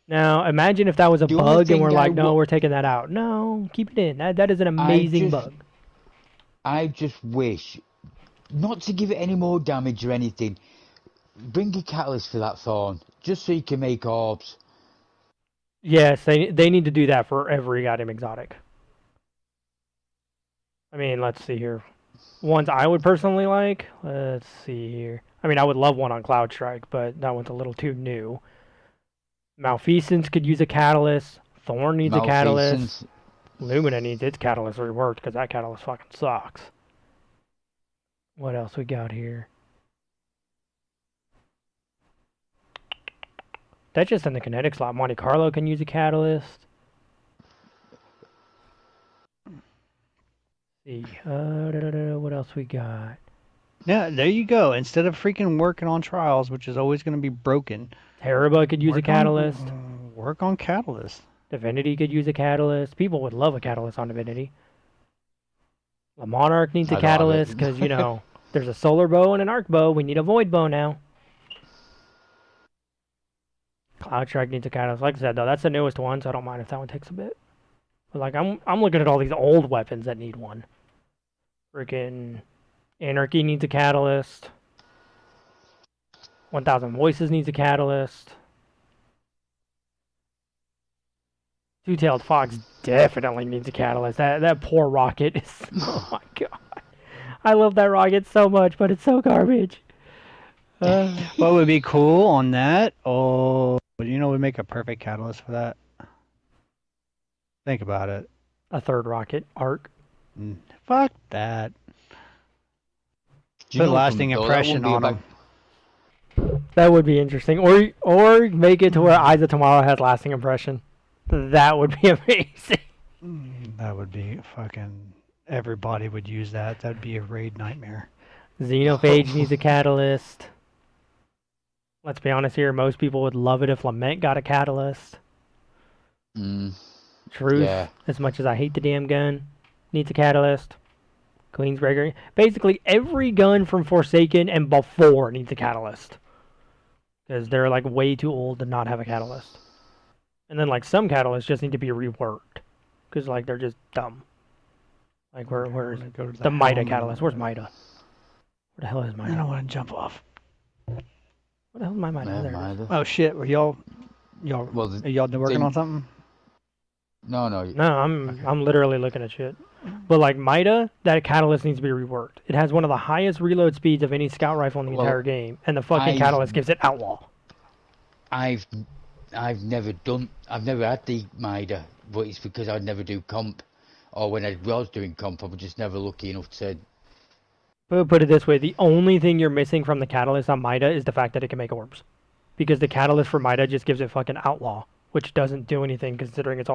Speaker 1: Now, imagine if that was a bug and we're like, no, we're taking that out. No, keep it in. That is an amazing bug.
Speaker 3: I just wish, not to give it any more damage or anything, bring a catalyst for that Thorn, just so you can make orbs.
Speaker 1: Yes, they need to do that for every goddamn exotic. I mean, let's see here. Ones I would personally like, let's see here. I mean, I would love one on Cloud Strike, but that one's a little too new. Malfeasance could use a catalyst. Thorn needs a catalyst. Lumina needs its catalyst reworked because that catalyst fucking sucks. What else we got here? That's just in the kinetic slot. Monte Carlo can use a catalyst. See, what else we got?
Speaker 2: Yeah, there you go. Instead of freaking working on trials, which is always going to be broken,
Speaker 1: Teraba could use a catalyst.
Speaker 2: Work on catalyst.
Speaker 1: Divinity could use a catalyst. People would love a catalyst on Divinity. The Monarch needs a catalyst because, you know, there's a solar bow and an arc bow. We need a void bow now. Cloud Strike needs a catalyst. Like I said, though, that's the newest one, so I don't mind if that one takes a bit. But, like, I'm looking at all these old weapons that need one. Freaking Anarchy needs a catalyst. 1000 Voices needs a catalyst. Two-Tailed Fox definitely needs a catalyst. That poor rocket is... Oh my god. I love that rocket so much, but it's so garbage.
Speaker 2: What would be cool on that? Oh, you know, would make a perfect catalyst for that. Think about it.
Speaker 1: A third rocket. Arc.
Speaker 2: Fuck that. Put lasting impression on them.
Speaker 1: That would be interesting. Or make it to where Eyes of Tomorrow has lasting impression. That would be amazing.
Speaker 2: That would be fucking... Everybody would use that. That'd be a raid nightmare.
Speaker 1: Xenophage needs a catalyst. Let's be honest here. Most people would love it if Lament got a catalyst. Truth, as much as I hate the damn gun, needs a catalyst. Queensbreaker. Basically, every gun from Forsaken and before needs a catalyst. Because they're like way too old to not have a catalyst. And then like some catalysts just need to be reworked. Because like they're just dumb. Like where is it? The Mida catalyst. Where's Mida? Where the hell is Mida?
Speaker 2: I don't want to jump off.
Speaker 1: What the hell is my Mida? There.
Speaker 2: Oh shit! Were y'all working on something?
Speaker 3: No.
Speaker 1: No, I'm literally looking at shit. But like Mida, that catalyst needs to be reworked. It has one of the highest reload speeds of any scout rifle in the entire game, and the fucking catalyst gives it outlaw.
Speaker 3: I've never had the Mida, but it's because I'd never do comp, or when I was doing comp, I was just never lucky enough to.
Speaker 1: Put it this way: the only thing you're missing from the catalyst on Mida is the fact that it can make orbs, because the catalyst for Mida just gives it fucking outlaw, which doesn't do anything considering it's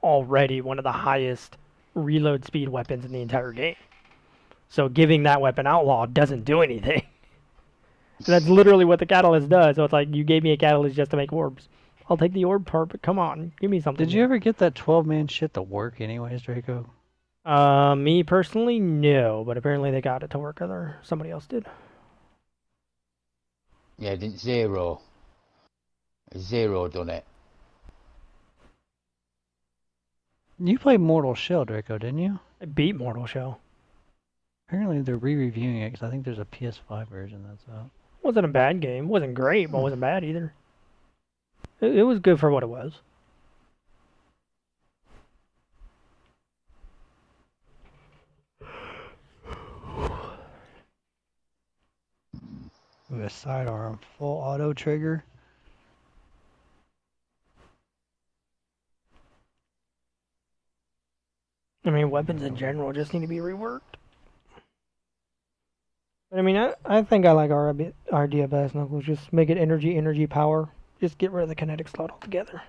Speaker 1: already one of the highest reload speed weapons in the entire game. So giving that weapon outlaw doesn't do anything. So that's literally what the catalyst does. So it's like you gave me a catalyst just to make orbs. I'll take the orb part, but come on, give me something.
Speaker 2: Did you ever get that 12-man shit to work anyways, Draco?
Speaker 1: Me personally, no, but apparently they got it to work. Somebody else did.
Speaker 3: Yeah, didn't Zero done it?
Speaker 2: You played Mortal Shell, Draco, didn't you?
Speaker 1: I beat Mortal Shell.
Speaker 2: Apparently they're re-reviewing it because I think there's a PS5 version that's out.
Speaker 1: Wasn't a bad game. Wasn't great, but wasn't bad either. It was good for what it was.
Speaker 2: With a sidearm, full auto trigger.
Speaker 1: I mean, weapons in general just need to be reworked. But I mean, I think I like our idea of Bass Knuckles. Just make it energy, power. Just get rid of the kinetic slot altogether.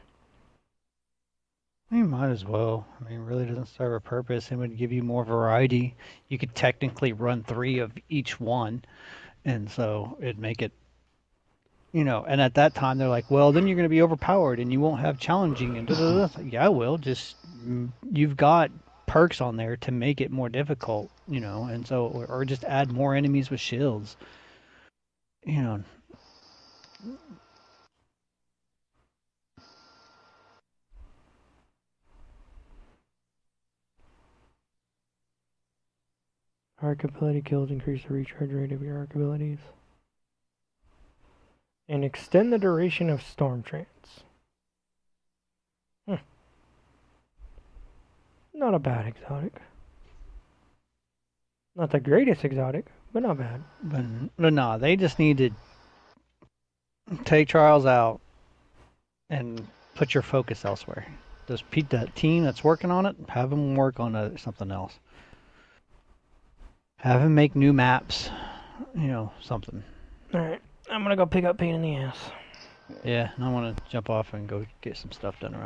Speaker 2: You might as well. I mean, it really doesn't serve a purpose. It would give you more variety. You could technically run 3 of each one. And so it'd make it, you know, and at that time they're like, well, then you're going to be overpowered and you won't have challenging and yeah, I will. Just, you've got perks on there to make it more difficult, you know, and so, or just add more enemies with shields, you know.
Speaker 1: Arc ability kills increase the recharge rate of your arc abilities. And extend the duration of storm trance. Not a bad exotic. Not the greatest exotic, but not bad.
Speaker 2: But no, they just need to take Trials out and put your focus elsewhere. Just that team that's working on it, have them work on something else. Have him make new maps, you know, something.
Speaker 1: Alright, I'm gonna go pick up Pain in the Ass.
Speaker 2: Yeah, and I want to jump off and go get some stuff done around.